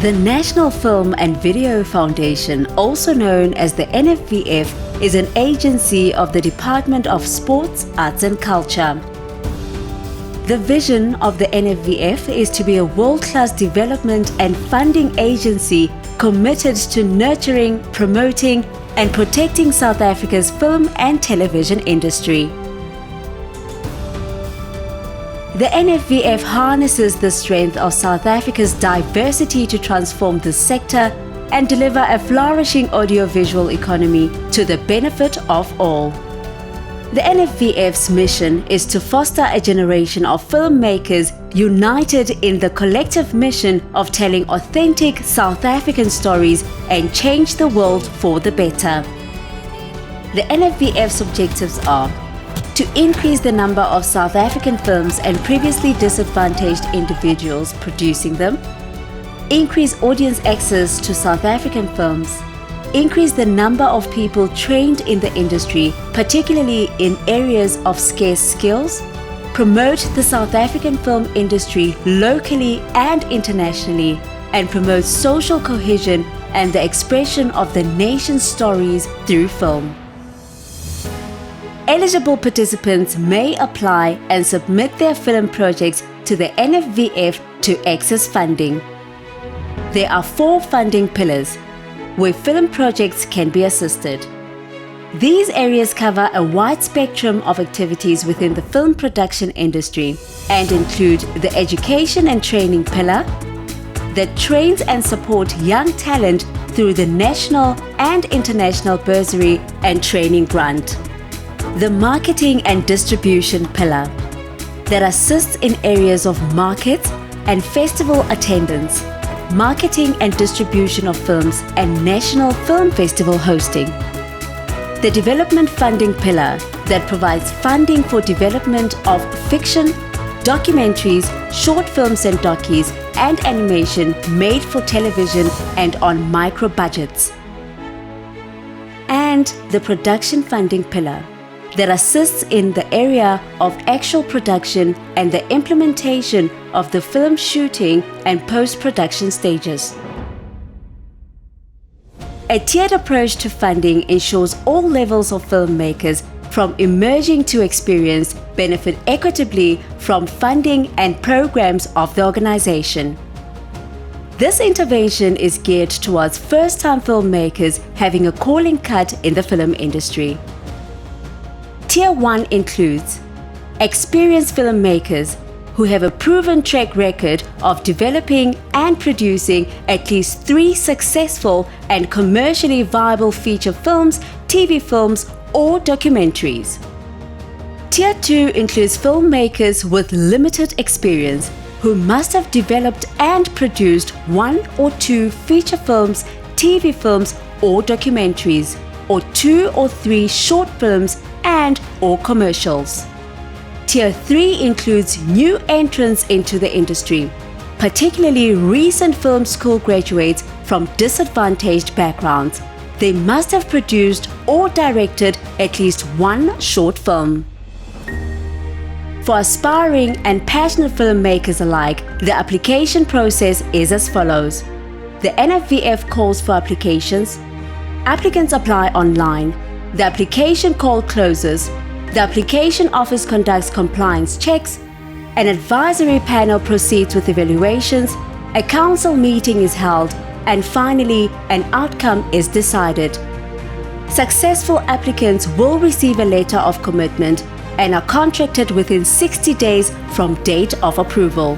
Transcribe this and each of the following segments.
The National Film and Video Foundation, also known as the NFVF, is an agency of the Department of Sports, Arts and Culture. The vision of the NFVF is to be a world-class development and funding agency committed to nurturing, promoting and protecting South Africa's film and television industry. The NFVF harnesses the strength of South Africa's diversity to transform the sector and deliver a flourishing audiovisual economy to the benefit of all. The NFVF's mission is to foster a generation of filmmakers united in the collective mission of telling authentic South African stories and change the world for the better. The NFVF's objectives are to increase the number of South African films and previously disadvantaged individuals producing them, increase audience access to South African films, increase the number of people trained in the industry, particularly in areas of scarce skills, promote the South African film industry locally and internationally, and promote social cohesion and the expression of the nation's stories through film. Eligible participants may apply and submit their film projects to the NFVF to access funding. There are 4 funding pillars where film projects can be assisted. These areas cover a wide spectrum of activities within the film production industry and include the education and training pillar that trains and supports young talent through the national and international bursary and training grant. The marketing and distribution pillar that assists in areas of market and festival attendance, marketing and distribution of films and national film festival hosting. The development funding pillar that provides funding for development of fiction, documentaries, short films and docus and animation made for television and on micro budgets. And the production funding pillar that assists in the area of actual production and the implementation of the film shooting and post-production stages. A tiered approach to funding ensures all levels of filmmakers, from emerging to experienced, benefit equitably from funding and programs of the organization. This intervention is geared towards first-time filmmakers having a calling card in the film industry. Tier 1 includes experienced filmmakers who have a proven track record of developing and producing at least 3 successful and commercially viable feature films, TV films, or documentaries. Tier 2 includes filmmakers with limited experience who must have developed and produced 1 or 2 feature films, TV films, or documentaries, or 2 or 3 short films and/or commercials. Tier 3 includes new entrants into the industry, particularly recent film school graduates from disadvantaged backgrounds. They must have produced or directed at least 1 short film. For aspiring and passionate filmmakers alike, the application process is as follows. The NFVF calls for applications. Applicants apply online. The application call closes. The application office conducts compliance checks. An advisory panel proceeds with evaluations. A council meeting is held. And finally, an outcome is decided. Successful applicants will receive a letter of commitment and are contracted within 60 days from date of approval.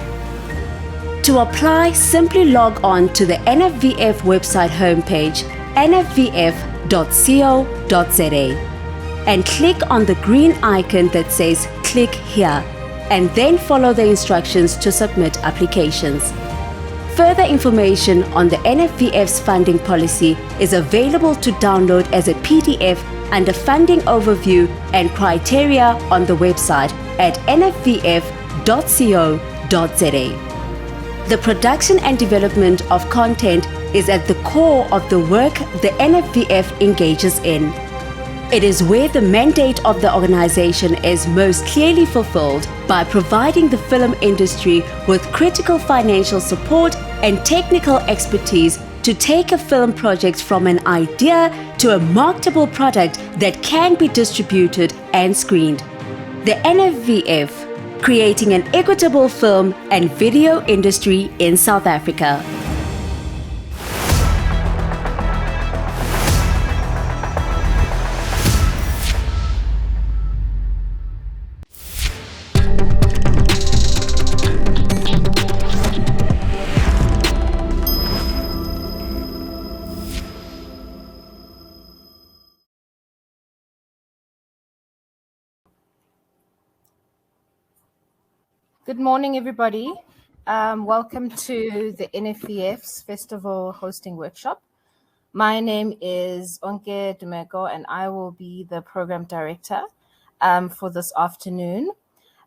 To apply, simply log on to the NFVF website homepage, nfvf.co.za, and click on the green icon that says "Click here," and then follow the instructions to submit applications. Further information on the NFVF's funding policy is available to download as a PDF under Funding Overview and Criteria on the website at nfvf.co.za. The production and development of content is at the core of the work the NFVF engages in. It is where the mandate of the organization is most clearly fulfilled by providing the film industry with critical financial support and technical expertise to take a film project from an idea to a marketable product that can be distributed and screened. The NEWF, creating an equitable film and video industry in South Africa. Good morning, everybody. Welcome to the NEWF's Festival Hosting Workshop. My name is Onke Dumeko, and I will be the Program Director for this afternoon.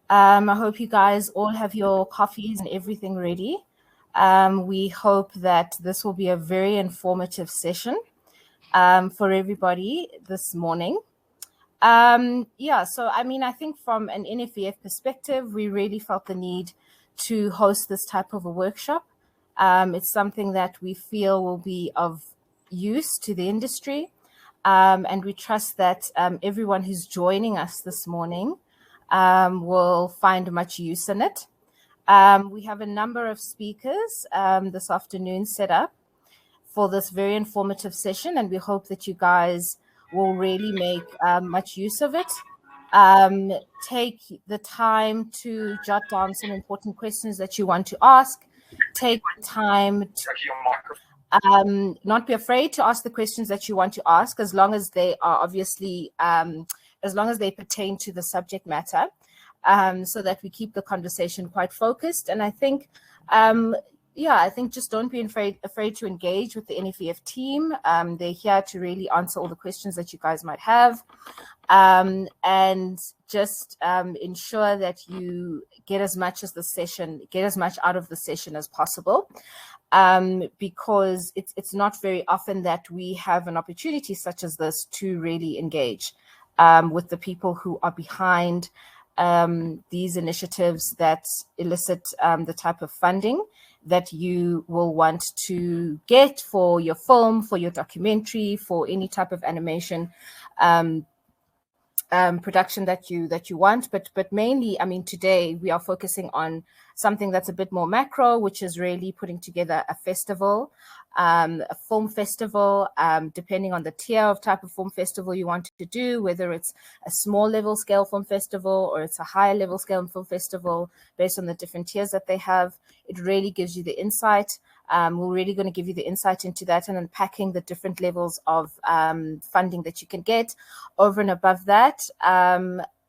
I hope you guys all have your coffees and everything ready. We hope that this will be a very informative session for everybody this morning. So I think from an NEWF perspective, we really felt the need to host this type of a workshop. It's something that we feel will be of use to the industry, and we trust that everyone who's joining us this morning will find much use in it. We have a number of speakers this afternoon set up for this very informative session, and we hope that you guys will really make much use of it. Take the time to jot down some important questions that you want to ask. Take time to not be afraid to ask the questions that you want to ask, as long as they are obviously, as long as they pertain to the subject matter, so that we keep the conversation quite focused. And I think I think just don't be afraid to engage with the NEWF team. They're here to really answer all the questions that you guys might have, and just ensure that you get as much out of the session as possible, because it's not very often that we have an opportunity such as this to really engage with the people who are behind these initiatives that elicit the type of funding that you will want to get for your film, for your documentary, for any type of animation production that you want. But mainly, today we are focusing on something that's a bit more macro, which is really putting together a festival, a film festival, depending on the tier of type of film festival you want to do, whether it's a small level scale film festival or it's a higher level scale film festival, based on the different tiers that they have. It really gives you the insight. We're really going to give you the insight into that and unpacking the different levels of funding that you can get. Over and above that,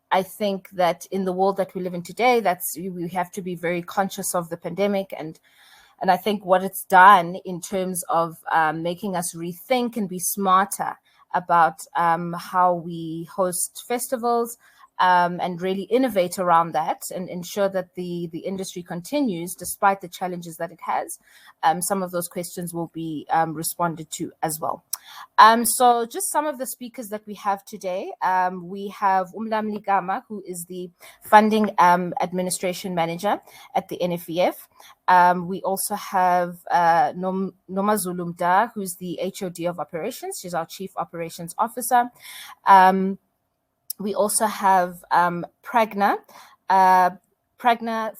I think that in the world that we live in today, we have to be very conscious of the pandemic, and I think what it's done in terms of making us rethink and be smarter about how we host festivals, and really innovate around that and ensure that the industry continues despite the challenges that it has. Some of those questions will be responded to as well. So just some of the speakers that we have today. We have Mlamli, who is the Funding Administration Manager at the NEWF. We also have Nomazulu, who's the HOD of Operations. She's our Chief Operations Officer. We also have Pragna. Pragna,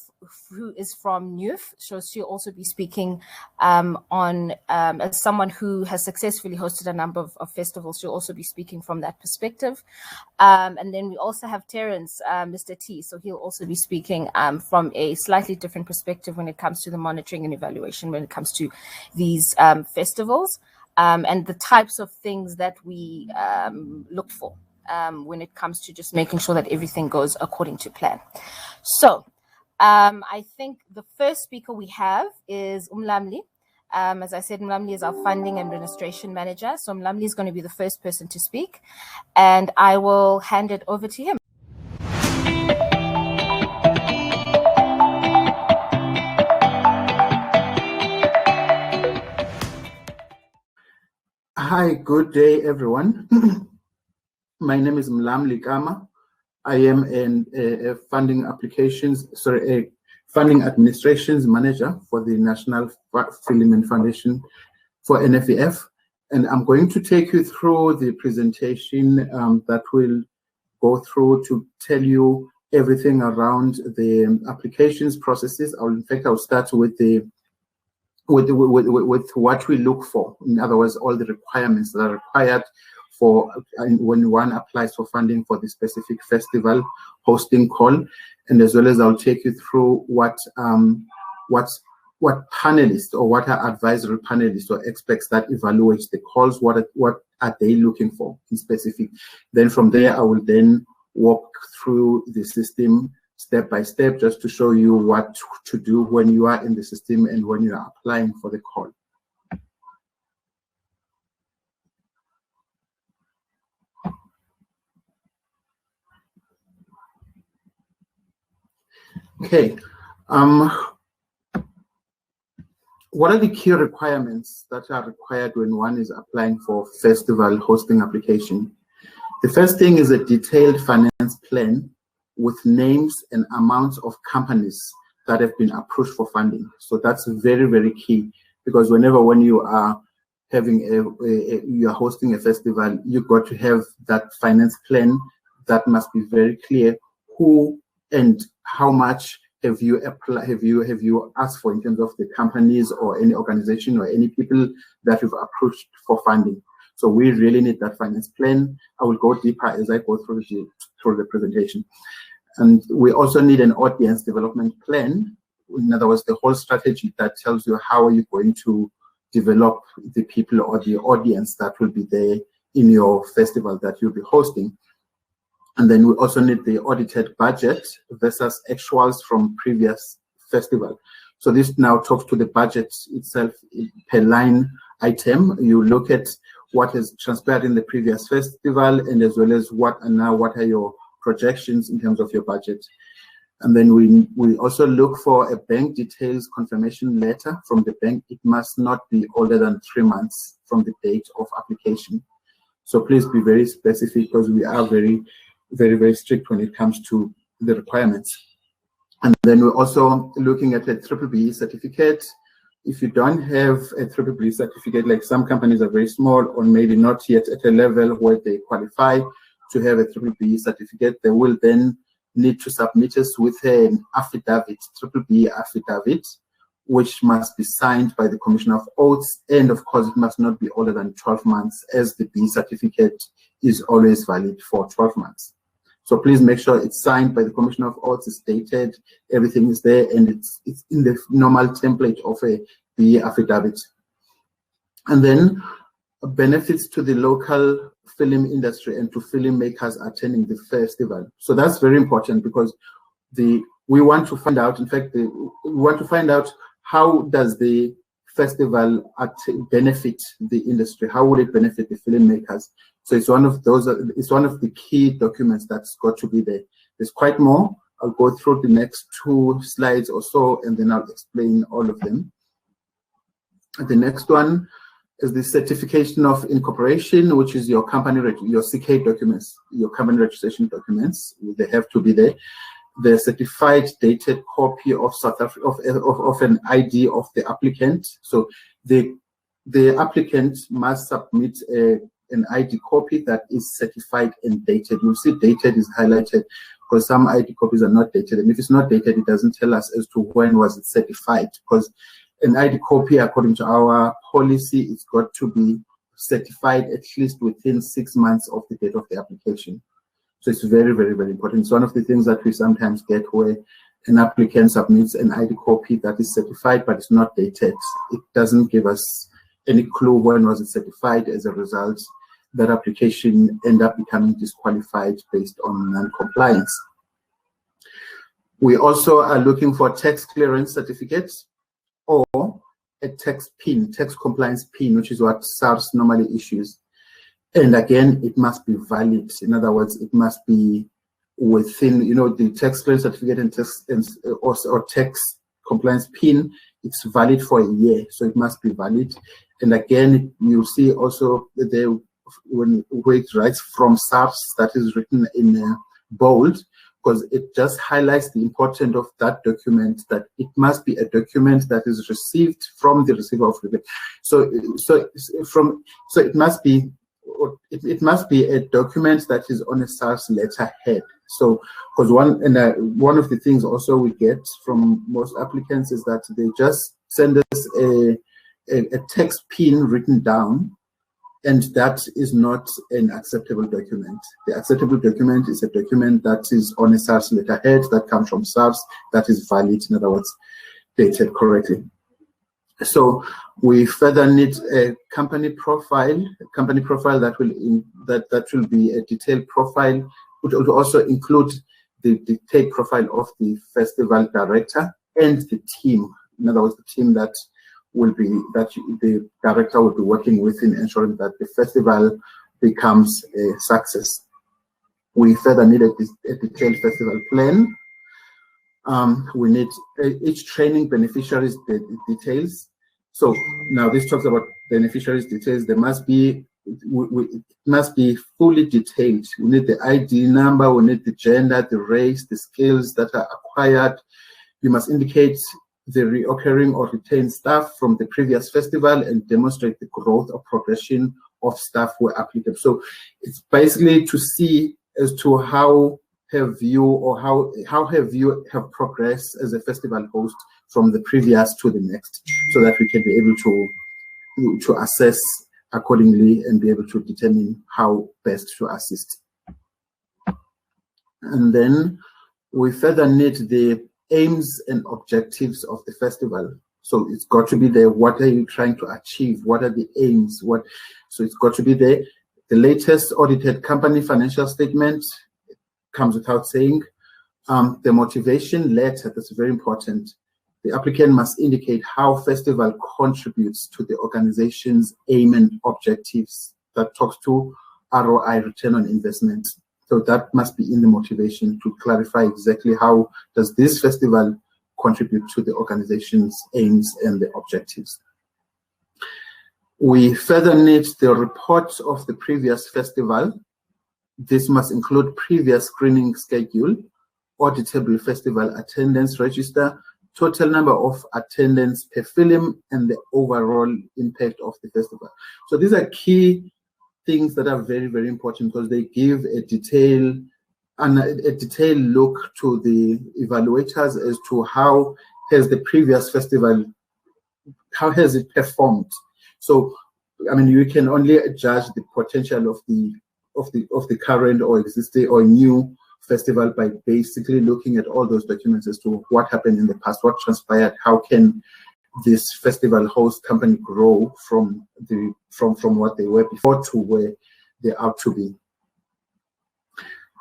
who is from NEWF, so she'll also be speaking as someone who has successfully hosted a number of festivals. She'll also be speaking from that perspective. And then we also have Terence, Mr. T, so he'll also be speaking from a slightly different perspective when it comes to the monitoring and evaluation when it comes to these festivals, and the types of things that we look for when it comes to just making sure that everything goes according to plan. So I think the first speaker we have is Mlamli. As I said, Mlamli is our Funding Administration Manager. So Mlamli is going to be the first person to speak, and I will hand it over to him. Hi, good day, everyone. My name is Mlamli. I am a funding administrations manager for the National Film and Foundation for NEWF. And I'm going to take you through the presentation that will go through to tell you everything around the applications processes. In fact, I'll start with what we look for. In other words, all the requirements that are required for when one applies for funding for the specific festival hosting call, and as well as I'll take you through what panelists or what are advisory panelists or experts that evaluates the calls, what are they looking for in specific. Then from there, I will then walk through the system step by step just to show you what to do when you are in the system and when you are applying for the call. Okay. What are the key requirements that are required when one is applying for festival hosting application? The first thing is a detailed finance plan with names and amounts of companies that have been approved for funding. So that's very, very key, because when you are having you are hosting a festival, you've got to have that finance plan that must be very clear. Who and how much have you asked for in terms of the companies or any organization or any people that you've approved for funding? So we really need that finance plan. I will go deeper as I go through the presentation. And we also need an audience development plan. In other words, the whole strategy that tells you how are you going to develop the people or the audience that will be there in your festival that you'll be hosting. And then we also need the audited budget versus actuals from previous festival. So this now talks to the budget itself per line item. You look at what has transpired in the previous festival, and as well as what are your projections in terms of your budget. And then we also look for a bank details confirmation letter from the bank. It must not be older than 3 months from the date of application. So please be very specific, because we are very, very, very strict when it comes to the requirements. And then we're also looking at a BBB certificate. If you don't have a BBB certificate, like some companies are very small or maybe not yet at a level where they qualify to have a BBB certificate, they will then need to submit us with an affidavit, BBB affidavit, which must be signed by the Commissioner of Oaths, and of course it must not be older than 12 months, as the B certificate is always valid for 12 months. So please make sure it's signed by the Commissioner of Oaths, it's dated, everything is there, and it's in the normal template of a B affidavit. And then benefits to the local film industry and to filmmakers attending the festival. So that's very important, because we want to find out, in fact, we want to find out how does the festival benefit the industry? How would it benefit the filmmakers? So it's one of the key documents that's got to be there. There's quite more. I'll go through the next 2 slides or so, and then I'll explain all of them. The next one is the certification of incorporation, which is your company, your CK documents, your company registration documents. They have to be there. The certified dated copy of South Africa of an ID of the applicant. So the applicant must submit an ID copy that is certified and dated. You'll see dated is highlighted because some ID copies are not dated, and if it's not dated, it doesn't tell us as to when was it certified, because an ID copy, according to our policy, it's got to be certified at least within 6 months of the date of the application. So it's very, very, very important. It's one of the things that we sometimes get, where an applicant submits an ID copy that is certified, but it's not dated. It doesn't give us any clue when was it certified. As a result, that application end up becoming disqualified based on non-compliance. We also are looking for tax clearance certificates or a tax PIN, tax compliance PIN, which is what SARS normally issues. And again, it must be valid. In other words, it must be within, the tax clearance certificate or tax compliance PIN, it's valid for a year, so it must be valid. And again, you'll see also that where it writes from SARS, that is written in bold, because it just highlights the importance of that document, that it must be a document that is received from the receiver of rebate. So it must be a document that is on a SARS letterhead. So, because one of the things also we get from most applicants is that they just send us a text pin written down, and that is not an acceptable document. The acceptable document is a document that is on a SARS letterhead, that comes from SARS, that is valid, in other words, dated correctly. So we further need a company profile that will be a detailed profile, which will also include the detailed profile of the festival director and the team. In other words, the team that the director will be working with in ensuring that the festival becomes a success. We further need a detailed festival plan. We need each training beneficiaries details. So now this talks about beneficiaries details. There must be, it must be fully detailed. We need the ID number, we need the gender, the race, the skills that are acquired. You must indicate the reoccurring or retained staff from the previous festival and demonstrate the growth or progression of staff where applicable. So it's basically to see as to how have you have progressed as a festival host from the previous to the next, so that we can be able to assess accordingly and be able to determine how best to assist. And then we further need the aims and objectives of the festival. So it's got to be there. What are you trying to achieve? What are the aims? So it's got to be there. The latest audited company financial statement comes without saying. The motivation letter, that's very important. The applicant must indicate how festival contributes to the organization's aim and objectives. That talks to ROI, return on investment. So that must be in the motivation to clarify exactly how does this festival contribute to the organization's aims and the objectives. We further need the reports of the previous festival. This must include previous screening schedule, auditable festival attendance register, total number of attendance per film, and the overall impact of the festival. So these are key things that are very, very important, because they give a detailed look to the evaluators as to how has the previous festival, how has it performed. So, I mean, you can only judge the potential of the current or existing or new festival by basically looking at all those documents as to what happened in the past, what transpired, how can this festival host company grow from what they were before to where they are to be.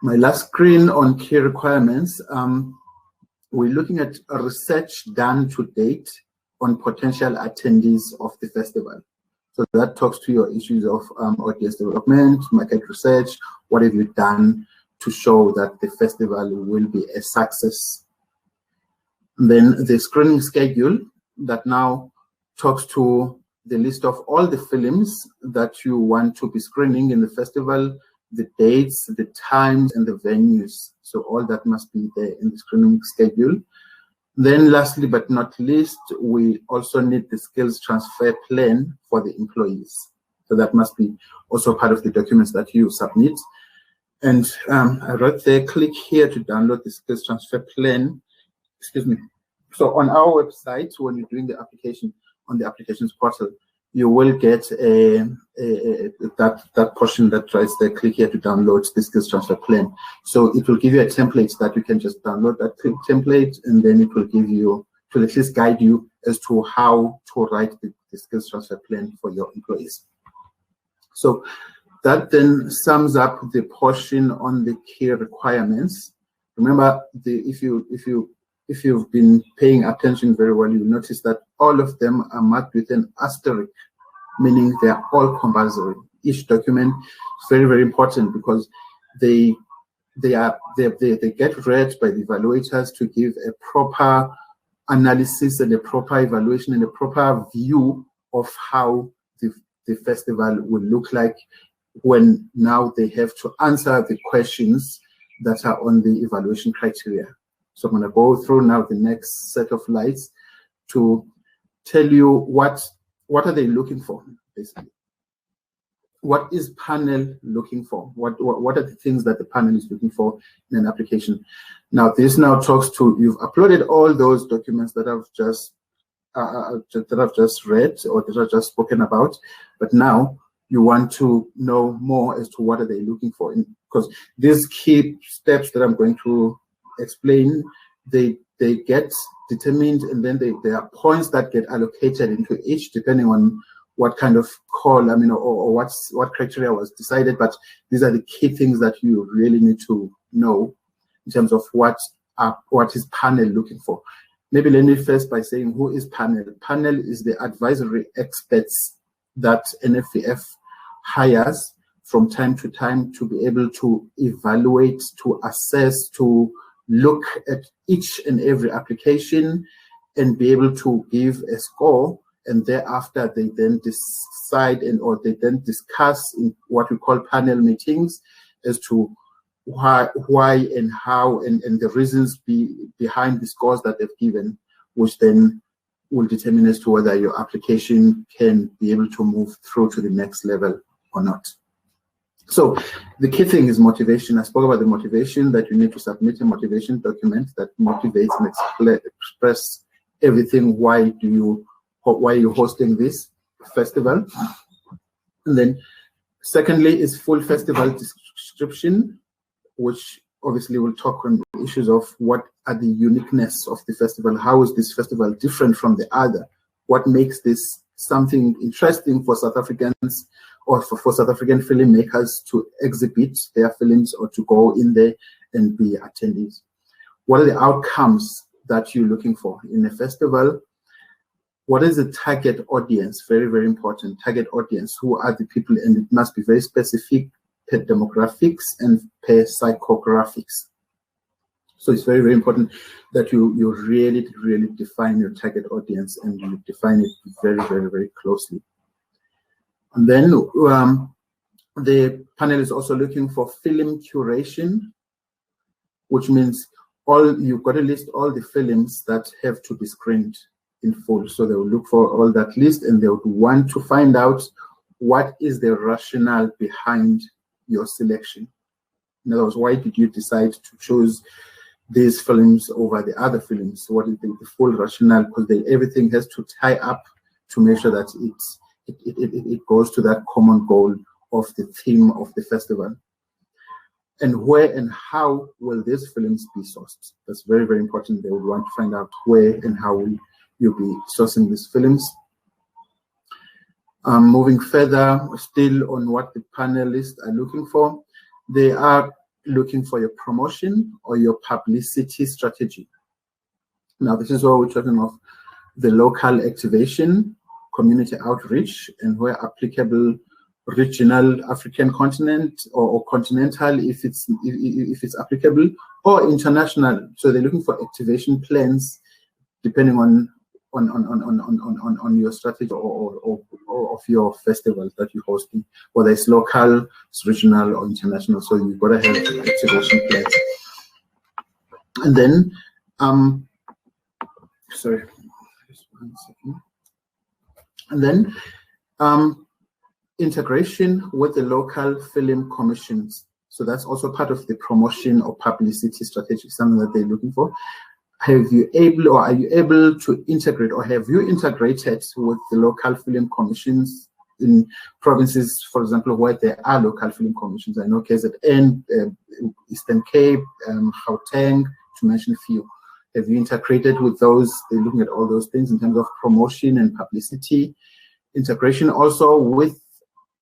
My last screen on key requirements, we're looking at a research done to date on potential attendees of the festival. So that talks to your issues of audience development, market research. What have you done to show that the festival will be a success? And then the screening schedule that now talks to the list of all the films that you want to be screening in the festival, the dates, the times, and the venues. So all that must be there in the screening schedule. Then lastly, but not least, we also need the skills transfer plan for the employees. So that must be also part of the documents that you submit. And I wrote there, click here to download the skills transfer plan. Excuse me. So on our website, when you're doing the application, on the applications portal, you will get that portion that writes there, click here to download the skills transfer plan. So it will give you a template that you can just download that template, and then it will give you, to at least guide you as to how to write the skills transfer plan for your employees. So that then sums up the portion on the key requirements. Remember, if you've been paying attention very well, you'll notice that all of them are marked with an asterisk, meaning they are all compulsory. Each document is very, very important, because they get read by the evaluators to give a proper analysis and a proper evaluation and a proper view of how the festival will look like when now they have to answer the questions that are on the evaluation criteria. So I'm going to go through now the next set of slides to tell you what are they looking for, basically. What is panel looking for? What are the things that the panel is looking for in an application? Now, this now talks to, you've uploaded all those documents that I've just read or that I've just spoken about, but now you want to know more as to what are they looking for, because these key steps that I'm going to explain, they get determined, and then there are points that get allocated into each depending on what kind of call, or what criteria was decided. But these are the key things that you really need to know in terms of what is panel looking for. Maybe let me first by saying, who is panel? Panel is the advisory experts that NEWF hires from time to time to be able to evaluate, to assess, to look at each and every application and be able to give a score, and thereafter they then decide or they then discuss in what we call panel meetings as to why and how and the reasons behind the scores that they've given, which then will determine as to whether your application can be able to move through to the next level or not. So the key thing is motivation. I spoke about the motivation, that you need to submit a motivation document that motivates and express everything. Why are you hosting this festival? And then secondly is full festival description, which obviously will talk on issues of what are the uniqueness of the festival. How is this festival different from the other? What makes this something interesting for South Africans or for South African filmmakers to exhibit their films or to go in there and be attendees? What are the outcomes that you're looking for in a festival? What is the target audience? Very, very important. Target audience. Who are the people? And it must be very specific per demographics and per psychographics. So it's very, very important that you really, really define your target audience, and you define it very, very, very closely. And then the panel is also looking for film curation, which means you've got to list all the films that have to be screened in full. So they will look for all that list, and they would want to find out what is the rationale behind your selection. In other words, why did you decide to choose these films over the other films? What is the full rationale? Because everything has to tie up to make sure that it goes to that common goal of the theme of the festival. And where and how will these films be sourced? That's very, very important. They would want to find out where and how will you be sourcing these films. Moving further, still on what the panelists are looking for, they are looking for your promotion or your publicity strategy. Now, this is where we're talking of the local activation, community outreach, and where applicable, regional African continent or continental if it's applicable, or international. So they're looking for activation plans depending on your strategy or of your festivals that you're hosting, whether it's local, it's regional, or international. So you've got to have activation plans. And then, sorry, just 1 second. And then integration with the local film commissions. So that's also part of the promotion or publicity strategy, something that they're looking for. Are you able to integrate, or have you integrated with the local film commissions in provinces, for example, where there are local film commissions? I know KZN, Eastern Cape, Gauteng, to mention a few. Have you integrated with those? They're looking at all those things in terms of promotion and publicity. Integration also with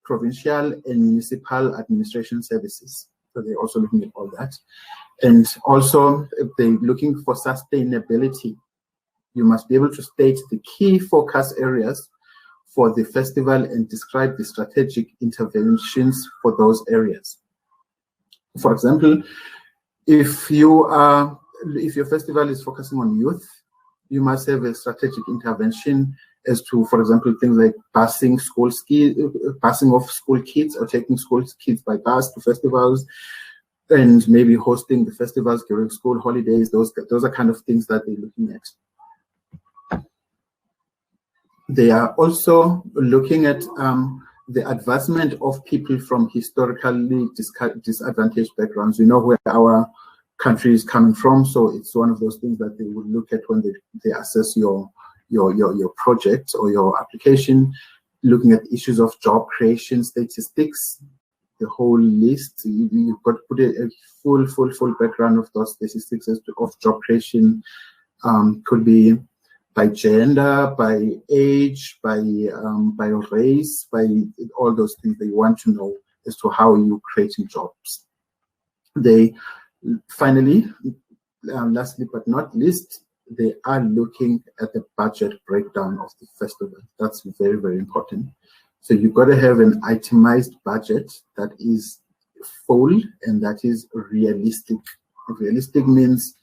provincial and municipal administration services. So they're also looking at all that. And also, if they're looking for sustainability, you must be able to state the key focus areas for the festival and describe the strategic interventions for those areas. For example, if your festival is focusing on youth, you must have a strategic intervention as to, for example, things like passing off school kids or taking school kids by bus to festivals, and maybe hosting the festivals during school holidays. Those are kind of things that they're looking at. They are also looking at the advancement of people from historically disadvantaged backgrounds. You know where our country is coming from, so it's one of those things that they will look at when they assess your project or your application, looking at issues of job creation statistics, the whole list. You've got to put a full background of those statistics of job creation. Could be by gender, by age, by race, by all those things they want to know as to how you're creating jobs. They finally, lastly but not least, they are looking at the budget breakdown of the festival. That's very, very important. So you've got to have an itemized budget that is full and that is realistic. Realistic means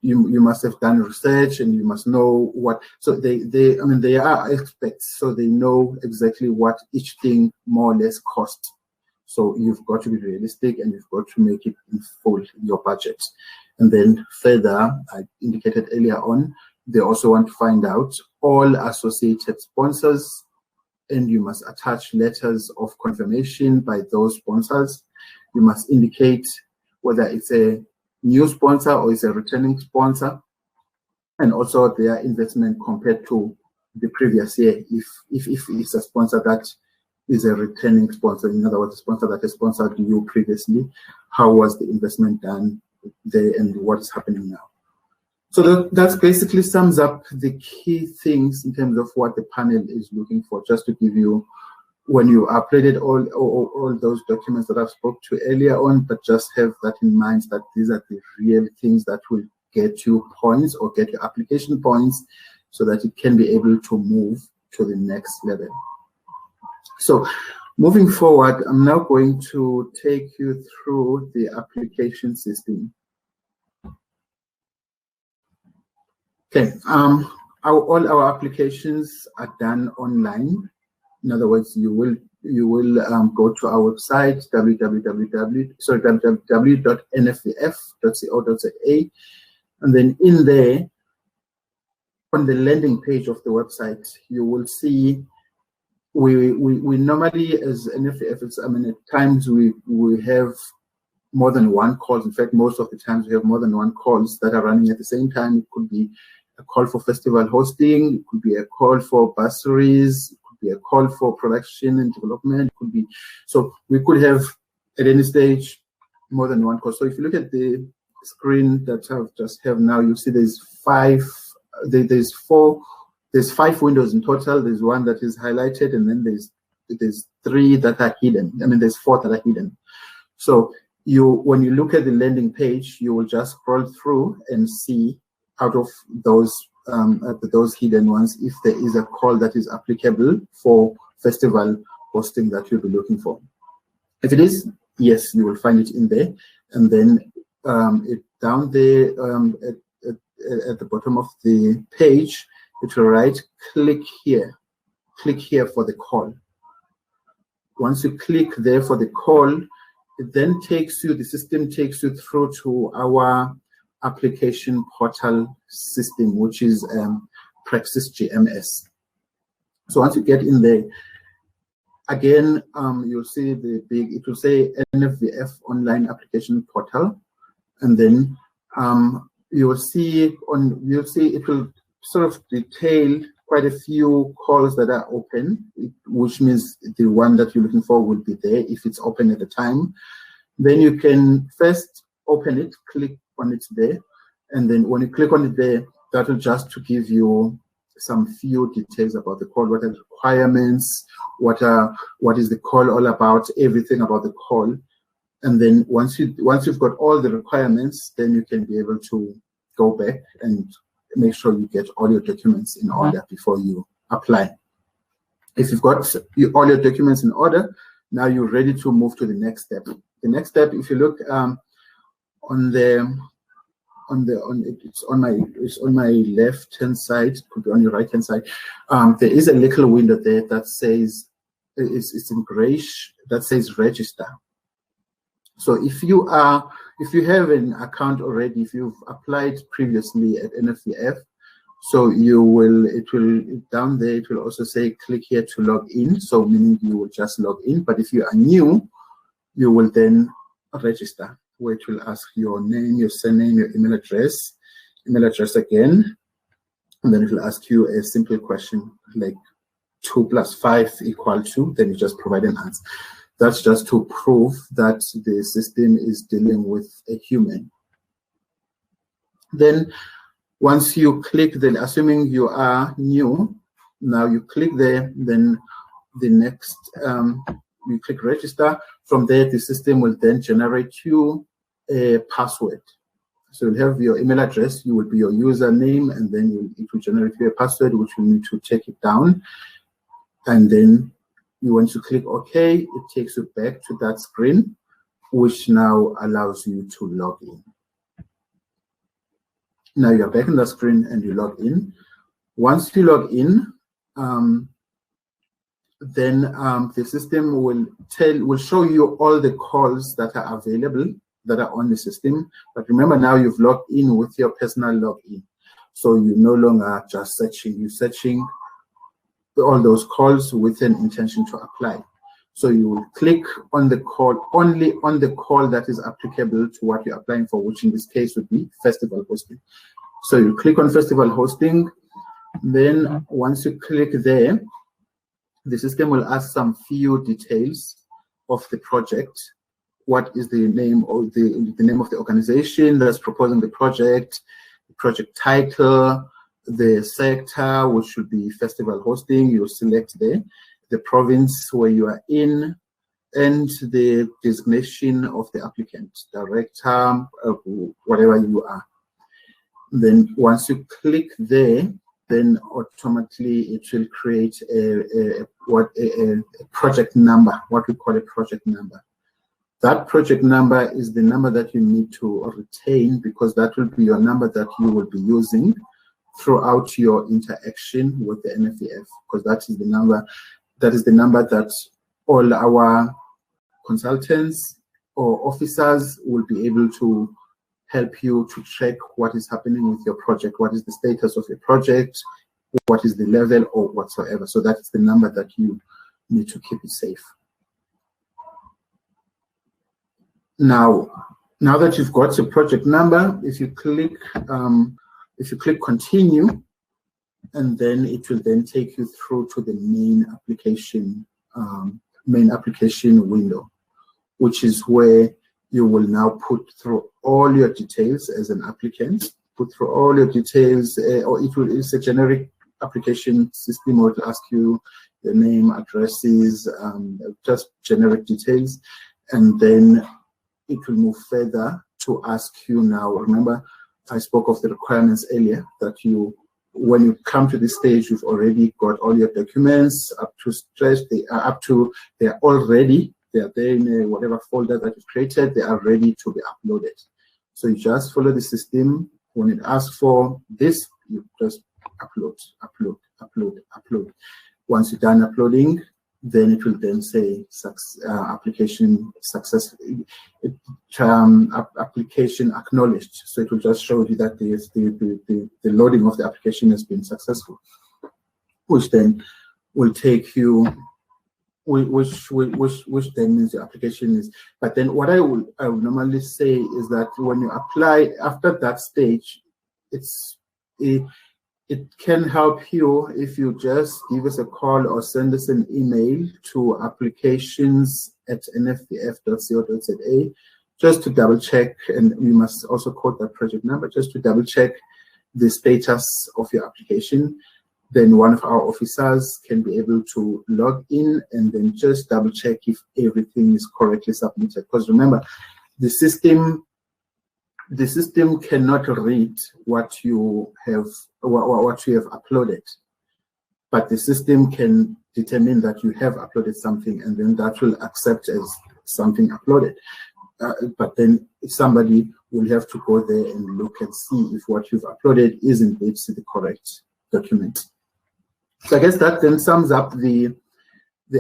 you must have done research and you must know what. So they are experts, so they know exactly what each thing more or less costs. So you've got to be realistic and you've got to make it in full in your budget. And then further, I indicated earlier on, they also want to find out all associated sponsors, and you must attach letters of confirmation by those sponsors. You must indicate whether it's a new sponsor or it's a returning sponsor, and also their investment compared to the previous year. If it's a sponsor that is a returning sponsor, in other words, a sponsor that has sponsored you previously, how was the investment done there and what is happening now? So that basically sums up the key things in terms of what the panel is looking for. Just to give you, when you uploaded all those documents that I've spoke to earlier on, but just have that in mind that these are the real things that will get you points or get your application points so that you can be able to move to the next level. So moving forward, I'm now going to take you through the application system. Okay, all our applications are done online. In other words, you will go to our website, www.nwf.co.za, and then in there, on the landing page of the website, you will see we normally, as NEWF, at times we have more than one call. In fact, most of the times we have more than one calls that are running at the same time. It could be a call for festival hosting, it could be a call for bursaries, it could be a call for production and development. It could be, so we could have at any stage more than one call. So if you look at the screen that I just have now, you see there's five windows in total. There's one that is highlighted, and then there's three that are hidden. There's four that are hidden. So when you look at the landing page, you will just scroll through and see out of those hidden ones if there is a call that is applicable for festival hosting that you'll be looking for. If it is, yes, you will find it in there, and then down there at the bottom of the page, it will write click here for the call. Once you click there for the call, it then the system takes you through to our application portal system, which is Praxis GMS. So once you get in there, again, you'll see it will say NEWF online application portal, and then you'll see it will sort of detail quite a few calls that are open, which means the one that you're looking for will be there if it's open at the time. Then you can first open it, click on it there, and then when you click on it there, that will just to give you some few details about the call, what are the requirements, what is the call all about, everything about the call. And then once you've got all the requirements, then you can be able to go back and make sure you get all your documents in order before you apply. If you've got all your documents in order, now you're ready to move to the next step. The next step, if you look on it's on my left hand side, could be on your right hand side. There is a little window there that says it's in grayish, that says register. So if you have an account already, if you've applied previously at NEWF, so down there it will also say click here to log in, so meaning you will just log in. But if you are new, you will then register, where it will ask your name, your surname, your email address again, and then it will ask you a simple question like 2 + 5 = 2, then you just provide an answer. That's just to prove that the system is dealing with a human. Then once you click, then assuming you are new, now you click there, then the next, you click register. From there, the system will then generate you a password. So you'll have your email address, you will be your username, and then it will generate you a password, which you need to take it down. And then you want to click OK, it takes you back to that screen, which now allows you to log in. Now you're back in the screen and you log in. Once you log in, then the system will show you all the calls that are available, that are on the system. But remember, now you've logged in with your personal login. So you no longer just searching, you're searching all those calls with an intention to apply. So you will click on the call, only on the call that is applicable to what you're applying for, which in this case would be festival hosting. So you click on festival hosting. Then once you click there, the system will ask some few details of the project. What is the name of the name of the organization that's proposing the project title, the sector, which should be festival hosting, you select there, the province where you are in, and the designation of the applicant, director, whatever you are. Then once you click there, then automatically it will create a project number, what we call a project number. That project number is the number that you need to retain, because that will be your number that you will be using throughout your interaction with the NEWF, because that is the number that all our consultants or officers will be able to help you to check what is happening with your project, what is the status of your project, what is the level or whatsoever. So that is the number that you need to keep it safe. Now that you've got your project number, if you click continue, and then it will then take you through to the main application window, which is where you will now put through all your details as an applicant, put through all your details, or it's a generic application system, or to ask you the name, addresses, just generic details, and then it will move further to ask you now. Remember, I spoke of the requirements earlier, that when you come to this stage, you've already got all your documents up to stretch. They're all ready. They are there in whatever folder that you've created. They are ready to be uploaded. So you just follow the system. When it asks for this, you just upload. Once you're done uploading, then it will then say application successful, application acknowledged. So it will just show you that the loading of the application has been successful, which then will take you, which then means the application is. But then what I would normally say is that when you apply after that stage, it can help you if you just give us a call or send us an email to applications@newf.co.za, just to double check, and we must also quote that project number, just to double check the status of your application. Then one of our officers can be able to log in and then just double check if everything is correctly submitted. Because remember, the system cannot read what you have uploaded, but the system can determine that you have uploaded something, and then that will accept as something uploaded. but then somebody will have to go there and look and see if what you've uploaded is indeed the correct document. So I guess that then sums up the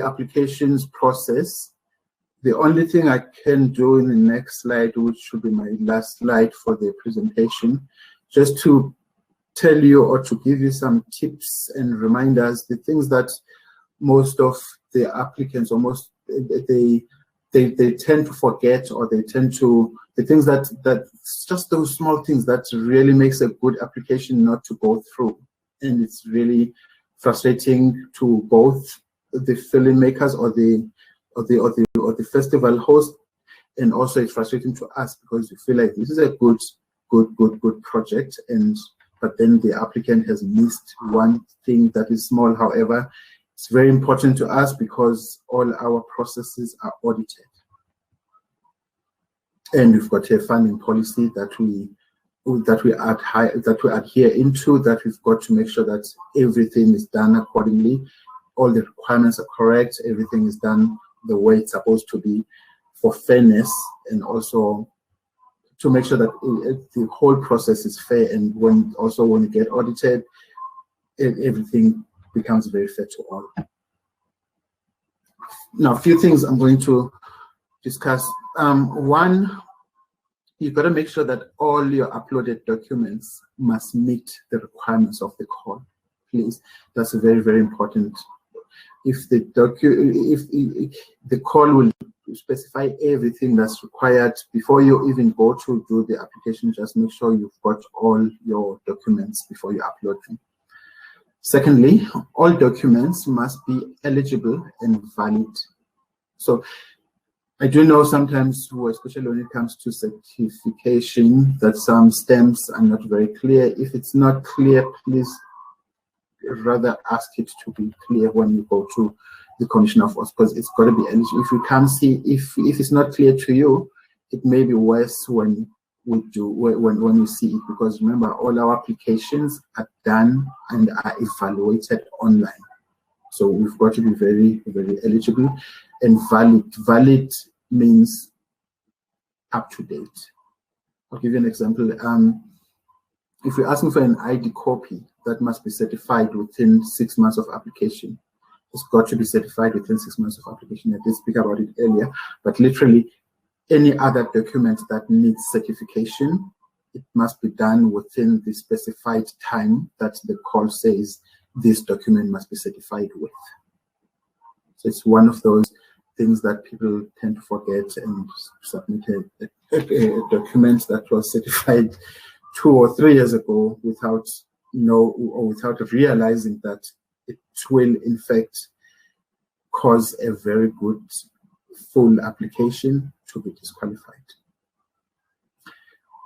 applications process. The only thing I can do in the next slide, which should be my last slide for the presentation, just to tell you or to give you some tips and reminders, the things that most of the applicants, or most, they tend to forget, or they tend to, the things that just those small things that really makes a good application not to go through. And it's really frustrating to both the filmmakers or the festival host, and also it's frustrating to us because we feel like this is a good project, but then the applicant has missed one thing that is small. However, it's very important to us because all our processes are audited, and we've got a funding policy that we adhere into, that we've got to make sure that everything is done accordingly, all the requirements are correct, everything is done the way it's supposed to be for fairness, and also to make sure that the whole process is fair. And when you get audited, everything becomes very fair to all. Now, a few things I'm going to discuss. One, you've got to make sure that all your uploaded documents must meet the requirements of the call. Please, that's very, very important. If the call will specify everything that's required before you even go to do the application, just make sure you've got all your documents before you upload them. Secondly, all documents must be eligible and valid. So I do know sometimes, especially when it comes to certification, that some stamps are not very clear. If it's not clear, please rather ask it to be clear when you go to the Commission of Us, because it's got to be eligible. If you can't see, if it's not clear to you, it may be worse when you see it, because remember, all our applications are done and are evaluated online. So we've got to be very, very eligible and valid. Valid means up to date. I'll give you an example. If you're asking for an ID copy, that must be certified within 6 months of application. It's got to be certified within 6 months of application. I did speak about it earlier, but literally any other document that needs certification, it must be done within the specified time that the call says this document must be certified with. So it's one of those things that people tend to forget and submit a document that was certified 2 or 3 years ago without realizing that it will in fact cause a very good full application to be disqualified.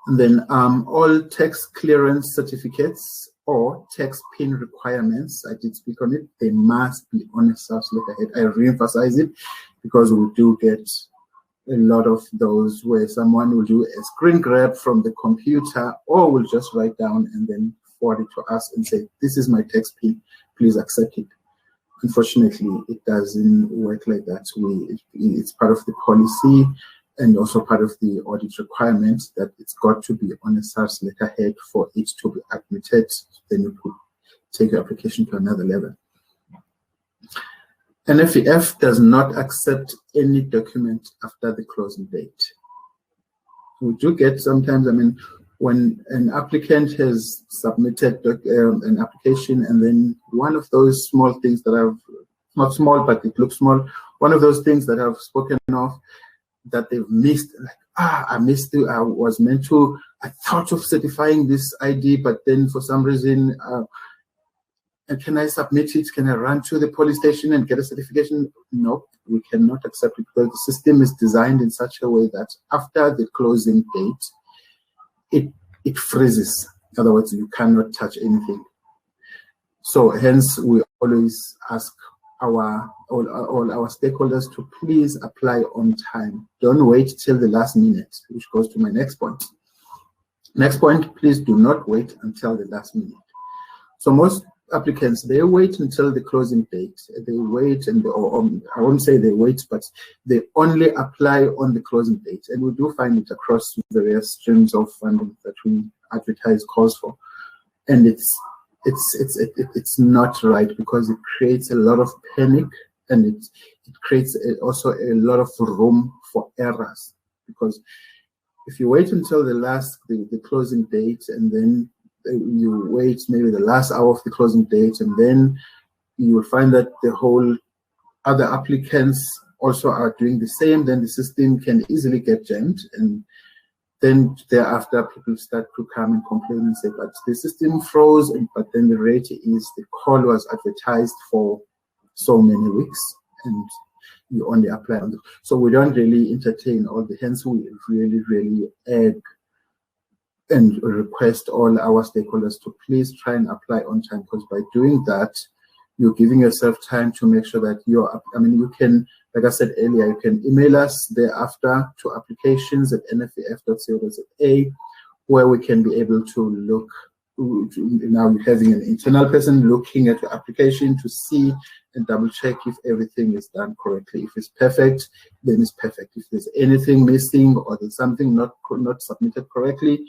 And then all tax clearance certificates or tax PIN requirements, I did speak on it, they must be on a SARS letterhead. I re-emphasize it because we do get a lot of those where someone will do a screen grab from the computer or will just write down and then forward it to us and say, this is my tax PIN, please accept it. Unfortunately, it doesn't work like that. It's part of the policy and also part of the audit requirements that it's got to be on a SARS letterhead for it to be admitted. Then you could take your application to another level. NEWF does not accept any document after the closing date. We do get sometimes, I mean, when an applicant has submitted an application and then one of those small things that I've, not small, but it looks small, one of those things that I've spoken of that they've missed, like, I missed it, I thought of certifying this ID, but then for some reason, and can I submit it? Can I run to the police station and get a certification? No, we cannot accept it because the system is designed in such a way that after the closing date, it freezes. In other words, you cannot touch anything. So hence, we always ask all our stakeholders to please apply on time. Don't wait till the last minute, which goes to my next point. Next point, please do not wait until the last minute. So most applicants, they wait until the closing date. They wait, and I won't say they wait, but they only apply on the closing date. And we do find it across various streams of funding that we advertise calls for. And it's not right, because it creates a lot of panic, and it creates also a lot of room for errors. Because if you wait until the closing date, and then you wait maybe the last hour of the closing date, and then you will find that the whole other applicants also are doing the same, then the system can easily get jammed, and then thereafter people start to come and complain and say, but the system froze, but then the rate is the call was advertised for so many weeks, and you only apply on so we don't really entertain all the, hence we really egg and request all our stakeholders to please try and apply on time, because by doing that, you're giving yourself time to make sure that you can, like I said earlier, you can email us thereafter to applications@nfef.co.za, where we can be able to look, now having an internal person looking at your application to see and double check if everything is done correctly. If it's perfect, then it's perfect. If there's anything missing or there's something not submitted correctly,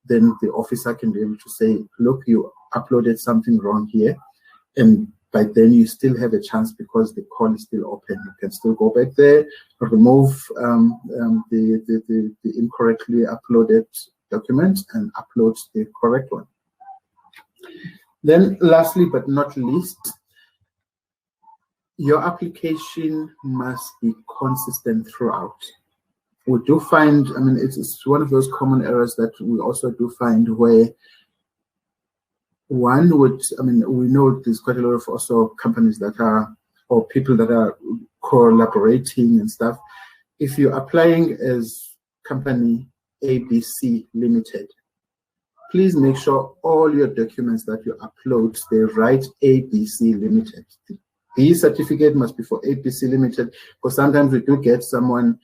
then the officer can be able to say, look, you uploaded something wrong here. And by then you still have a chance, because the call is still open. You can still go back there, remove the incorrectly uploaded document and upload the correct one. Then lastly but not least, your application must be consistent throughout. We do find, it's one of those common errors that we also do find, where one would, we know there's quite a lot of also companies that are, or people that are collaborating and stuff. If you're applying as company ABC Limited, please make sure all your documents that you upload, they write ABC Limited. The B certificate must be for ABC Limited, because sometimes we do get someone,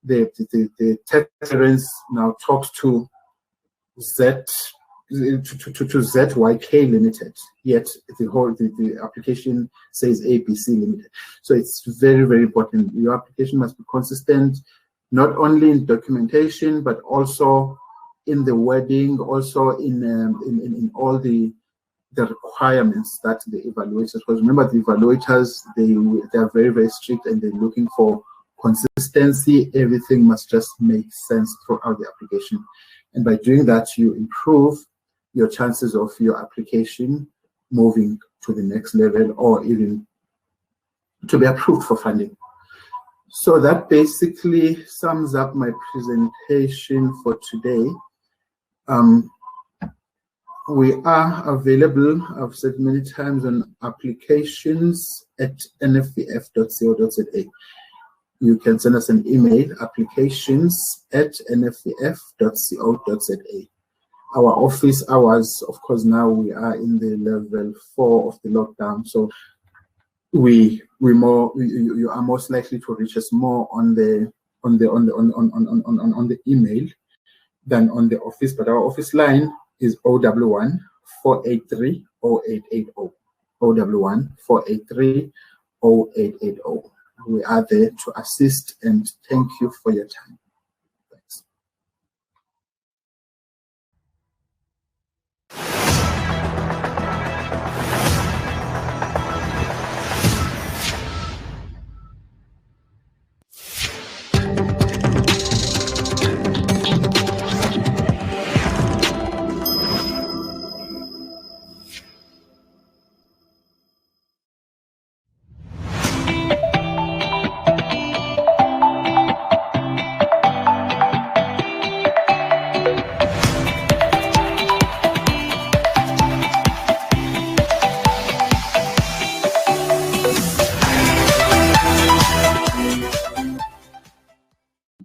the tax clearance now talks to ZYK Limited, yet the application says ABC Limited. So it's very, very important. Your application must be consistent, not only in documentation, but also in the wording, also in all the requirements that the evaluators, because remember the evaluators, they are very, very strict, and they're looking for consistency. Everything must just make sense throughout the application. And by doing that, you improve your chances of your application moving to the next level, or even to be approved for funding. So that basically sums up my presentation for today. We are available, I've said many times, on applications@nfef.co.za. You can send us an email, applications@nfef.co.za. Our office hours, of course, now we are in the level 4 of the lockdown, so you are most likely to reach us more on the email than on the office. But our office line is 011 483 0880. 011 483 0880. We are there to assist, and thank you for your time. Thanks.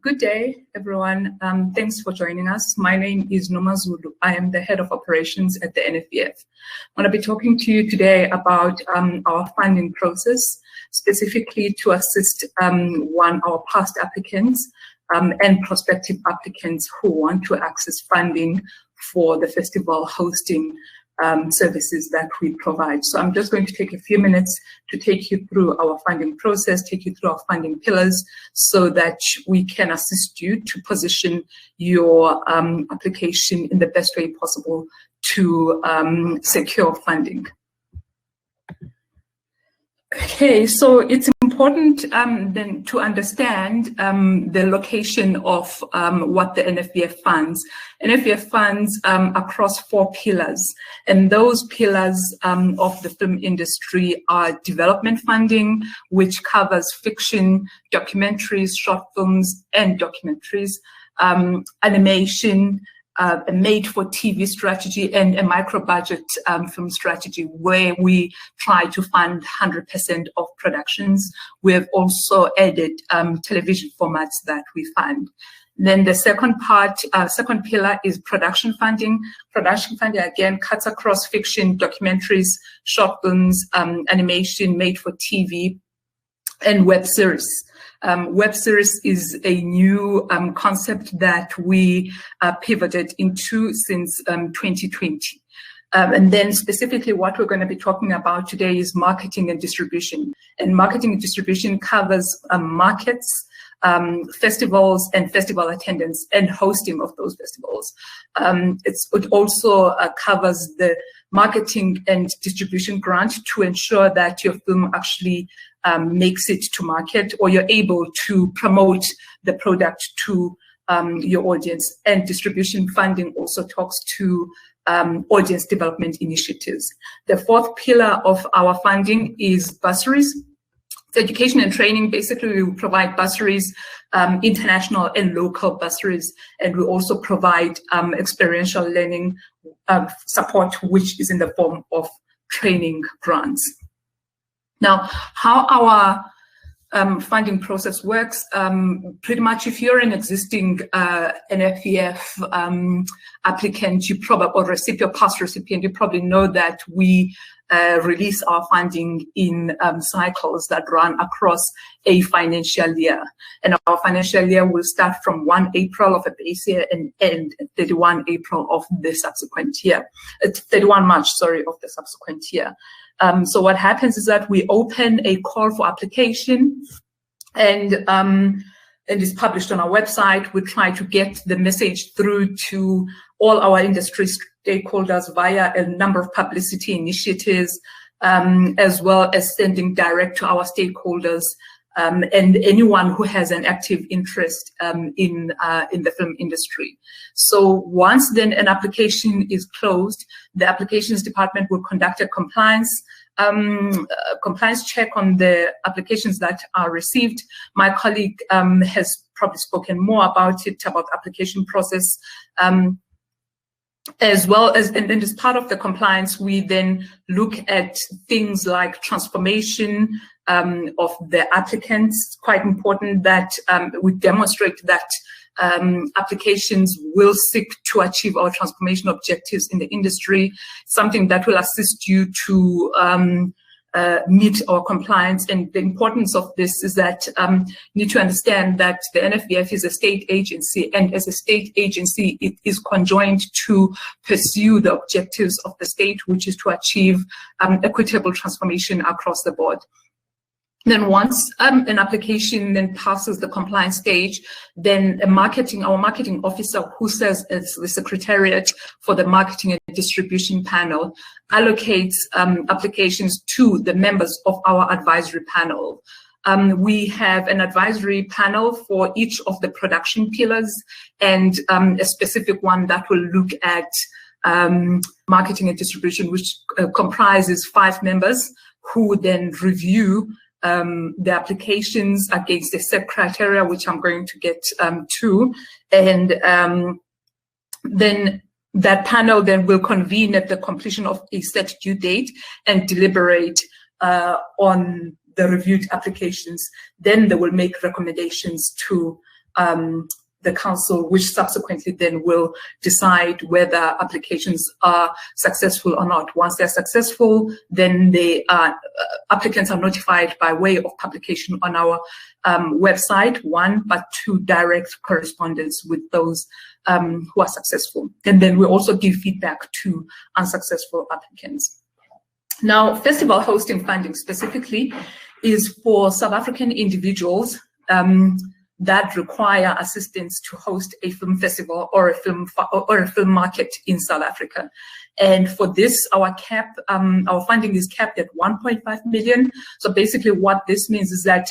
Good day, everyone. Thanks for joining us. My name is Nomazulu. I am the head of operations at the NEWF. I'm going to be talking to you today about our funding process, specifically to assist our past applicants and prospective applicants who want to access funding for the festival hosting services that we provide. So I'm just going to take a few minutes to take you through our funding process, take you through our funding pillars, so that we can assist you to position your application in the best way possible to secure funding. Okay, so it's important then to understand the location of what the NEWF funds. NEWF funds across 4 pillars, and those pillars of the film industry are development funding, which covers fiction, documentaries, short films, and documentaries, animation, a made-for-TV strategy, and a micro-budget film strategy, where we try to fund 100% of productions. We have also added television formats that we fund. Then the second pillar is production funding. Production funding, again, cuts across fiction, documentaries, short films, animation, made-for-TV, and web series. Web series is a new concept that we pivoted into since 2020. And then specifically what we're going to be talking about today is marketing and distribution. And marketing and distribution covers markets, festivals, and festival attendance and hosting of those festivals. It also covers the marketing and distribution grant to ensure that your film actually makes it to market, or you're able to promote the product to your audience. And distribution funding also talks to audience development initiatives. The fourth pillar of our funding is bursaries. It's education and training. Basically, we provide bursaries, international and local bursaries, and we also provide experiential learning support, which is in the form of training grants. Now, how our funding process works, pretty much if you're an existing NEWF applicant, you probably, or recipient, past recipient, you probably know that we release our funding in cycles that run across a financial year. And our financial year will start from 1 April of a base year and end at 31 April of the subsequent year, 31 March, sorry, of the subsequent year. So what happens is that we open a call for application, and it is published on our website. We try to get the message through to all our industry stakeholders via a number of publicity initiatives, as well as sending direct to our stakeholders and anyone who has an active interest in the film industry. So once then an application is closed, the applications department will conduct a compliance check on the applications that are received. My colleague has probably spoken more about it, about application process. As well as, and as part of the compliance, we then look at things like transformation of the applicants. It's quite important that we demonstrate that applications will seek to achieve our transformation objectives in the industry, something that will assist you to meet our compliance. And the importance of this is that you need to understand that the NEWF is a state agency, and as a state agency, it is conjoined to pursue the objectives of the state, which is to achieve equitable transformation across the board. Then once an application then passes the compliance stage, then our marketing officer, who serves as the secretariat for the marketing and distribution panel, allocates applications to the members of our advisory panel. We have an advisory panel for each of the production pillars, and a specific one that will look at marketing and distribution, which comprises 5 members who then review the applications against the set criteria, which I'm going to get to, and then that panel then will convene at the completion of a set due date and deliberate on the reviewed applications. Then they will make recommendations to the council, which subsequently then will decide whether applications are successful or not. Once they're successful, then the applicants are notified by way of publication on our website, one, but two, direct correspondence with those who are successful. And then we also give feedback to unsuccessful applicants. Now, festival hosting funding specifically is for South African individuals that require assistance to host a film festival or a film market in South Africa. And for this, our funding is capped at 1.5 million. So basically what this means is that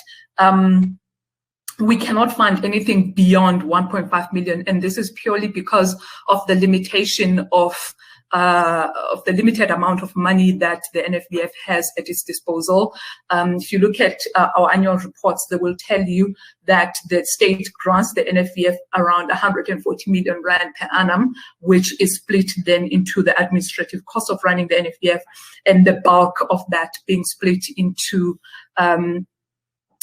we cannot fund anything beyond 1.5 million. And this is purely because of the limitation of the limited amount of money that the NFVF has at its disposal. If you look at our annual reports, they will tell you that the state grants the NFVF around 140 million rand per annum, which is split then into the administrative cost of running the NFVF, and the bulk of that being split into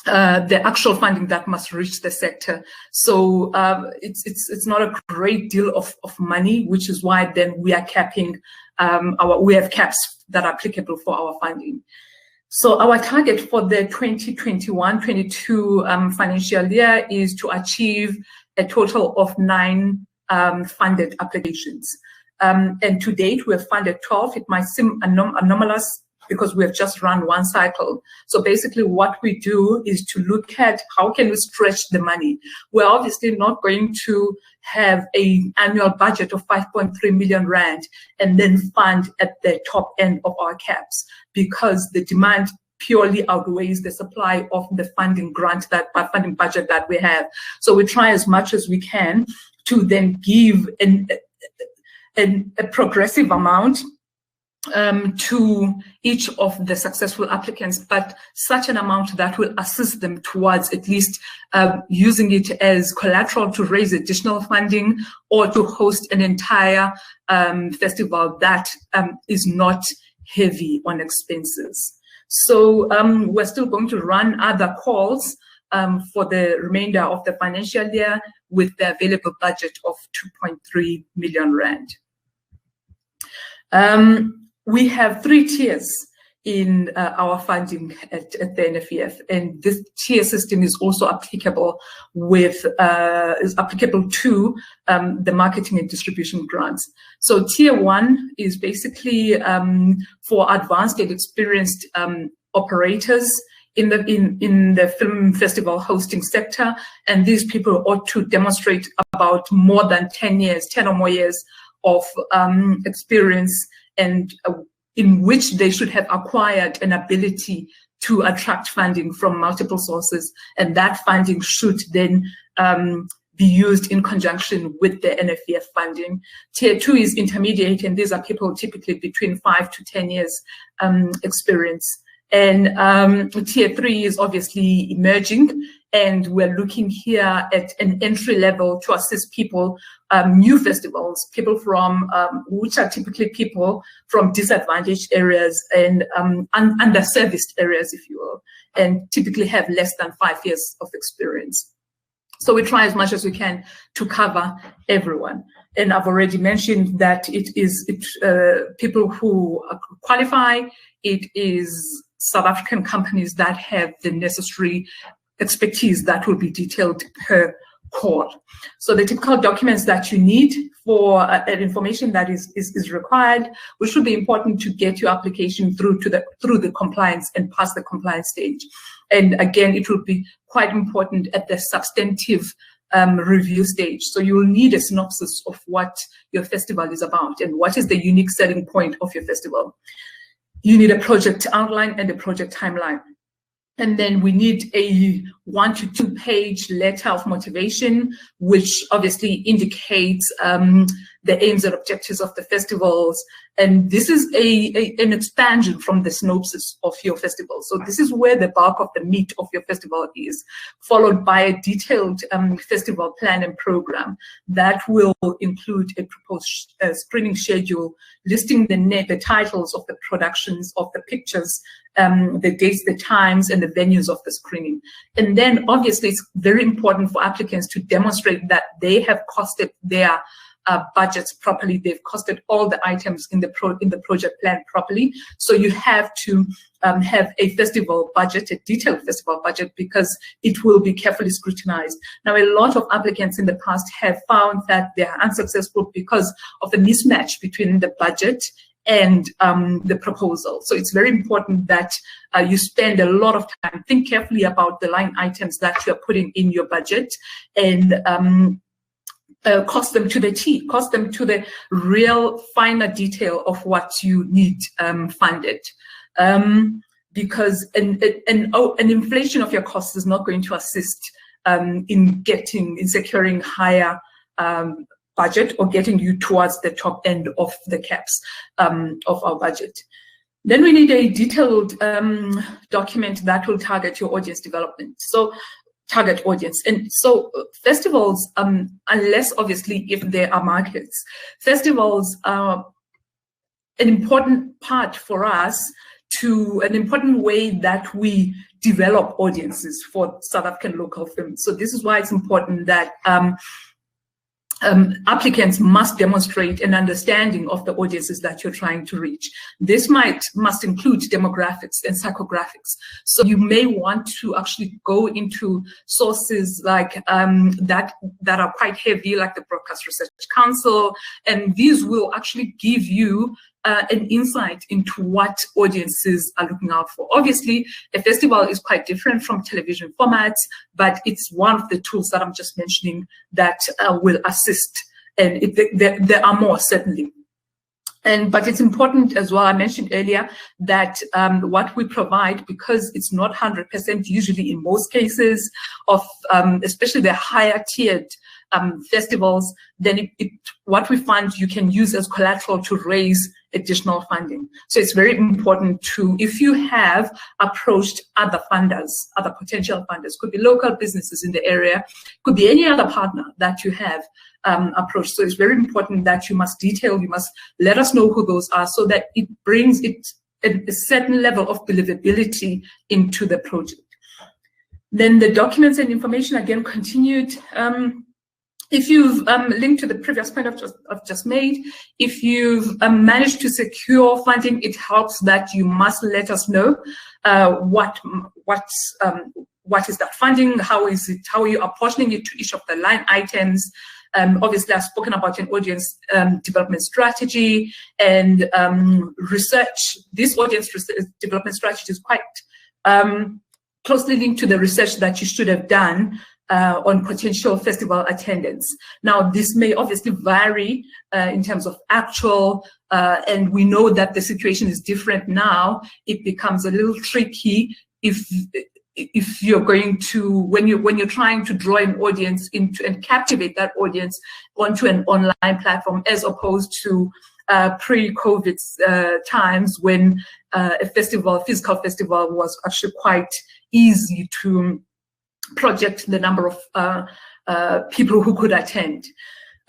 the actual funding that must reach the sector. So it's not a great deal of money, which is why then we are capping we have caps that are applicable for our funding. So our target for the 2021-22 financial year is to achieve a total of 9 funded applications. And to date, we have funded 12. It might seem anomalous because we have just run one cycle. So basically what we do is to look at how can we stretch the money. We're obviously not going to have an annual budget of 5.3 million rand and then fund at the top end of our caps, because the demand purely outweighs the supply of the funding funding budget that we have. So we try as much as we can to then give a progressive amount to each of the successful applicants, but such an amount that will assist them towards at least using it as collateral to raise additional funding or to host an entire festival that is not heavy on expenses. So we're still going to run other calls for the remainder of the financial year with the available budget of 2.3 million rand. We have 3 tiers in our funding at the NFVF, and this tier system is also applicable to the marketing and distribution grants. So tier 1 is basically for advanced and experienced operators in the film festival hosting sector, and these people ought to demonstrate about more than 10 or more years of experience, and in which they should have acquired an ability to attract funding from multiple sources, and that funding should then be used in conjunction with the NFVF funding. Tier 2 is intermediate, and these are people typically between 5 to 10 years experience. And tier 3 is obviously emerging, and we're looking here at an entry level to assist people, new festivals, people from, which are typically people from disadvantaged areas and underserviced areas, if you will, and typically have less than 5 years of experience. So we try as much as we can to cover everyone. And I've already mentioned that it is people who qualify, it is South African companies that have the necessary expertise that will be detailed per call. So the typical documents that you need for information that is required, which will be important to get your application through the compliance and pass the compliance stage. And again, it will be quite important at the substantive review stage. So you will need a synopsis of what your festival is about and what is the unique selling point of your festival. You need a project outline and a project timeline. And then we need a 1 to 2 page letter of motivation, which obviously indicates the aims and objectives of the festivals. And this is an expansion from the synopsis of your festival. So this is where the bulk of the meat of your festival is, followed by a detailed festival plan and program that will include a proposed screening schedule, listing the titles of the productions, of the pictures, the dates, the times, and the venues of the screening. And then obviously it's very important for applicants to demonstrate that they have costed their budgets properly. They've costed all the items in the project plan properly. So you have to have a festival budget, a detailed festival budget, because it will be carefully scrutinized. Now, a lot of applicants in the past have found that they are unsuccessful because of the mismatch between the budget and the proposal. So it's very important that you spend a lot of time, think carefully about the line items that you're putting in your budget, and cost them to the T, cost them to the real finer detail of what you need funded. Because an inflation of your costs is not going to assist in securing higher budget or getting you towards the top end of the caps of our budget. Then we need a detailed document that will target your audience development. So target audience. And so festivals, unless obviously if there are markets, festivals are an important part for us, to an important way that we develop audiences for South African local films. So this is why it's important that applicants must demonstrate an understanding of the audiences that you're trying to reach. This must include demographics and psychographics. So you may want to actually go into sources like that are quite heavy, like the Broadcast Research Council, and these will actually give you an insight into what audiences are looking out for. Obviously, a festival is quite different from television formats, but it's one of the tools that I'm just mentioning that will assist. And there are more, certainly. But it's important as well, I mentioned earlier, that what we provide, because it's not 100% usually in most cases of, especially the higher tiered festivals, then what we fund you can use as collateral to raise additional funding. So it's very important to, if you have approached other funders, other potential funders, could be local businesses in the area, could be any other partner that you have approached. So it's very important that you must detail, you must let us know who those are, so that it brings a certain level of believability into the project. Then the documents and information, again, continued. If you've linked to the previous point I've just made, if you've managed to secure funding, it helps that you must let us know what is that funding, how is it, how are you apportioning it to each of the line items. Obviously, I've spoken about an audience development strategy and research. This audience development strategy is quite closely linked to the research that you should have done on potential festival attendance. Now, this may obviously vary in terms of actual, and we know that the situation is different now. It becomes a little tricky if you're going to, when you're trying to draw an audience into and captivate that audience onto an online platform, as opposed to pre-COVID times when a physical festival was actually quite easy to project the number of people who could attend.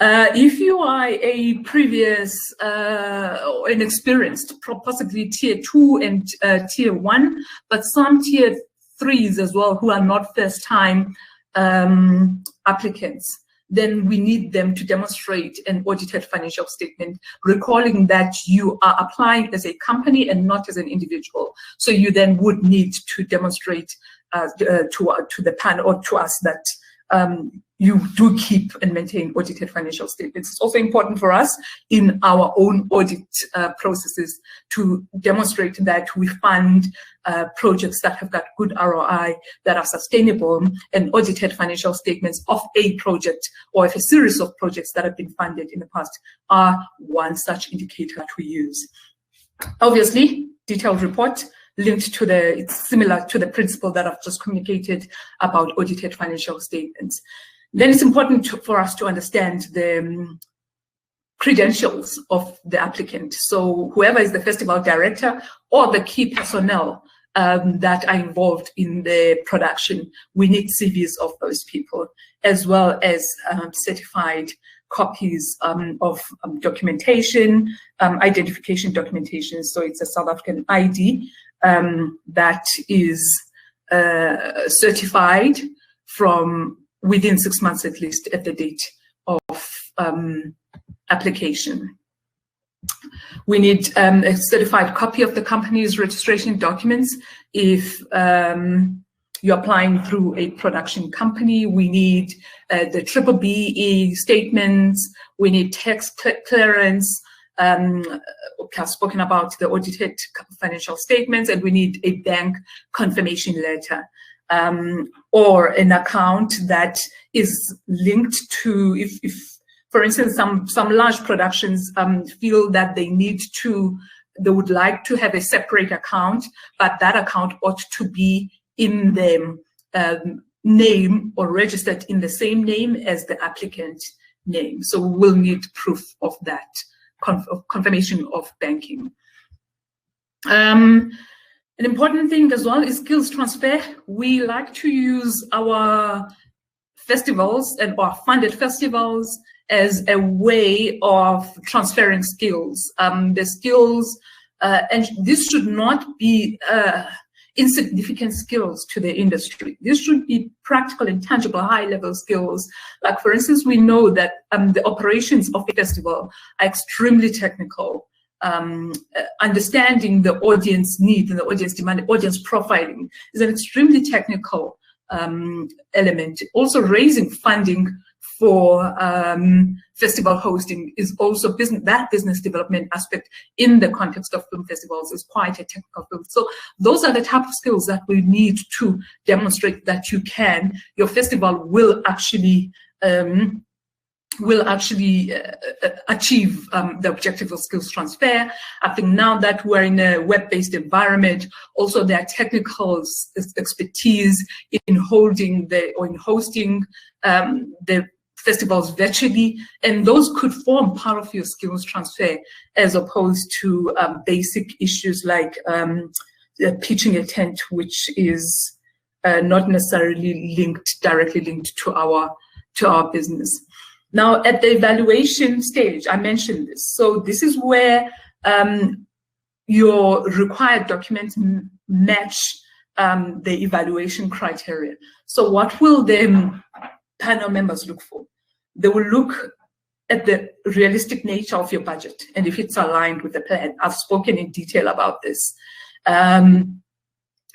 If you are a previous an experienced, possibly tier 2 and tier 1, but some tier 3s as well who are not first-time applicants, then we need them to demonstrate an audited financial statement, recalling that you are applying as a company and not as an individual. So you then would need to demonstrate to the panel or to us that you do keep and maintain audited financial statements. It's also important for us in our own audit processes to demonstrate that we fund projects that have got good ROI, that are sustainable, and audited financial statements of a project or of a series of projects that have been funded in the past are one such indicator that we use. Obviously, detailed report linked to it's similar to the principle that I've just communicated about audited financial statements. Then it's important for us to understand the credentials of the applicant. So whoever is the festival director or the key personnel that are involved in the production, we need CVs of those people, as well as certified copies of documentation, identification documentation. So it's a South African ID that is certified from within 6 months at least at the date of application. We need a certified copy of the company's registration documents. If you're applying through a production company, we need the BBBE statements, we need tax clearance, I've spoken about the audited financial statements, and we need a bank confirmation letter or an account that is linked to, if for instance, some large productions feel that they would like to have a separate account, but that account ought to be in the name or registered in the same name as the applicant name. So we'll need proof of that, confirmation of banking. An important thing as well is skills transfer. We like to use our festivals and our funded festivals as a way of transferring skills. The skills, and this should not be insignificant skills to the industry. This should be practical and tangible high-level skills. Like, for instance, we know that the operations of a festival are extremely technical. Understanding the audience needs and the audience demand, audience profiling is an extremely technical element. Also, raising funding for festival hosting is also business development aspect in the context of film festivals is quite a technical field. So those are the type of skills that we need to demonstrate that your festival will actually achieve the objective of skills transfer. I think now that we're in a web-based environment, also there are technical expertise in hosting the festivals virtually, and those could form part of your skills transfer, as opposed to basic issues like pitching a tent, which is not necessarily directly linked to our business. Now, at the evaluation stage, I mentioned this. So this is where your required documents match the evaluation criteria. So what will the panel members look for? They will look at the realistic nature of your budget and if it's aligned with the plan. I've spoken in detail about this.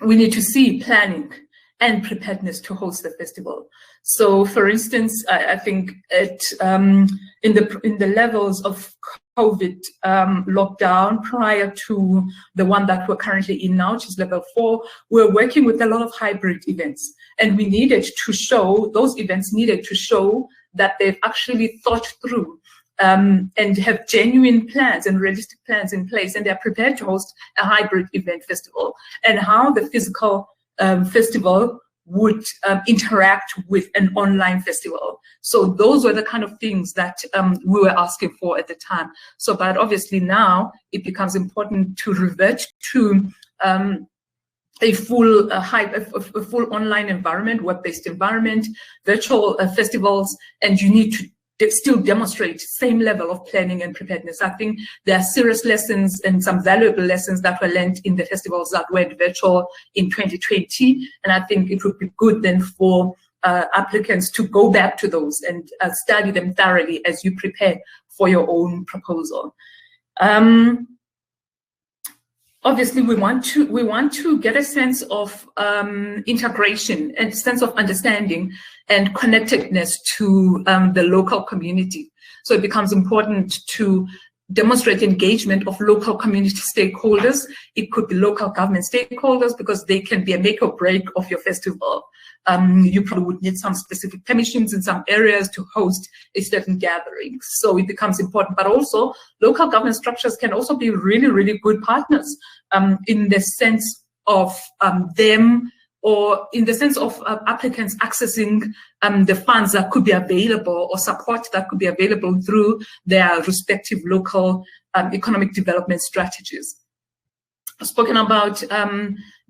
We need to see planning and preparedness to host the festival. So, for instance, I think in the levels of COVID lockdown prior to the one that we're currently in now, which is level 4, we're working with a lot of hybrid events, and we needed to show, those events needed to show that they've actually thought through and have genuine plans and realistic plans in place, and they're prepared to host a hybrid event festival, and how the physical festival would interact with an online festival. So those were the kind of things that we were asking for at the time. So, but obviously now it becomes important to revert to a full online environment, web-based environment, virtual festivals, and you need to still demonstrate same level of planning and preparedness. I think there are serious lessons and some valuable lessons that were learned in the festivals that went virtual in 2020. And I think it would be good then for applicants to go back to those and study them thoroughly as you prepare for your own proposal. Obviously, we want to get a sense of integration and sense of understanding and connectedness to the local community. So it becomes important to demonstrate engagement of local community stakeholders. It could be local government stakeholders because they can be a make or break of your festival. You probably would need some specific permissions in some areas to host a certain gathering. So it becomes important, but also local government structures can also be really, really good partners in the sense of them or in the sense of applicants accessing the funds that could be available or support that could be available through their respective local economic development strategies. I've spoken about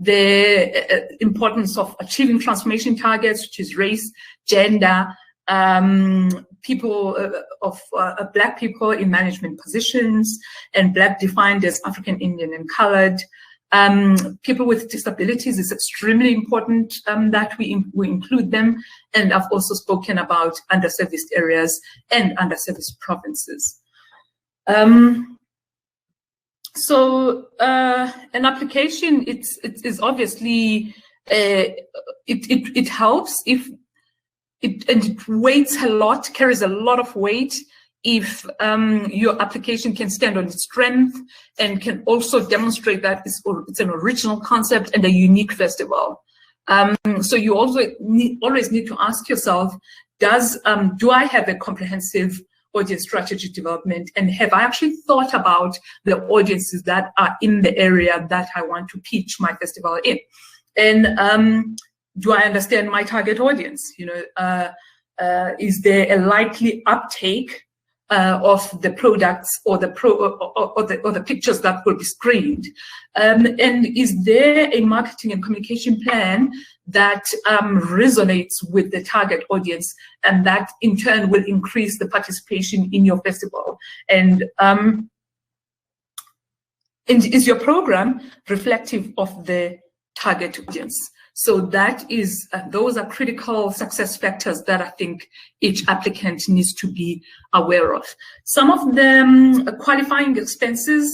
the importance of achieving transformation targets, which is race, gender, people Black people in management positions, and Black defined as African, Indian, and colored. People with disabilities is extremely important that we include them. And I've also spoken about underserviced areas and underserviced provinces. So an application, it's obviously, it helps if it weights a lot, carries a lot of weight if your application can stand on its strength and can also demonstrate that it's an original concept and a unique festival. So you also always need to ask yourself, do I have a comprehensive audience strategy development, and have I actually thought about the audiences that are in the area that I want to pitch my festival in? And do I understand my target audience? You know, is there a likely uptake of the products or the pictures that will be screened? And is there a marketing and communication plan that resonates with the target audience, and that in turn will increase the participation in your festival? And is your program reflective of the target audience? So that is, those are critical success factors that I think each applicant needs to be aware of. Some of them, qualifying expenses,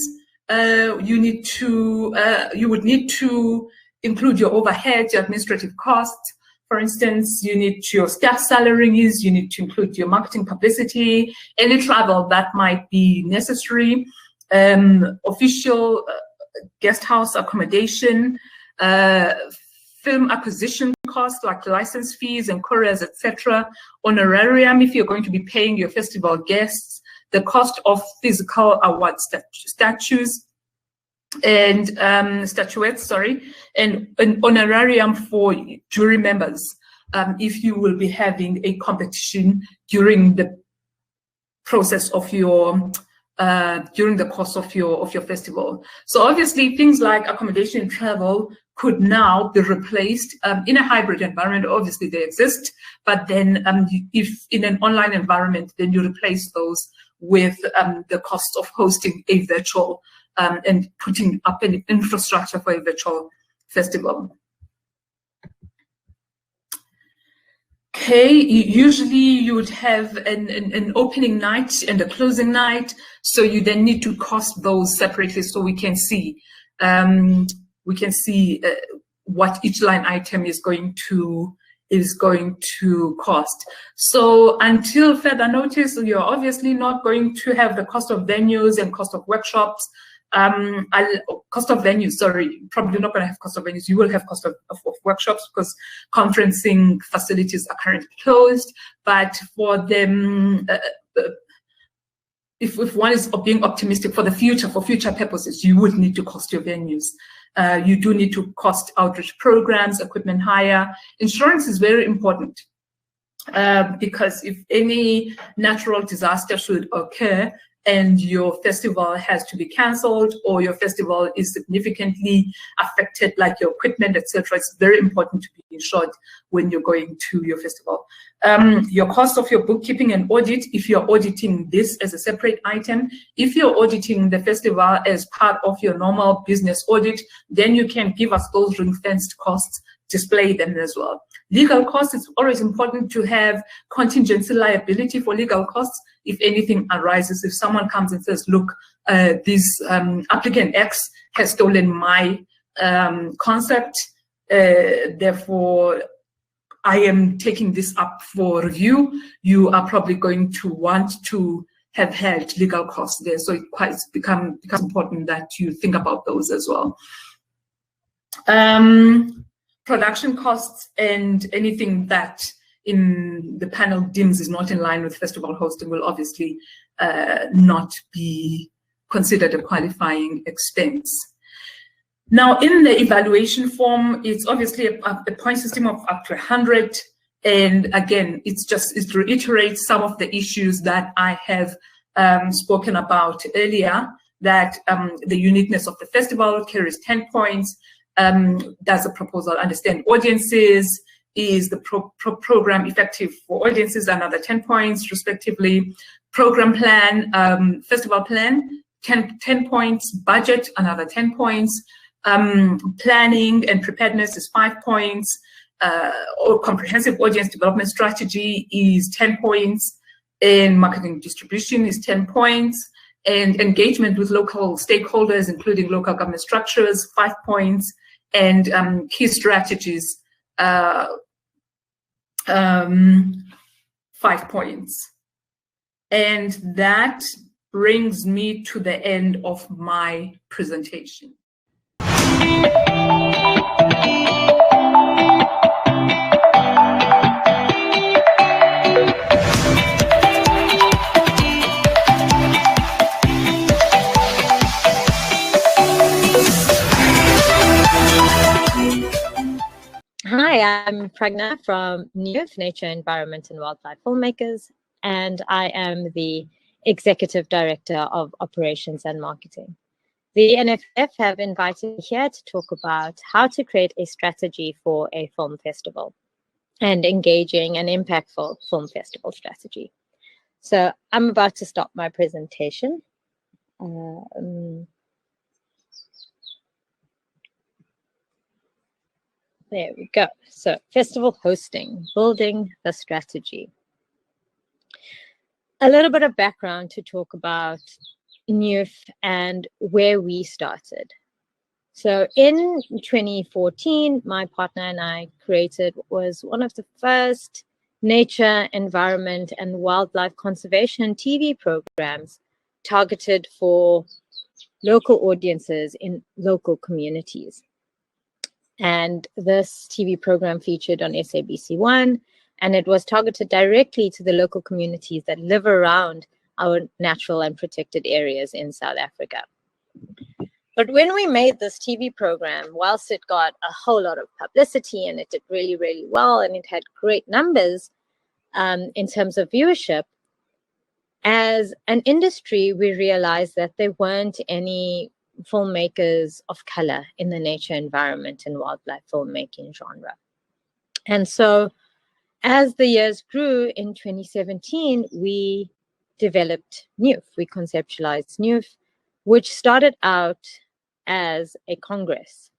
you would need to include your overhead, your administrative costs. For instance, you need your staff salaries, you need to include your marketing publicity, any travel that might be necessary, official guest house accommodation, film acquisition costs like license fees and couriers, etc., honorarium if you're going to be paying your festival guests, the cost of physical award statues and statuettes, sorry, and an honorarium for jury members if you will be having a competition during the process of your during the course of your festival. So obviously things like accommodation and travel could now be replaced in a hybrid environment. Obviously they exist, but then if in an online environment, then you replace those with the cost of hosting a virtual and putting up an infrastructure for a virtual festival. Okay, usually you would have an opening night and a closing night, so you then need to cost those separately so we can see what each line item is going to cost. So until further notice, you're obviously not going to have the cost of venues and cost of workshops. Cost of venues, sorry, probably not going to have cost of venues. You will have cost of workshops because conferencing facilities are currently closed. But for them, if one is being optimistic for the future, for future purposes, you would need to cost your venues. You do need to cost outreach programs, equipment hire. Insurance is very important because if any natural disaster should occur and your festival has to be cancelled or your festival is significantly affected, like your equipment, etc., it's very important to be insured when you're going to your festival. Your cost of your bookkeeping and audit, if you're auditing this as a separate item, if you're auditing the festival as part of your normal business audit, then you can give us those ring-fenced costs, display them as well. Legal costs, it's always important to have contingency liability for legal costs if anything arises. If someone comes and says, look, this applicant X has stolen my concept, therefore I am taking this up for review, you are probably going to want to have had legal costs there. So it becomes important that you think about those as well. Production costs and anything that in the panel deems is not in line with festival hosting will obviously not be considered a qualifying expense. Now, in the evaluation form, it's obviously a point system of up to 100. And again, it's to reiterate some of the issues that I have spoken about earlier, that the uniqueness of the festival carries 10 points. Does the proposal understand audiences? Is the program effective for audiences? Another 10 points, respectively. Program plan, festival plan, 10 points. Budget, another 10 points. Planning and preparedness is 5 points. Or comprehensive audience development strategy is 10 points. And marketing distribution is 10 points. And engagement with local stakeholders, including local government structures, 5 points. And key strategies, 5 points. And that brings me to the end of my presentation. Hi, I'm Pragna from NEWF, Nature, Environment and Wildlife Filmmakers, and I am the Executive Director of Operations and Marketing. The NFF have invited me here to talk about how to create a strategy for a film festival and engaging an impactful film festival strategy. So I'm about to stop my presentation. There we go. So festival hosting, building the strategy. A little bit of background to talk about NEWF and where we started. So in 2014, my partner and I created what was one of the first nature, environment, and wildlife conservation TV programs targeted for local audiences in local communities. And this TV program featured on SABC1, and it was targeted directly to the local communities that live around our natural and protected areas in South Africa. But when we made this TV program, whilst it got a whole lot of publicity and it did really, really well, and it had great numbers in terms of viewership, as an industry, we realized that there weren't any filmmakers of color in the nature, environment, and wildlife filmmaking genre. And so as the years grew, in 2017, we developed NEWF. We conceptualized NEWF, which started out as a congress.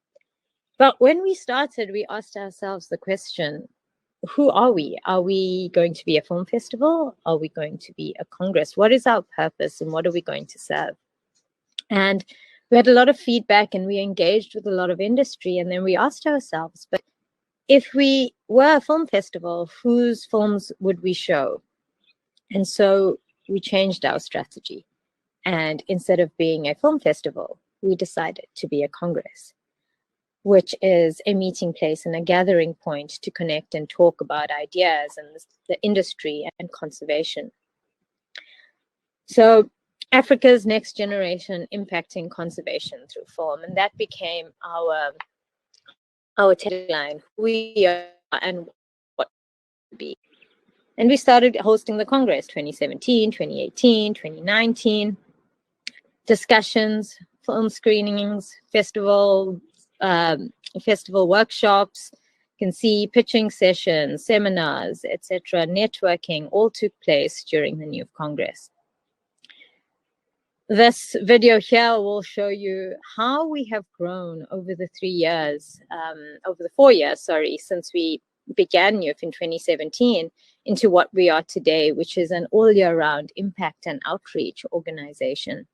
But when we started, we asked ourselves the question, who are we? Are we going to be a film festival? Are we going to be a congress? What is our purpose and what are we going to serve? And we had a lot of feedback and we engaged with a lot of industry. And then we asked ourselves, but if we were a film festival, whose films would we show? And so we changed our strategy. And instead of being a film festival, we decided to be a congress, which is a meeting place and a gathering point to connect and talk about ideas and the industry and conservation. So Africa's next generation impacting conservation through film, and that became our tagline, who we are and what to be. And we started hosting the Congress 2017, 2018, 2019, discussions, film screenings, festival workshops. You can see pitching sessions, seminars, etc., networking all took place during the NEWF Congress. This video here will show you how we have grown over the 4 years, since we began NEWF in 2017 into what we are today, which is an all year round impact and outreach organization.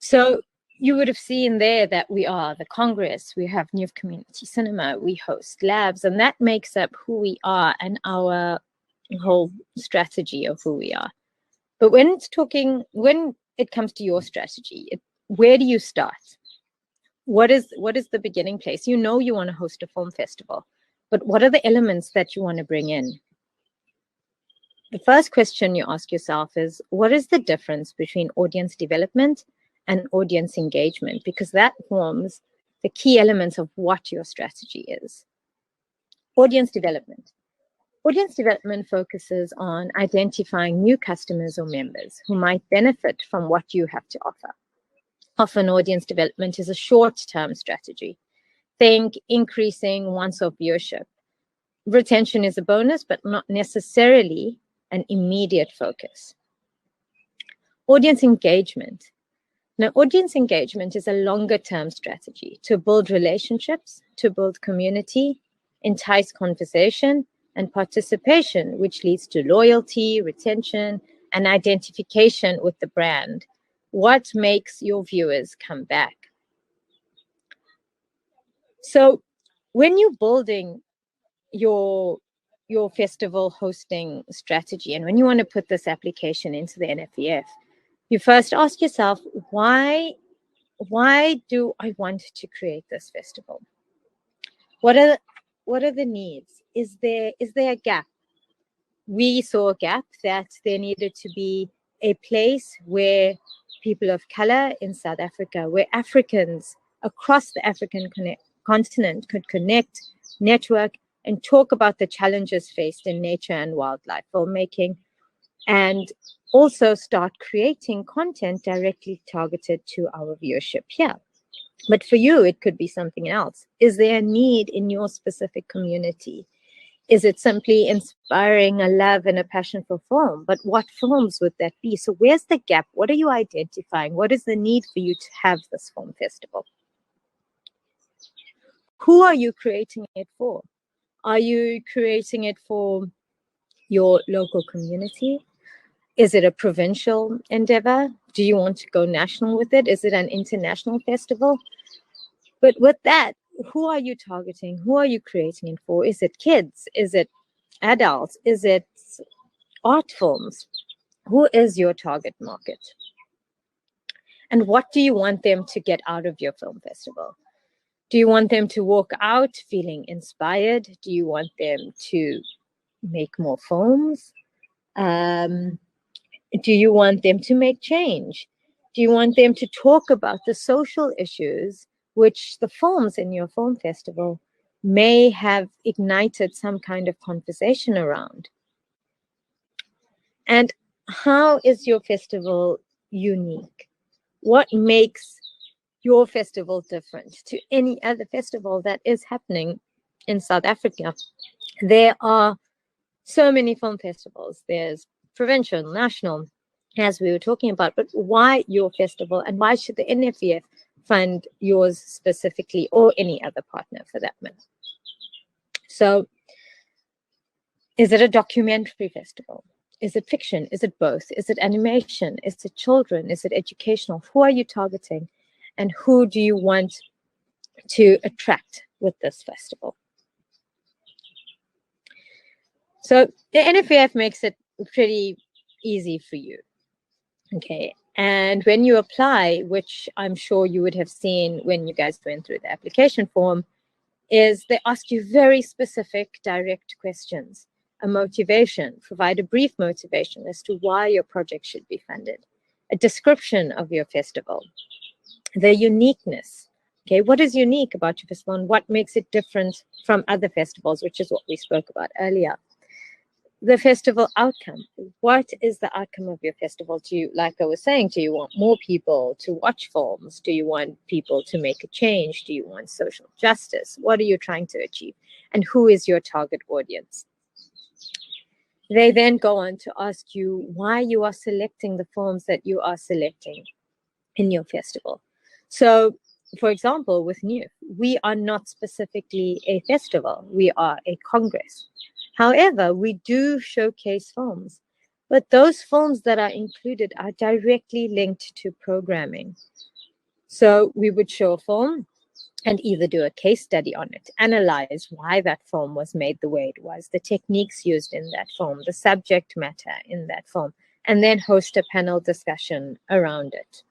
So you would have seen there that we are the Congress, we have NEWF Community Cinema, we host labs, and that makes up who we are and our whole strategy of who we are. But when it comes to your strategy, where do you start? What is the beginning place? You know you want to host a film festival, but what are the elements that you want to bring in? The first question you ask yourself is, what is the difference between audience development and audience engagement? Because that forms the key elements of what your strategy is. Audience development. Audience development focuses on identifying new customers or members who might benefit from what you have to offer. Often audience development is a short-term strategy. Think increasing once-off viewership. Retention is a bonus, but not necessarily an immediate focus. Audience engagement. Now, audience engagement is a longer-term strategy to build relationships, to build community, entice conversation, and participation, which leads to loyalty, retention, and identification with the brand. What makes your viewers come back? So when you're building your festival hosting strategy, and when you want to put this application into the NEWF, you first ask yourself, why do I want to create this festival? What are the needs? Is there a gap? We saw a gap that there needed to be a place where people of color in South Africa, where Africans across the African continent could connect, network, and talk about the challenges faced in nature and wildlife filmmaking, and also start creating content directly targeted to our viewership here. But for you, it could be something else. Is there a need in your specific community? Is it simply inspiring a love and a passion for film? But what films would that be? So where's the gap? What are you identifying? What is the need for you to have this film festival? Who are you creating it for? Are you creating it for your local community? Is it a provincial endeavor? Do you want to go national with it? Is it an international festival? But with that, who are you targeting? Who are you creating it for? Is it kids? Is it adults? Is it art films? Who is your target market? And what do you want them to get out of your film festival? Do you want them to walk out feeling inspired? Do you want them to make more films? Do you want them to make change? Do you want them to talk about the social issues which the films in your film festival may have ignited some kind of conversation around? And how is your festival unique? What makes your festival different to any other festival that is happening in South Africa? There are so many film festivals. There's provincial, national, as we were talking about, but why your festival, and why should the NEWF fund yours specifically, or any other partner for that matter? So is it a documentary festival? Is it fiction? Is it both? Is it animation? Is it children? Is it educational? Who are you targeting? And who do you want to attract with this festival? So the NEWF makes it pretty easy for you. Okay. And when you apply, which I'm sure you would have seen when you guys went through the application form, is they ask you very specific, direct questions. A motivation, provide a brief motivation as to why your project should be funded. A description of your festival. The uniqueness. Okay, what is unique about your festival and what makes it different from other festivals, which is what we spoke about earlier. The festival outcome. What is the outcome of your festival? Do you, like I was saying, do you want more people to watch films? Do you want people to make a change? Do you want social justice? What are you trying to achieve? And who is your target audience? They then go on to ask you why you are selecting the films that you are selecting in your festival. So, for example, with NEWF, we are not specifically a festival. We are a congress. However, we do showcase films, but those films that are included are directly linked to programming. So we would show a film and either do a case study on it, analyze why that film was made the way it was, the techniques used in that film, the subject matter in that film, and then host a panel discussion around it.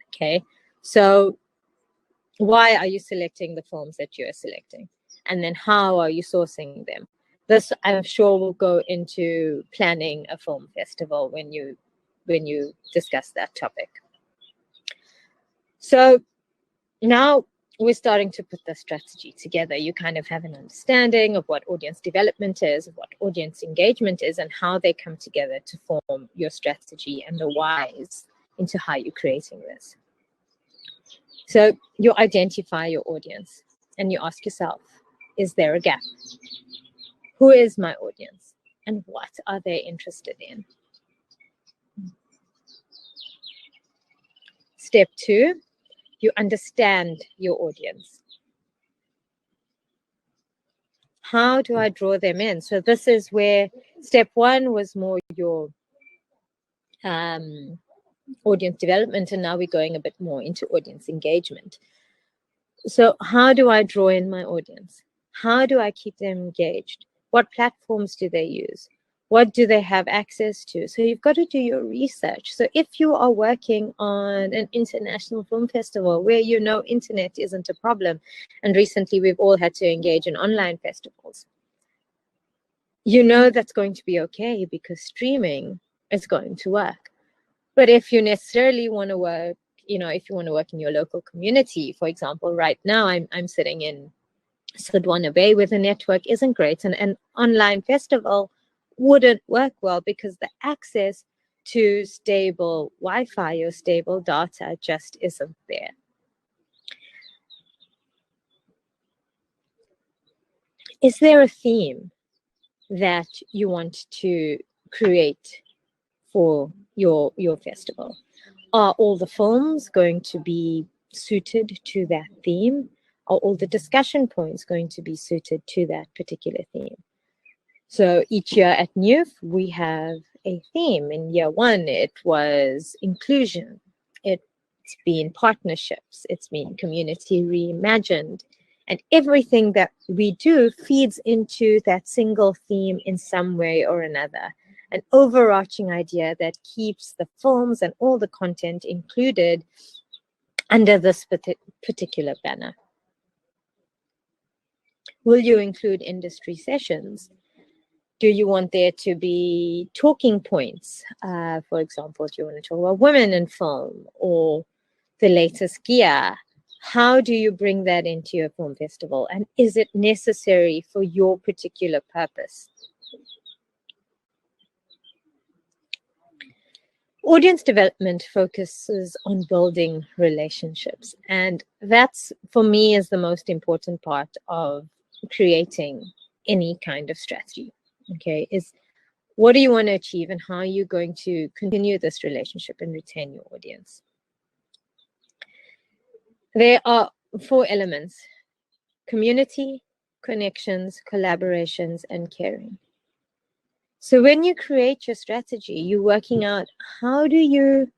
Okay, so why are you selecting the films that you're selecting? And then how are you sourcing them? This, I'm sure, will go into planning a film festival when you discuss that topic. So now we're starting to put the strategy together. You kind of have an understanding of what audience development is, what audience engagement is, and how they come together to form your strategy and the whys into how you're creating this. So you identify your audience and you ask yourself, is there a gap? Who is my audience and what are they interested in? Step 2, you understand your audience. How do I draw them in? So this is where step 1 was more your audience development, and now we're going a bit more into audience engagement. So how do I draw in my audience? How do I keep them engaged? What platforms do they use? What do they have access to? So you've got to do your research. So if you are working on an international film festival where you know internet isn't a problem, and recently we've all had to engage in online festivals, you know that's going to be okay because streaming is going to work. But if you necessarily want to work, if you want to work in your local community, for example, right now I'm sitting in Sodwana Bay where the network isn't great, and an online festival wouldn't work well because the access to stable Wi-Fi or stable data just isn't there. Is there a theme that you want to create for your festival? Are all the films going to be suited to that theme? Are all the discussion points going to be suited to that particular theme? So each year at NEWF, we have a theme. In year 1, it was inclusion. It's been partnerships. It's been community reimagined. And everything that we do feeds into that single theme in some way or another. An overarching idea that keeps the films and all the content included under this particular banner. Will you include industry sessions? Do you want there to be talking points? For example, do you want to talk about women in film or the latest gear? How do you bring that into your film festival? And is it necessary for your particular purpose? Audience development focuses on building relationships. And that's, for me, is the most important part of creating any kind of strategy. Okay, is what do you want to achieve and how are you going to continue this relationship and retain your audience? There are 4 elements: community, connections, collaborations, and caring. So when you create your strategy, you're working out how do you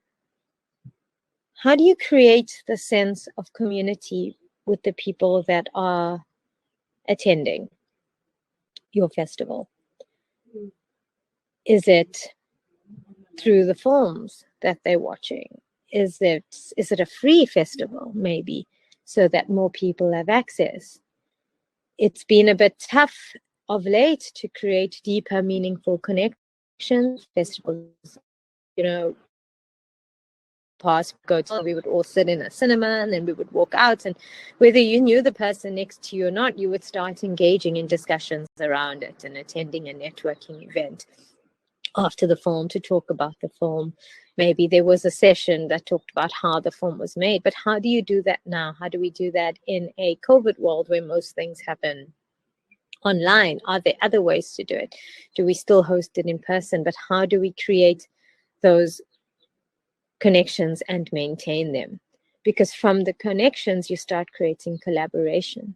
create the sense of community with the people that are attending your festival. Is it through the films that they're watching? Is it a free festival, maybe, so that more people have access? It's been a bit tough of late to create deeper, meaningful connections. Festivals, we would all sit in a cinema and then we would walk out, and whether you knew the person next to you or not, you would start engaging in discussions around it and attending a networking event after the film to talk about the film. Maybe there was a session that talked about how the film was made, but how do you do that now? How do we do that in a COVID world where most things happen online? Are there other ways to do it? Do we still host it in person? But how do we create those connections and maintain them? Because from the connections, you start creating collaborations.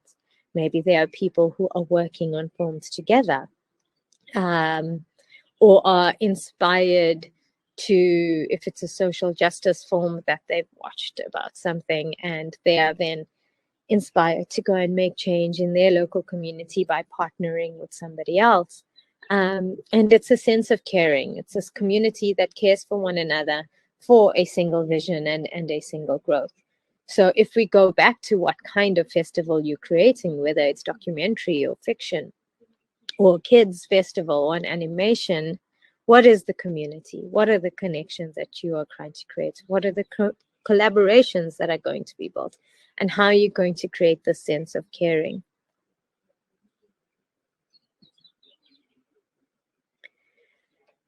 Maybe there are people who are working on films together, or are inspired to, if it's a social justice film that they've watched about something and they are then inspired to go and make change in their local community by partnering with somebody else. And it's a sense of caring. It's this community that cares for one another for a single vision and a single growth. So if we go back to what kind of festival you're creating, whether it's documentary or fiction or kids festival or an animation, what is the community? What are the connections that you are trying to create? What are the collaborations that are going to be built? And how are you going to create this sense of caring?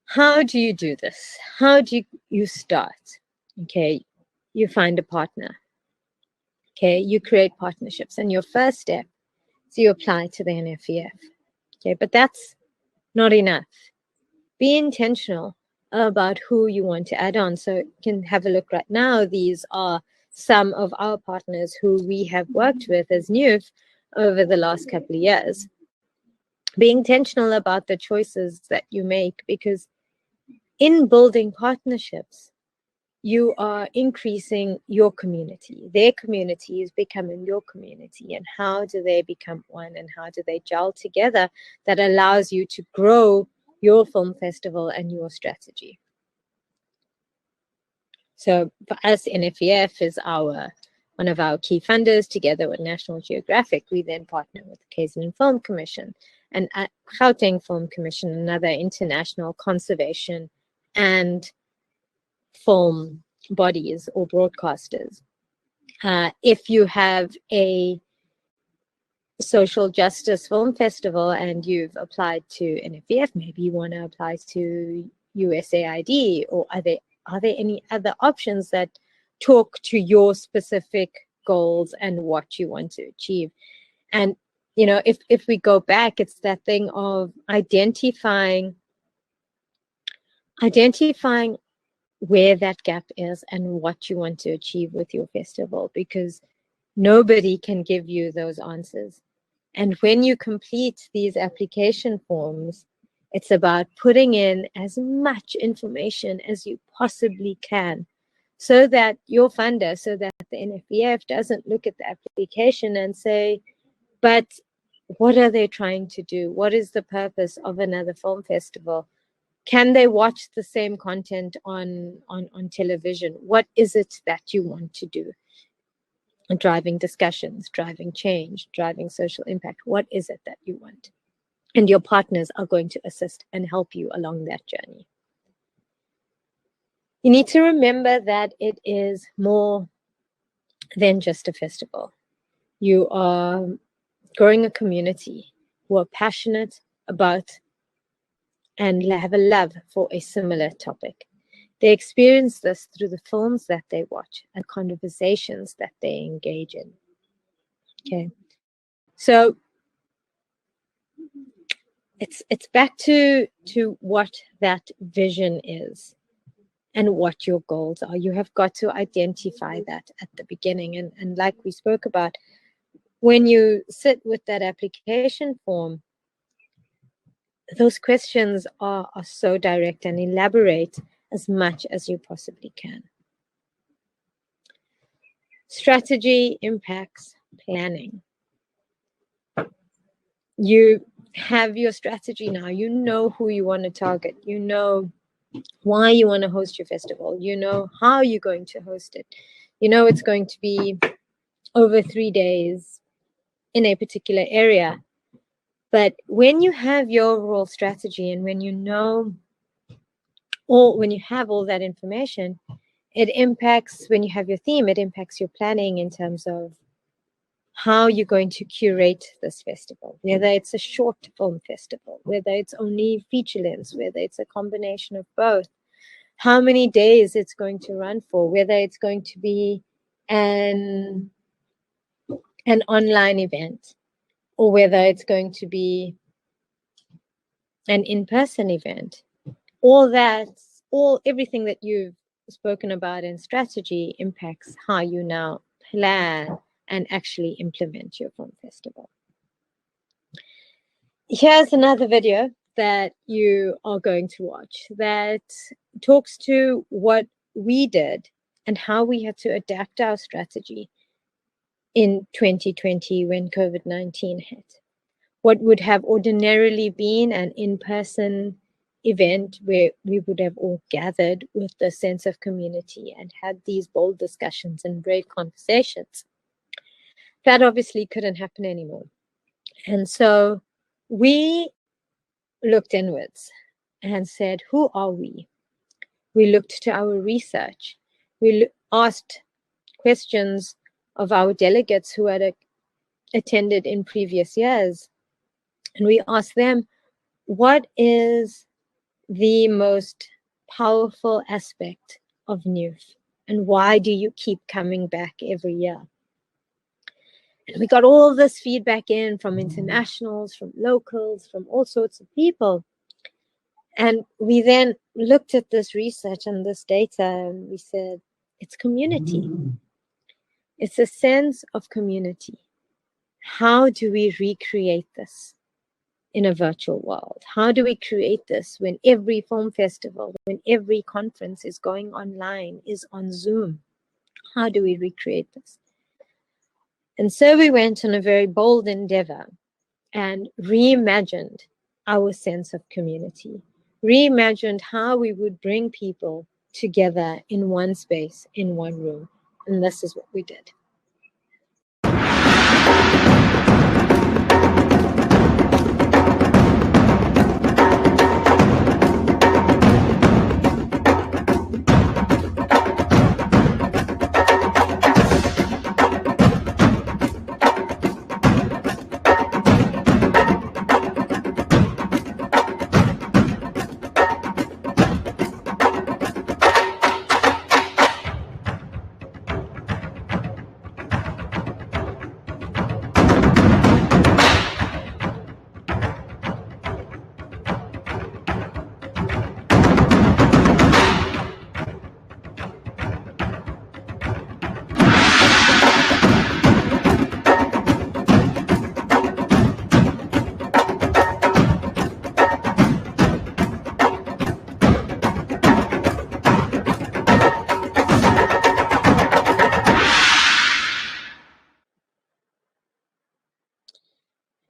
How do you do this? How do you start? Okay, you find a partner. Okay, you create partnerships. And your first step is you apply to the NEWF. Okay, but that's not enough. Be intentional about who you want to add on. So you can have a look right now. These are some of our partners who we have worked with as NEWF over the last couple of years. Be intentional about the choices that you make, because in building partnerships, you are increasing your community. Their community is becoming your community. And how do they become one, and how do they gel together that allows you to grow your film festival and your strategy? So for us, NEWF is one of our key funders. Together with National Geographic, we then partner with the KZN Film Commission and Gauteng Film Commission, another international conservation and film bodies or broadcasters. If you have a social justice film festival and you've applied to NEWF, maybe you want to apply to USAID, or are there any other options that talk to your specific goals and what you want to achieve? And you know, if we go back, it's that thing of identifying where that gap is and what you want to achieve with your festival, because nobody can give you those answers. And when you complete these application forms, it's about putting in as much information as you possibly can, so that your funder, so that the NEWF doesn't look at the application and say, but what are they trying to do? What is the purpose of another film festival? Can they watch the same content on television? What is it that you want to do? Driving discussions, driving change, driving social impact. What is it that you want? And your partners are going to assist and help you along that journey. You need to remember that it is more than just a festival. You are growing a community who are passionate about and have a love for a similar topic. They experience this through the films that they watch and conversations that they engage in. Okay, so it's back to what that vision is and what your goals are. You have got to identify that at the beginning. And like we spoke about, when you sit with that application form, those questions are so direct, and elaborate as much as you possibly can. Strategy impacts planning. You have your strategy now. You know who you want to target. You know why you want to host your festival. You know how you're going to host it. You know it's going to be over 3 days in a particular area. But when you have your overall strategy, and when you know, or when you have all that information, it impacts, when you have your theme, it impacts your planning in terms of how you're going to curate this festival, whether it's a short film festival, whether it's only feature lengths, whether it's a combination of both, how many days it's going to run for, whether it's going to be an online event, or whether it's going to be an in-person event. Everything that you've spoken about in strategy impacts how you now plan and actually implement your film festival. Here's another video that you are going to watch that talks to what we did and how we had to adapt our strategy in 2020 when COVID-19 hit. What would have ordinarily been an in-person event where we would have all gathered with the sense of community and had these bold discussions and brave conversations, that obviously couldn't happen anymore. And so we looked inwards and said, who are we? We looked to our research. We asked questions of our delegates who had attended in previous years. And we asked them, what is the most powerful aspect of NEWF? And why do you keep coming back every year? And we got all this feedback in from internationals, from locals, from all sorts of people. And we then looked at this research and this data and we said, it's community. It's a sense of community. How do we recreate this in a virtual world? How do we create this when every film festival, when every conference is going online, is on Zoom? How do we recreate this? And so we went on a very bold endeavor and reimagined our sense of community, reimagined how we would bring people together in one space, in one room. And this is what we did.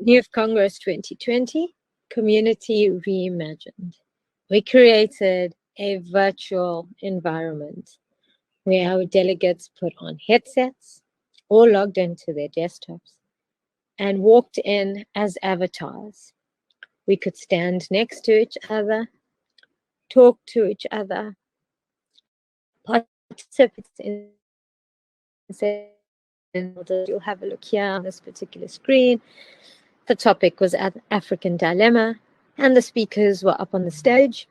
NEWF Congress 2020, Community Reimagined. We created a virtual environment where our delegates put on headsets or logged into their desktops and walked in as avatars. We could stand next to each other, talk to each other, participate in sessions. You'll have a look here on this particular screen. The topic was African Dilemma, and the speakers were up on the stage,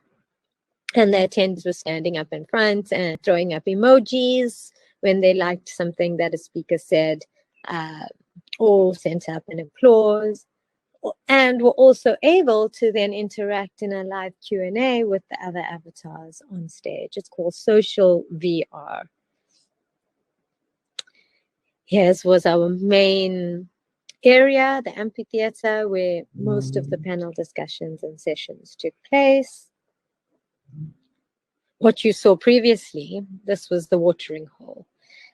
and the attendees were standing up in front and throwing up emojis when they liked something that a speaker said, or sent up an applause, and were also able to then interact in a live Q&A with the other avatars on stage. It's called social VR. Here's was our main area, the amphitheater, where most of the panel discussions and sessions took place. What you saw previously, this was the watering hole.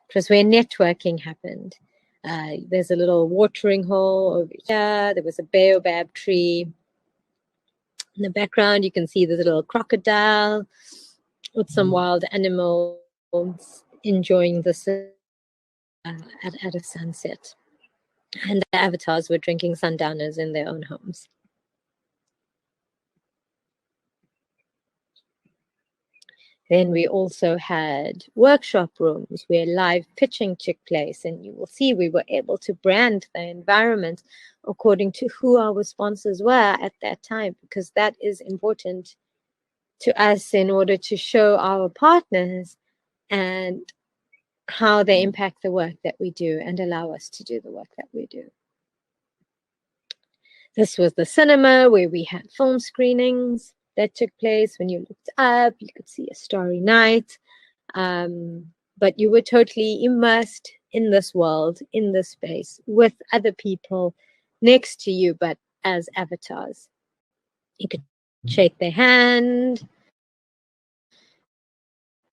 It was where networking happened. There's a little watering hole over here. There was a baobab tree. In the background, you can see the little crocodile with some wild animals enjoying the sun at a sunset. And the avatars were drinking sundowners in their own homes. Then we also had workshop rooms where live pitching took place. And you will see we were able to brand the environment according to who our sponsors were at that time, because that is important to us in order to show our partners and how they impact the work that we do and allow us to do the work that we do. This was the cinema where we had film screenings that took place. When you looked up, you could see A Starry Night, but you were totally immersed in this world, in this space, with other people next to you, but as avatars. You could shake their hand.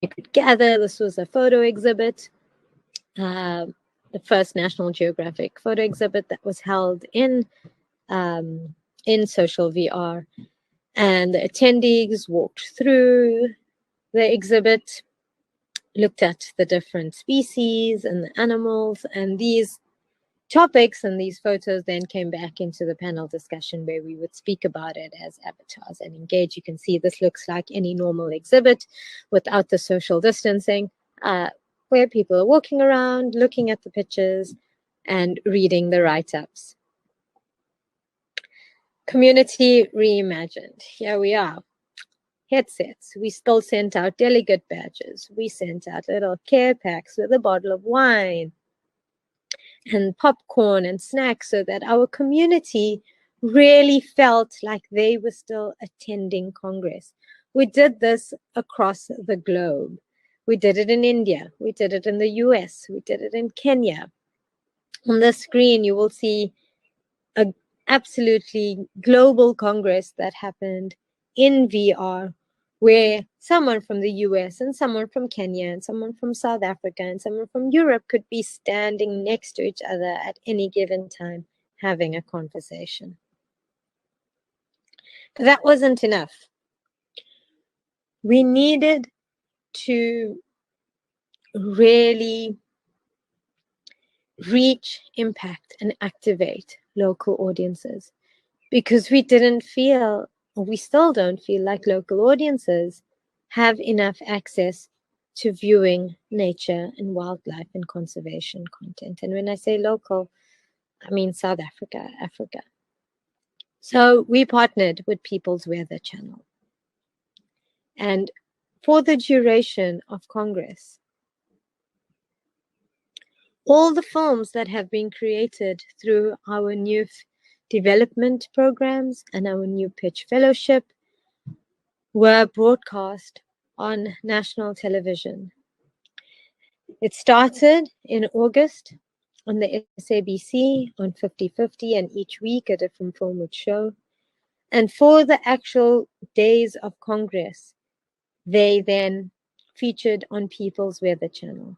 You could gather. This was a photo exhibit, the first National Geographic photo exhibit that was held in social VR. And the attendees walked through the exhibit, looked at the different species and the animals, and these topics and these photos then came back into the panel discussion where we would speak about it as avatars and engage. You can see this looks like any normal exhibit without the social distancing, where people are walking around, looking at the pictures and reading the write-ups. Community reimagined. Here we are. Headsets. We still sent out delegate badges. We sent out little care packs with a bottle of wine and popcorn and snacks so that our community really felt like they were still attending Congress. We did this across the globe. We did it in India. We did it in the US. We did it in Kenya. On the screen, you will see an absolutely global Congress that happened in VR, where someone from the US and someone from Kenya and someone from South Africa and someone from Europe could be standing next to each other at any given time having a conversation. But that wasn't enough. We needed to really reach, impact, and activate local audiences because we didn't feel, or we still don't feel like local audiences have enough access to viewing nature and wildlife and conservation content. And when I say local, I mean South Africa, Africa. So we partnered with People's Weather Channel. And for the duration of Congress, all the films that have been created through our NEWF development programs and our New Pitch Fellowship were broadcast on national television. It started in August on the SABC on 50/50, and each week a different film would show. And for the actual days of Congress, they then featured on People's Weather Channel.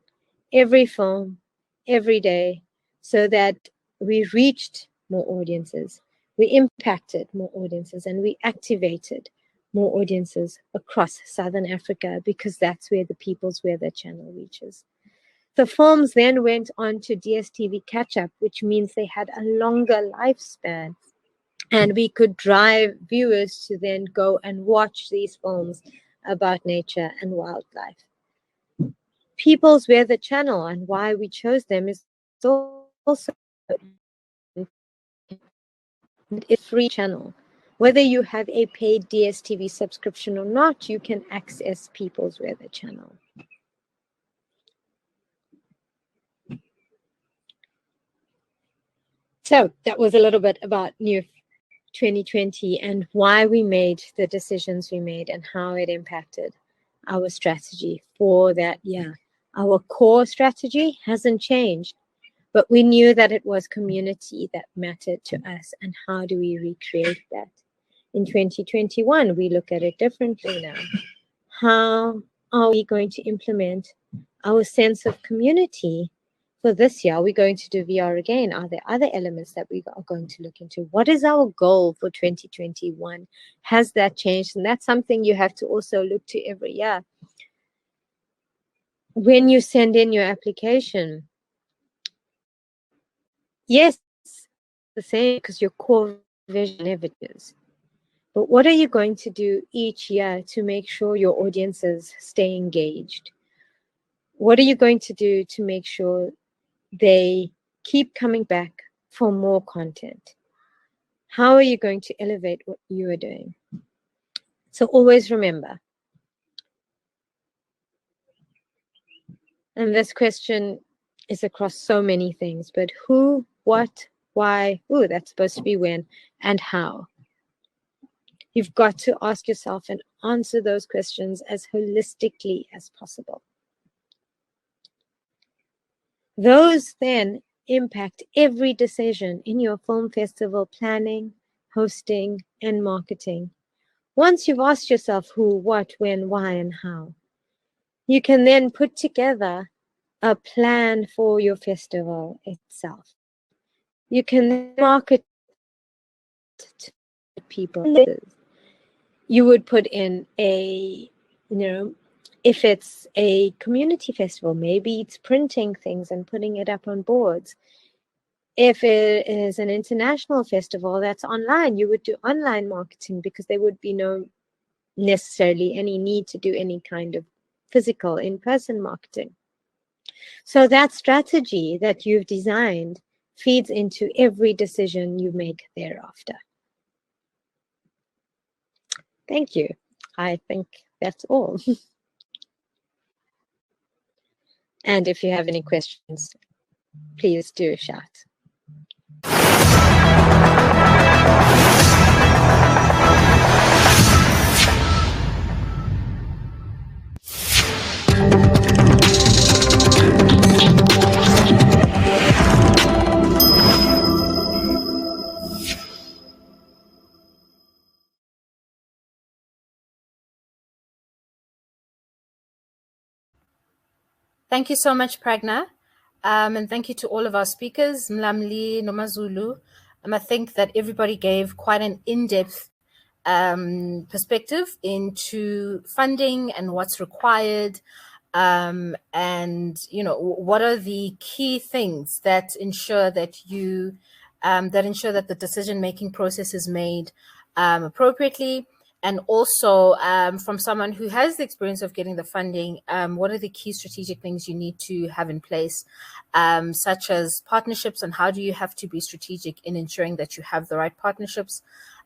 Every film, every day, so that we reached more audiences, we impacted more audiences, and we activated more audiences across Southern Africa because that's where the People's Weather Channel reaches. The films then went on to DSTV catch-up, which means they had a longer lifespan, and we could drive viewers to then go and watch these films about nature and wildlife. People's Weather Channel, and why we chose them, is also a free channel. Whether you have a paid DSTV subscription or not, you can access People's Weather Channel. So that was a little bit about NEWF 2020 and why we made the decisions we made and how it impacted our strategy for that year. Our core strategy hasn't changed, but we knew that it was community that mattered to us, and how do we recreate that? In 2021, we look at it differently now. How are we going to implement our sense of community for this year? Are we going to do VR again? Are there other elements that we are going to look into? What is our goal for 2021? Has that changed? And that's something you have to also look to every year. When you send in your application, yes, the same, because your core vision never is. But what are you going to do each year to make sure your audiences stay engaged? What are you going to do to make sure they keep coming back for more content? How are you going to elevate what you are doing? So always remember, and this question is across so many things, but who, what, why, that's supposed to be when, and how. You've got to ask yourself and answer those questions as holistically as possible. Those then impact every decision in your film festival planning, hosting, and marketing Once you've asked yourself who, what, when, why, and how, you can then put together a plan for your festival itself. You can market to people. You would put in a, if it's a community festival, maybe it's printing things and putting it up on boards. If it is an international festival that's online, you would do online marketing because there would be no necessarily any need to do any kind of physical in-person marketing. So that strategy that you've designed feeds into every decision you make thereafter. Thank you. I think that's all. And if you have any questions, please do shout. Thank you so much, Pragna. And thank you to all of our speakers, Mlamli, Nomazulu. I think that everybody gave quite an in-depth perspective into funding and what's required, and what are the key things that ensure that you that the decision-making process is made appropriately. And also, from someone who has the experience of getting the funding, what are the key strategic things you need to have in place, such as partnerships, and how do you have to be strategic in ensuring that you have the right partnerships?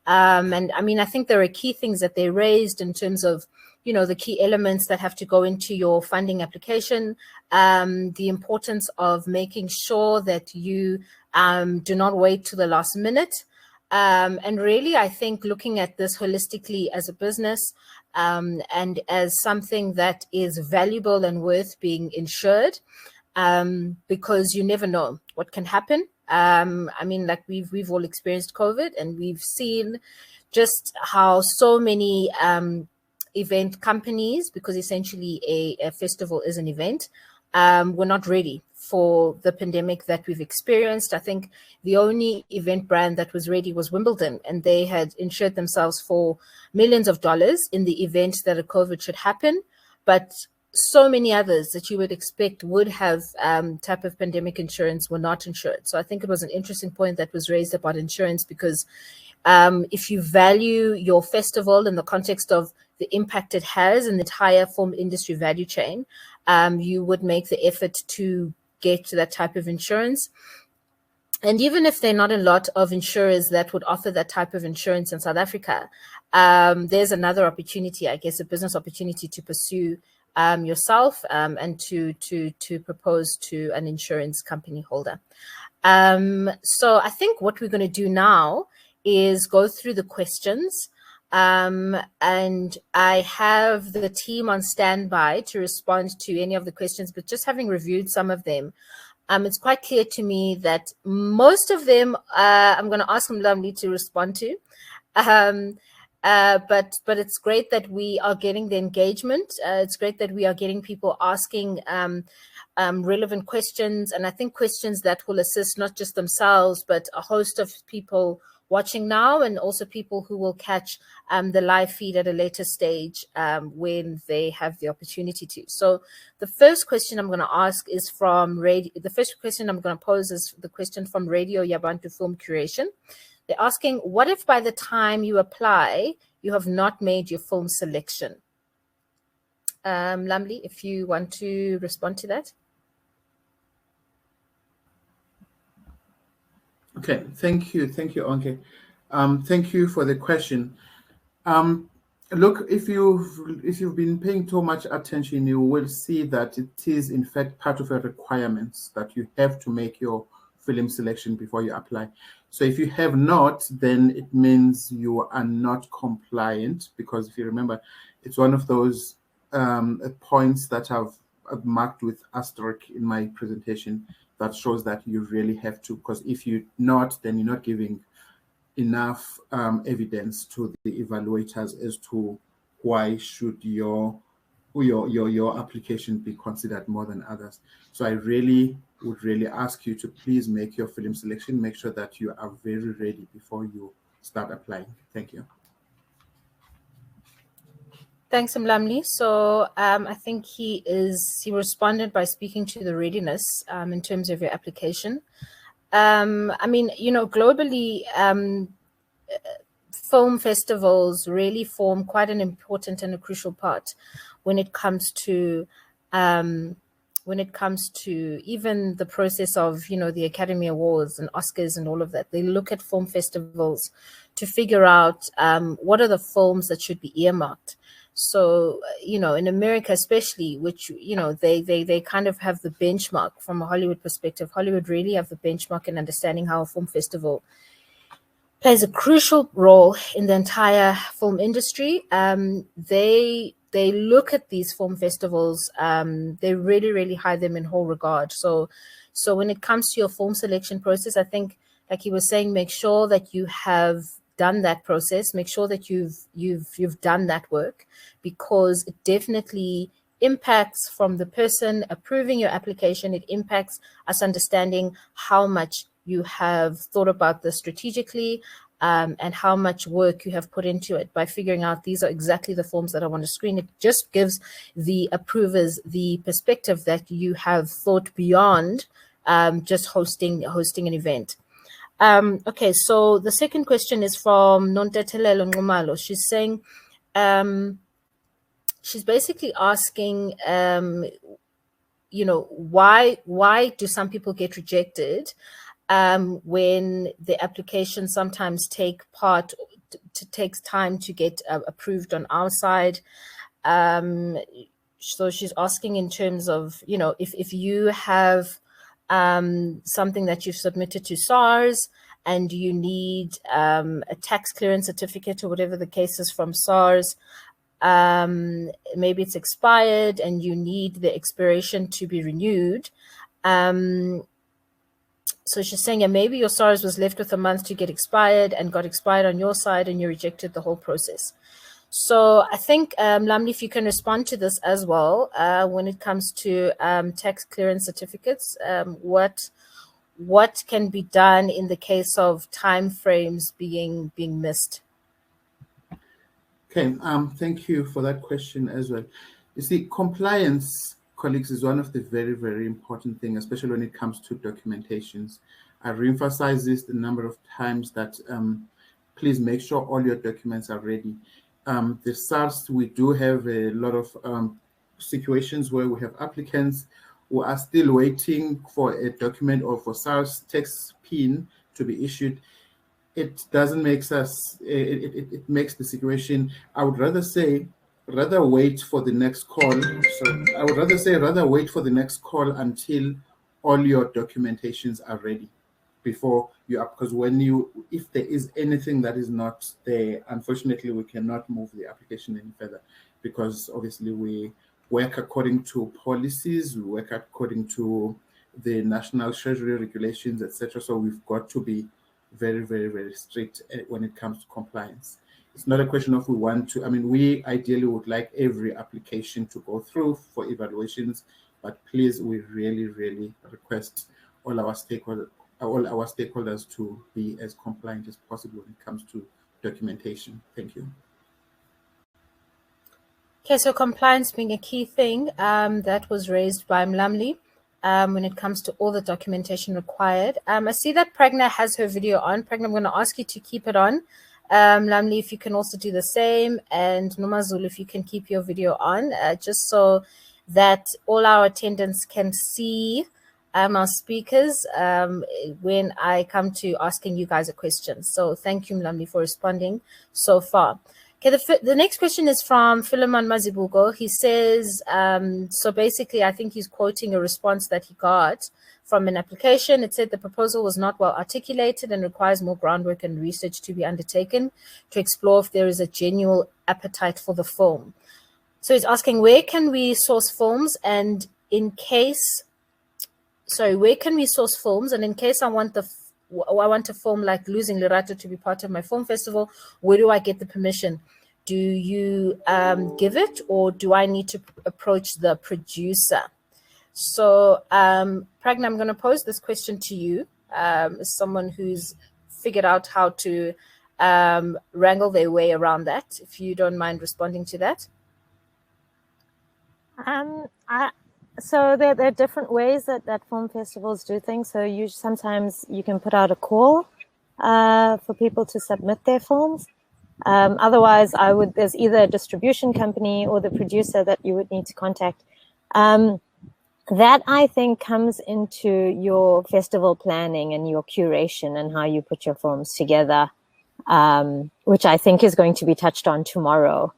And I mean, I think there are key things that they raised in terms of, the key elements that have to go into your funding application, the importance of making sure that you do not wait to the last minute. And really, I think looking at this holistically as a business and as something that is valuable and worth being insured, because you never know what can happen. I mean, like we've all experienced COVID, and we've seen just how so many event companies, because essentially a festival is an event, were not ready for the pandemic that we've experienced. I think the only event brand that was ready was Wimbledon, and they had insured themselves for millions of dollars in the event that a COVID should happen. But so many others that you would expect would have type of pandemic insurance were not insured. So I think it was an interesting point that was raised about insurance, because if you value your festival in the context of the impact it has in the entire film industry value chain, you would make the effort to get to that type of insurance. And even if there are not a lot of insurers that would offer that type of insurance in South Africa, there's another opportunity, I guess, a business opportunity to pursue yourself and to propose to an insurance company holder. So I think what we're going to do now is go through the questions. And I have the team on standby to respond to any of the questions, but just having reviewed some of them, it's quite clear to me that most of them I'm going to ask Mlamli to respond to. But it's great that we are getting the engagement. It's great that we are getting people asking relevant questions, and I think questions that will assist not just themselves, but a host of people watching now, and also people who will catch the live feed at a later stage when they have the opportunity to. So the first question I'm going to ask is from radio. The first question I'm going to pose is the question from Radio Yabantu Film Curation. They're asking, what if by the time you apply, you have not made your film selection? Mlamli, if you want to respond to that. Okay, thank you, Onke. Thank you for the question. Look, if you've been paying too much attention, you will see that it is in fact part of your requirements that you have to make your film selection before you apply. So if you have not, then it means you are not compliant, because if you remember, it's one of those points that I've marked with asterisk in my presentation that shows that you really have to, because if you're not, then you're not giving enough evidence to the evaluators as to why should your application be considered more than others. So I would really ask you to please make your film selection, make sure that you are very ready before you start applying. Thank you. Thanks, Mlamli. So I think he responded by speaking to the readiness in terms of your application. I mean, globally, film festivals really form quite an important and a crucial part when it comes to even the process of, the Academy Awards and Oscars and all of that. They look at film festivals to figure out what are the films that should be earmarked. So, in America especially, which, they kind of have the benchmark from a Hollywood perspective. Hollywood really have the benchmark in understanding how a film festival plays a crucial role in the entire film industry. They look at these film festivals, they really, really hide them in whole regard. So when it comes to your film selection process, I think, like he was saying, make sure that you have done that process, make sure that you've done that work, because it definitely impacts from the person approving your application. It impacts us understanding how much you have thought about this strategically, and how much work you have put into it by figuring out these are exactly the forms that I want to screen. It just gives the approvers the perspective that you have thought beyond just hosting an event. Okay, so the second question is from Nontetelelo Ngumalo. She's saying, she's basically asking, why do some people get rejected when the application sometimes takes time to get approved on our side. So she's asking in terms of, if you have something that you've submitted to SARS and you need a tax clearance certificate or whatever the case is from SARS, maybe it's expired and you need the expiration to be renewed. So she's saying, maybe your SARS was left with a month to get expired and got expired on your side and you rejected the whole process. So I think, Mlamli, if you can respond to this as well, when it comes to tax clearance certificates, what can be done in the case of timeframes being missed? Okay, thank you for that question as well. You see, compliance, colleagues, is one of the very, very important things, especially when it comes to documentations. I reemphasize this the number of times that please make sure all your documents are ready. The SARS, we do have a lot of situations where we have applicants who are still waiting for a document or for SARS tax PIN to be issued. It doesn't make us, it makes the situation, I would rather say, rather wait for the next call. So I would rather say, rather wait for the next call until all your documentations are ready before you up, because if there is anything that is not there, unfortunately, we cannot move the application any further, because obviously we work according to policies, we work according to the National Treasury regulations, etc. So we've got to be very, very, very strict when it comes to compliance. It's not a question of we want to, we ideally would like every application to go through for evaluations, but please, we really, really request all our stakeholders to be as compliant as possible when it comes to documentation. Thank you. Okay, so compliance being a key thing that was raised by Mlamli when it comes to all the documentation required. I see that Pragna has her video on. Pragna, I'm going to ask you to keep it on. Mlamli, if you can also do the same, and Nomazulu, if you can keep your video on, just so that all our attendants can see our speakers when I come to asking you guys a question. So thank you, Mlamli, for responding so far. Okay, the next question is from Philemon Mazibuko. He says, so basically, I think he's quoting a response that he got from an application. It said the proposal was not well articulated and requires more groundwork and research to be undertaken to explore if there is a genuine appetite for the film. So he's asking, where can we source films? And in case, where can we source films? And in case I want I want a film like Losing Lerato to be part of my film festival. Where do I get the permission? Do you give it, or do I need to approach the producer? So, Pragna, I'm going to pose this question to you, as someone who's figured out how to wrangle their way around that, if you don't mind responding to that. So there are different ways that film festivals do things. So sometimes you can put out a call for people to submit their films. Otherwise, there's either a distribution company or the producer that you would need to contact. That, I think, comes into your festival planning and your curation and how you put your films together, which I think is going to be touched on tomorrow.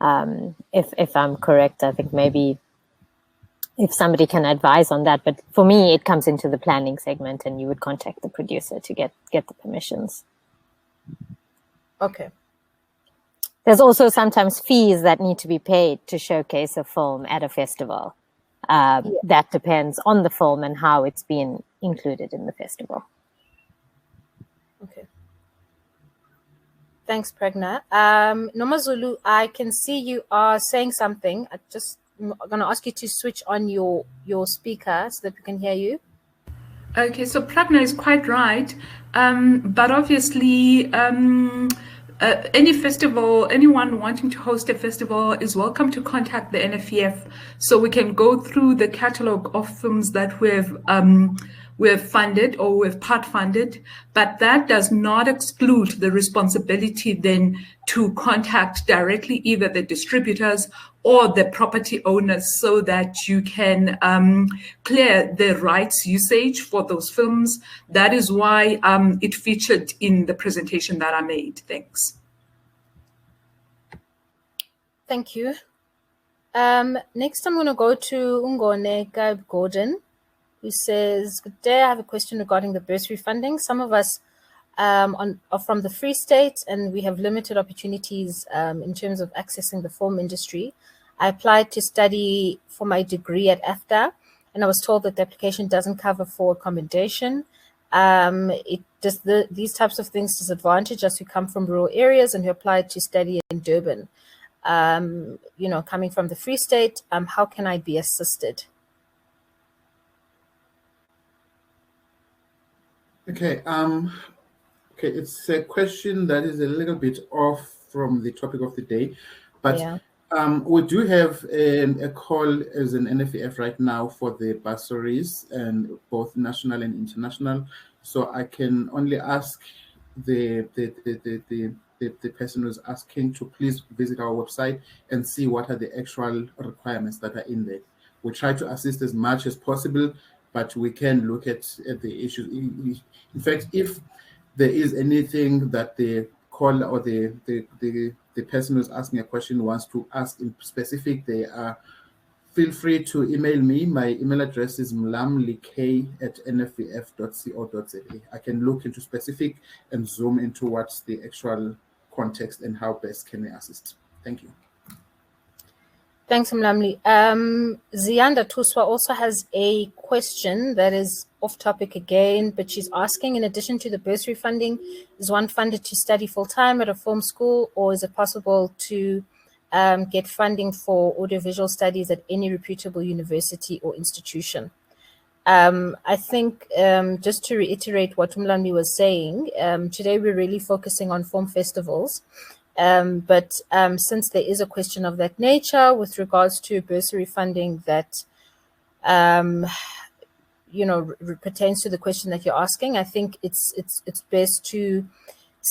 If I'm correct, I think maybe if somebody can advise on that. But for me, it comes into the planning segment, and you would contact the producer to get the permissions. Okay. There's also sometimes fees that need to be paid to showcase a film at a festival. That depends on the film and how it's been included in the festival. Okay. Thanks, Pragna. Nomazulu, I can see you are saying something. I'm going to ask you to switch on your speaker so that we can hear you. Okay, so Pragna is quite right. But obviously, any festival, anyone wanting to host a festival is welcome to contact the NEWF, so we can go through the catalog of films that we've funded or we've part funded, but that does not exclude the responsibility then to contact directly either the distributors or the property owners, so that you can clear the rights usage for those films. That is why it featured in the presentation that I made. Thanks. Thank you. Next, I'm going to go to Ungone Gordon, who says, "Good day, I have a question regarding the bursary funding. Some of us are from the Free State, and we have limited opportunities in terms of accessing the film industry. I applied to study for my degree at AFDA, and I was told that the application doesn't cover for accommodation. These types of things disadvantage us who come from rural areas and who applied to study in Durban. Coming from the Free State, how can I be assisted?" Okay, it's a question that is a little bit off from the topic of the day, but Yeah. We do have a call as an NEWF right now for the bursaries, and both national and international. So I can only ask the person who's asking to please visit our website and see what are the actual requirements that are in there. We try to assist as much as possible, but we can look at the issues. In fact, if there is anything that the call or the person who's asking a question wants to ask in specific, feel free to email me. My email address is mlamli@nfvf.co.za. I can look into specific and zoom into what's the actual context and how best can we assist. Thank you. Thanks, Mlamli. Zianda Tuswa also has a question that is off topic again, but she's asking, in addition to the bursary funding, is one funded to study full-time at a film school, or is it possible to get funding for audiovisual studies at any reputable university or institution? I think just to reiterate what Mlamli was saying, today we're really focusing on film festivals. But since there is a question of that nature with regards to bursary funding that, pertains to the question that you're asking, I think it's best to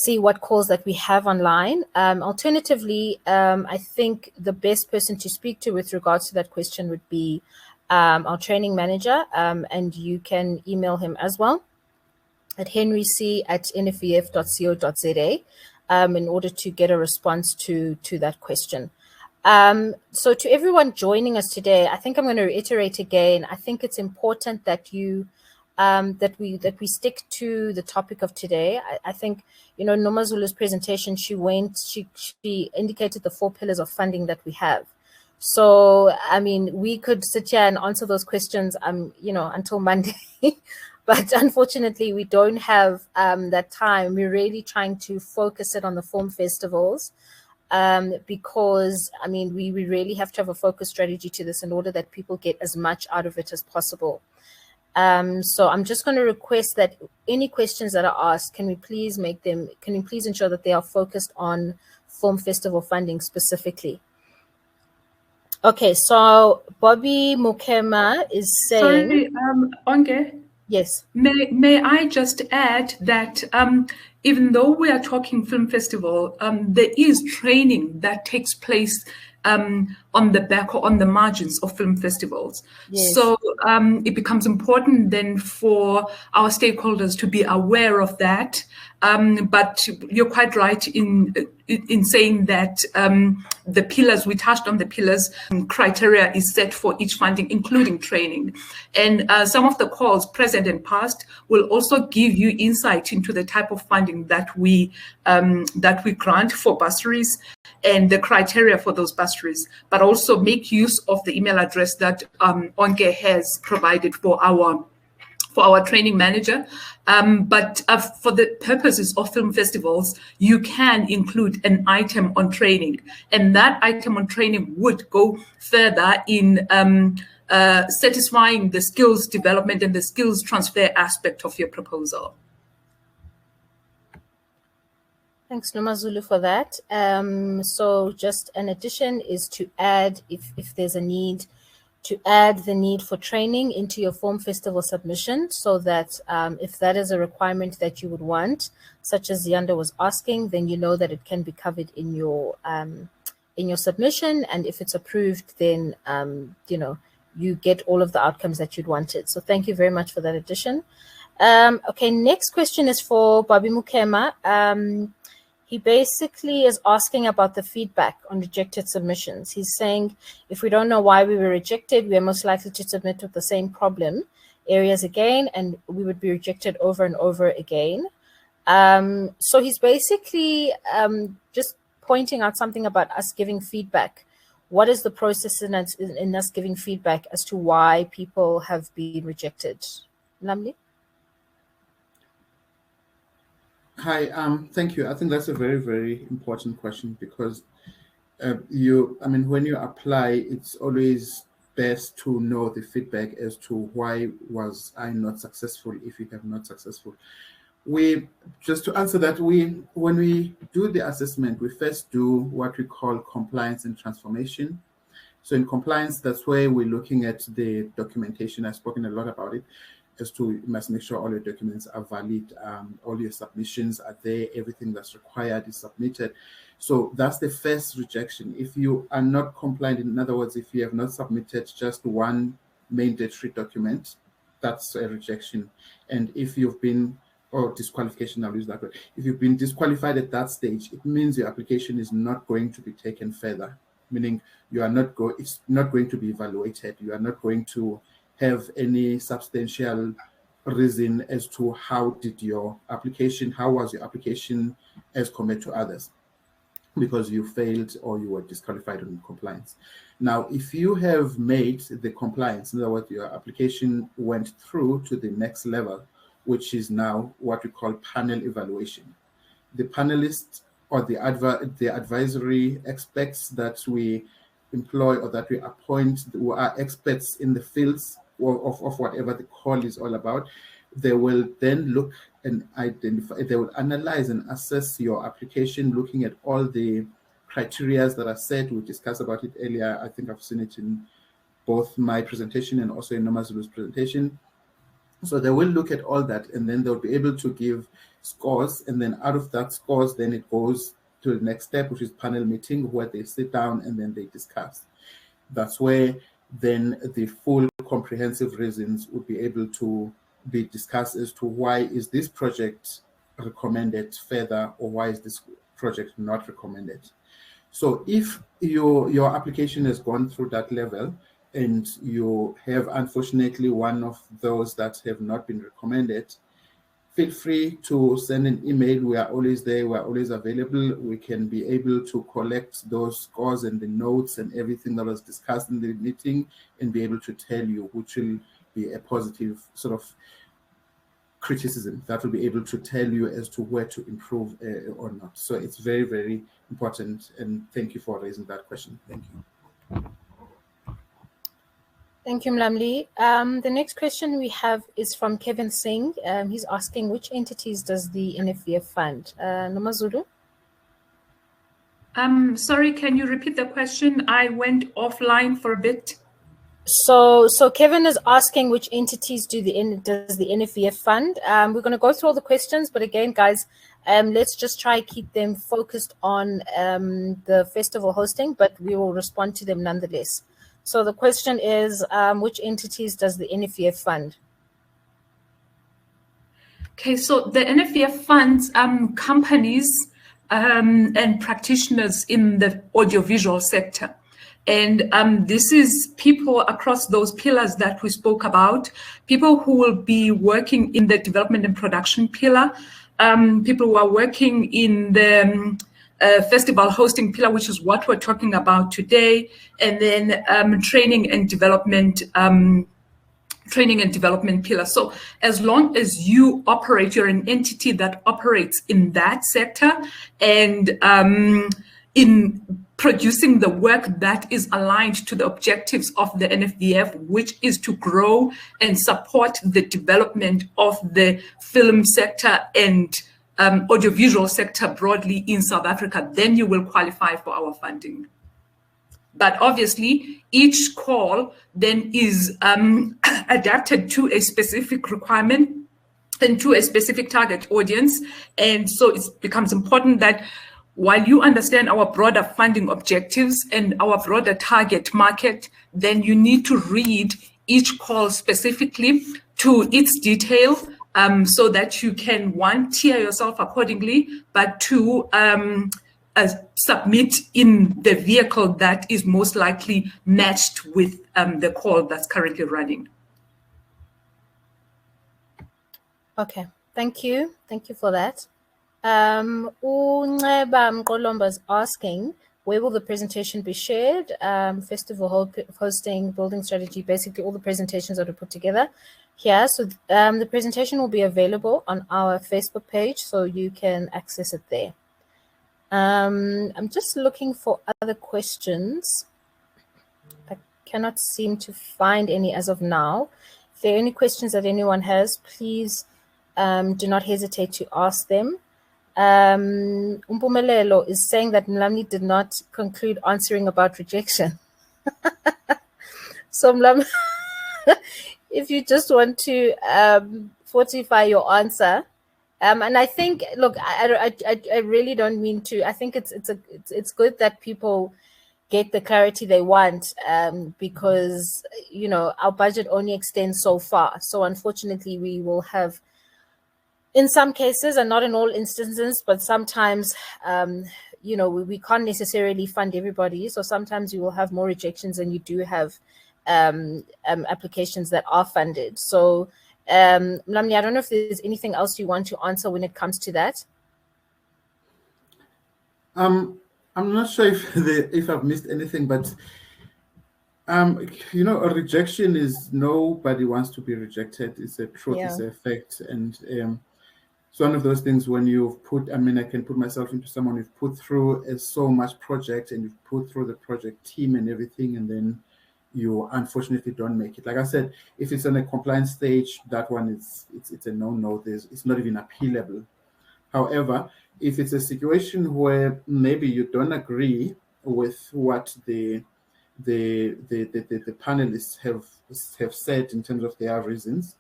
see what calls that we have online. Alternatively, I think the best person to speak to with regards to that question would be our training manager, and you can email him as well at henryc@nfvf.co.za. In order to get a response to that question. So to everyone joining us today, I think I'm going to reiterate again, I think it's important that you that we stick to the topic of today. I think, Nomazulu's presentation, she indicated the 4 pillars of funding that we have. So, I mean, we could sit here and answer those questions, until Monday. but unfortunately we don't have that time. We're really trying to focus it on the film festivals, because I mean we really have to have a focused strategy to this in order that people get as much out of it as possible. So I'm just going to request that any questions that are asked, can we please ensure that they are focused on film festival funding specifically? Okay, so Bobby Mukema is saying... Sorry, Onge? Yes. May I just add that even though we are talking film festival, there is training that takes place on the back or on the margins of film festivals. Yes. So it becomes important then for our stakeholders to be aware of that. But you're quite right in saying that the pillars, we touched on the pillars, criteria is set for each funding, including training. And some of the calls, present and past, will also give you insight into the type of funding that we grant for bursaries and the criteria for those bursaries, but also make use of the email address that Onge has provided for our training manager. But for the purposes of film festivals, you can include an item on training. And that item on training would go further in satisfying the skills development and the skills transfer aspect of your proposal. Thanks, Nomazulu, for that. So just an addition is to add, if there's a need, to add the need for training into your film festival submission, so that if that is a requirement that you would want, such as Yanda was asking, then you know that it can be covered in your submission, and if it's approved, then you get all of the outcomes that you'd wanted. So thank you very much for that addition. Okay, next question is for Bobby Mukema. He basically is asking about the feedback on rejected submissions. He's saying, if we don't know why we were rejected, we are most likely to submit with the same problem areas again, and we would be rejected over and over again. So he's basically just pointing out something about us giving feedback. What is the process in us giving feedback as to why people have been rejected? Mlamli? Hi, thank you. I think that's a very, very important question, because when you apply, it's always best to know the feedback as to why was I not successful if you have not successful. Just to answer that, when we do the assessment, we first do what we call compliance and transformation. So in compliance, that's where we're looking at the documentation. I've spoken a lot about it. As to, you must make sure all your documents are valid, all your submissions are there, everything that's required is submitted. So that's the first rejection. If you are not compliant, in other words, if you have not submitted just one mandatory document, that's a rejection. And if you've been, or disqualification, I'll use that word. If you've been disqualified at that stage, it means your application is not going to be taken further, meaning you are not it's not going to be evaluated. You are not going to have any substantial reason as to how was your application as compared to others, because you failed or you were disqualified on compliance. Now, if you have made the compliance, in other words, your application went through to the next level, which is now what we call panel evaluation. The panelists or the advisory experts that we employ or that we appoint, who are experts in the fields of whatever the call is all about, they will then look and identify, they will analyze and assess your application, looking at all the criteria that are set. We discussed about it earlier. I think I've seen it in both my presentation and also in Nomazulu's presentation. So they will look at all that, and then they'll be able to give scores, and then out of that scores, then it goes to the next step, which is panel meeting, where they sit down and then they discuss. That's where then the full comprehensive reasons would be able to be discussed as to why is this project recommended further, or why is this project not recommended. So if your application has gone through that level and you have unfortunately one of those that have not been recommended, feel free to send an email. We are always there. We are always available. We can be able to collect those scores and the notes and everything that was discussed in the meeting and be able to tell you which will be a positive sort of criticism that will be able to tell you as to where to improve or not. So it's very, very important, and thank you for raising that question. Thank you. Thank you, Mlamli. The next question we have is from Kevin Singh. He's asking, which entities does the NEWF fund? Nomazulu? Sorry, can you repeat the question? I went offline for a bit. So Kevin is asking which entities does the NEWF fund? We're going to go through all the questions, but again, guys, let's just try keep them focused on the festival hosting, but we will respond to them nonetheless. So the question is, which entities does the NEWF fund? Okay, so the NEWF funds companies and practitioners in the audiovisual sector. And this is people across those pillars that we spoke about, people who will be working in the development and production pillar, people who are working in the festival hosting pillar, which is what we're talking about today, and then training and development pillar. So as long as you operate, you're an entity that operates in that sector and in producing the work that is aligned to the objectives of the NEWF, which is to grow and support the development of the film sector and audiovisual sector broadly in South Africa, then you will qualify for our funding. But obviously, each call then is adapted to a specific requirement and to a specific target audience. And so it becomes important that while you understand our broader funding objectives and our broader target market, then you need to read each call specifically to its detail so that you can, one, tier yourself accordingly, but two, submit in the vehicle that is most likely matched with the call that's currently running. Okay, thank you. Thank you for that. Unceba Mkolomba is asking, where will the presentation be shared? Festival hosting, building strategy, basically all the presentations that are put together here. So the presentation will be available on our Facebook page, so you can access it there. I'm just looking for other questions. I cannot seem to find any as of now. If there are any questions that anyone has, please do not hesitate to ask them. Umpumelelo is saying that Mlamli did not conclude answering about rejection. So Mlamli, if you just want to fortify your answer, and I think, look, I really don't mean to. I think it's good that people get the clarity they want, because you know our budget only extends so far. So unfortunately, we will have, in some cases, and not in all instances, but sometimes, you know, we can't necessarily fund everybody. So sometimes you will have more rejections than you do have applications that are funded. So, Mlamli, I don't know if there's anything else you want to answer when it comes to that. I'm not sure if I've missed anything, but you know, a rejection is, nobody wants to be rejected. It's a truth, yeah. It's a fact, and it's one of those things when you've put, I mean, I can put myself into someone who've put through so much project and you've put through the project team and everything, and then you unfortunately don't make it. Like I said, if it's on a compliance stage, that one it's a no-no. It's not even appealable. However, if it's a situation where maybe you don't agree with what the panelists have said in terms of their reasons,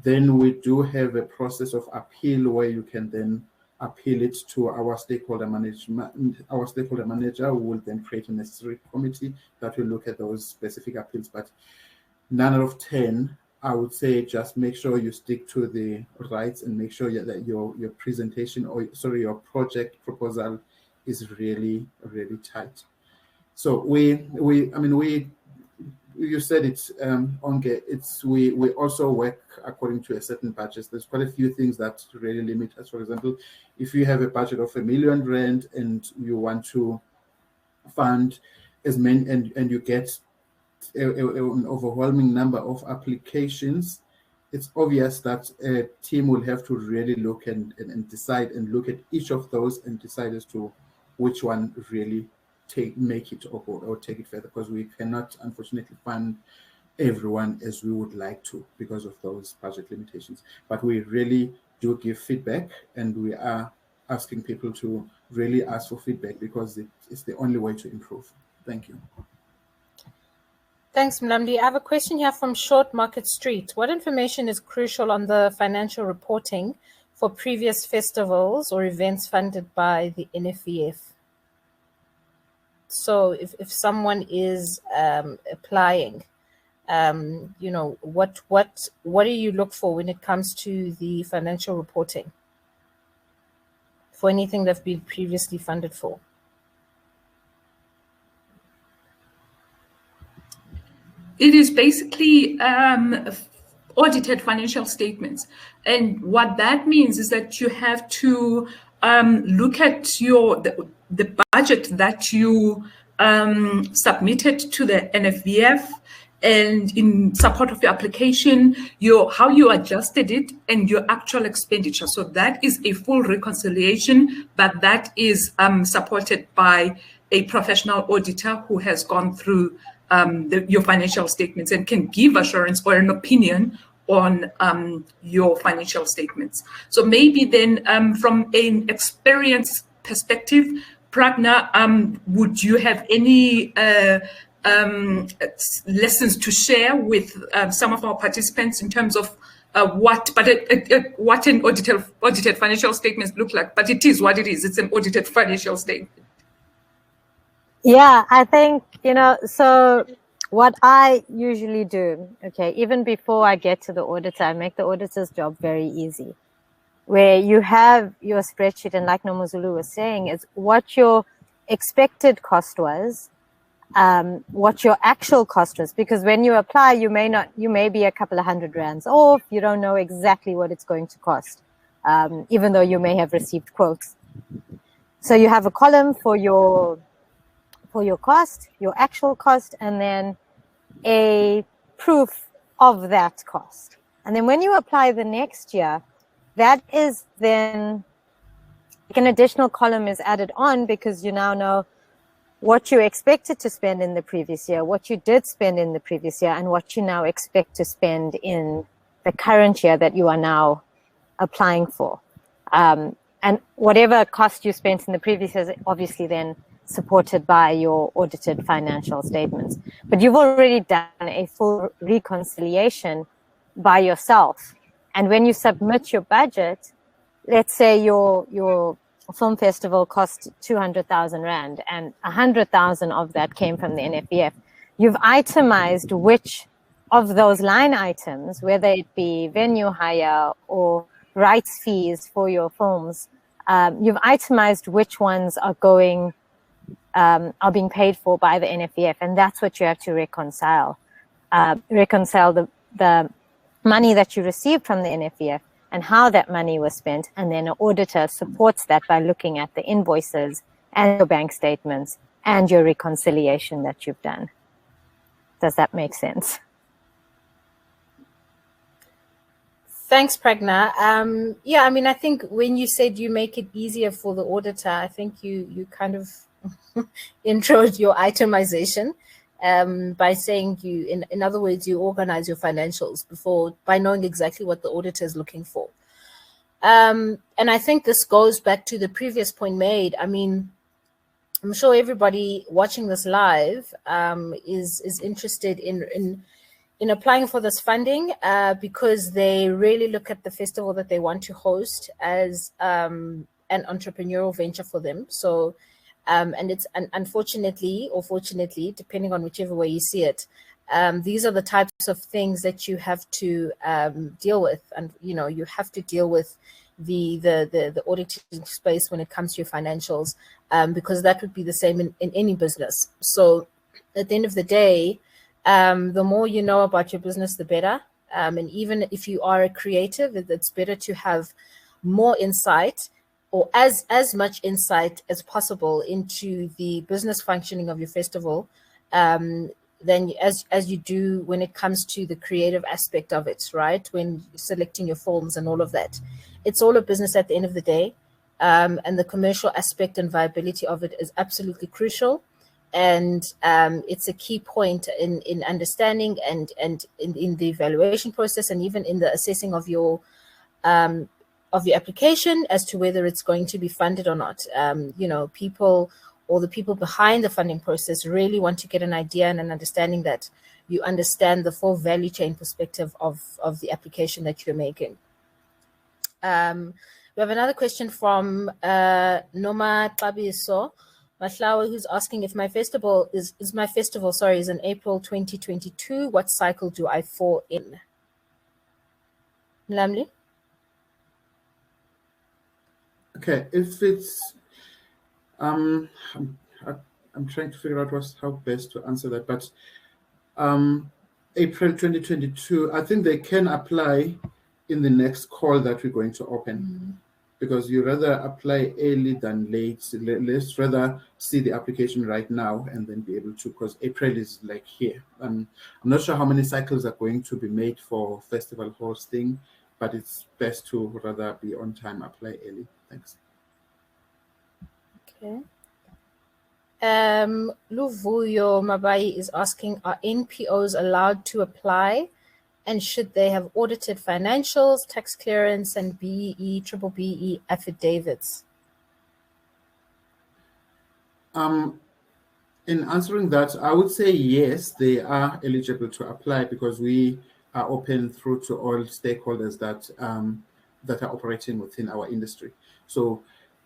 then we do have a process of appeal where you can then appeal it to our stakeholder management. Our stakeholder manager will then create a necessary committee that will look at those specific appeals. But 9 out of 10, I would say just make sure you stick to the rights and make sure that your presentation, or sorry, your project proposal is really, really tight. So you said it's we also work according to a certain budget. There's quite a few things that really limit us. For example, if you have a budget of R1 million and you want to fund as many and you get an overwhelming number of applications, it's obvious that a team will have to really look and decide and look at each of those and decide as to which one really make it or take it further, because we cannot unfortunately fund everyone as we would like to because of those budget limitations. But we really do give feedback, and we are asking people to really ask for feedback because it's the only way to improve. Thank you. Thanks, Mlamli. I have a question here from Short Market Street. What information is crucial on the financial reporting for previous festivals or events funded by the NEWF? So if someone is applying, you know, what do you look for when it comes to the financial reporting for anything that's been previously funded for? It is basically audited financial statements. And what that means is that you have to look at the budget that you submitted to the NEWF, and in support of your application, how you adjusted it and your actual expenditure. So that is a full reconciliation, but that is supported by a professional auditor who has gone through your financial statements and can give assurance or an opinion on your financial statements. So maybe then from an experience perspective, Pragna, would you have any lessons to share with some of our participants in terms of what an audited financial statements look like? But it is what it is. It's an audited financial statement. Yeah, I think, you know, so what I usually do, okay, even before I get to the auditor, I make the auditor's job very easy, where you have your spreadsheet, and like Nomazulu was saying, is what your expected cost was, what your actual cost was, because when you apply, you may be a couple of $100 off. You don't know exactly what it's going to cost, even though you may have received quotes. So you have a column for your cost, your actual cost, and then a proof of that cost. And then when you apply the next year, that is then like an additional column is added on, because you now know what you expected to spend in the previous year, what you did spend in the previous year, and what you now expect to spend in the current year that you are now applying for. And whatever cost you spent in the previous year is obviously then supported by your audited financial statements. But you've already done a full reconciliation by yourself. And when you submit your budget, let's say your film festival cost 200,000 Rand and 100,000 of that came from the NEWF. You've itemized which of those line items, whether it be venue hire or rights fees for your films, you've itemized which ones are being paid for by the NEWF, and that's what you have to reconcile. Reconcile the money that you received from the NEWF and how that money was spent, and then an auditor supports that by looking at the invoices and your bank statements and your reconciliation that you've done. Does that make sense? Thanks, Pragna. Yeah, I mean, I think when you said you make it easier for the auditor, I think you kind of introed your itemization by saying in other words, you organize your financials by knowing exactly what the auditor is looking for. And I think this goes back to the previous point made. I mean, I'm sure everybody watching this live is interested in applying for this funding because they really look at the festival that they want to host as an entrepreneurial venture for them. So, and it's unfortunately or fortunately, depending on whichever way you see it, these are the types of things that you have to deal with, and you have to deal with the auditing space when it comes to your financials, because that would be the same in any business. So, at the end of the day, the more you know about your business, the better. And even if you are a creative, it's better to have more insight, or as much insight as possible into the business functioning of your festival, than as you do when it comes to the creative aspect of it, right? When selecting your films and all of that. It's all a business at the end of the day. And the commercial aspect and viability of it is absolutely crucial. And it's a key point in understanding and in the evaluation process, and even in the assessing of your application as to whether it's going to be funded or not. You know, people or the people behind the funding process really want to get an idea and an understanding that you understand the full value chain perspective of the application that you're making. We have another question from Nomazulu, who's asking if my festival is in April 2022. What cycle do I fall in? Mlamli? Okay, if it's I'm trying to figure out how best to answer that, but April 2022, I think they can apply in the next call that we're going to open, because you rather apply early than late. So let's rather see the application right now and then be able to, because April is like here. I'm not sure how many cycles are going to be made for festival hosting, but it's best to rather be on time, apply early. Thanks. Okay. Luvuyo Mabai is asking, are NPOs allowed to apply? And should they have audited financials, tax clearance, and BEE affidavits? In answering that, I would say yes, they are eligible to apply, because we are open through to all stakeholders that that are operating within our industry. So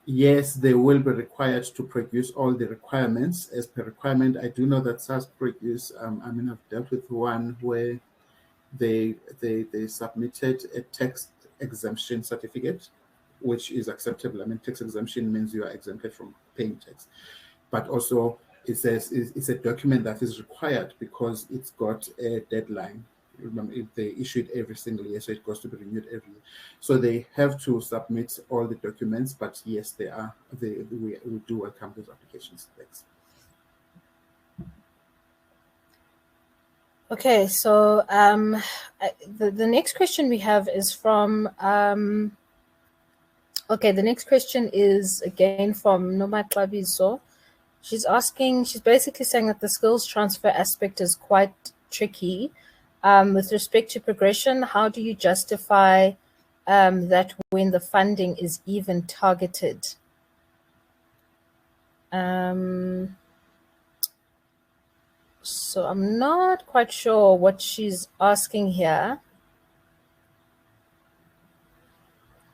yes, they will be required to produce all the requirements as per requirement. I do know that SARS produce, I've dealt with one where they submitted a tax exemption certificate, which is acceptable. I mean, tax exemption means you are exempted from paying tax, but also it says it's a document that is required because it's got a deadline. Remember, they issue it every single year, so it goes to be renewed every year. So they have to submit all the documents, but yes, they are. We do welcome those applications. Thanks. Okay, so the next question we have is from the next question is again from Nomazulu. She's basically saying that the skills transfer aspect is quite tricky. With respect to progression, how do you justify that when the funding is even targeted? So I'm not quite sure what she's asking here,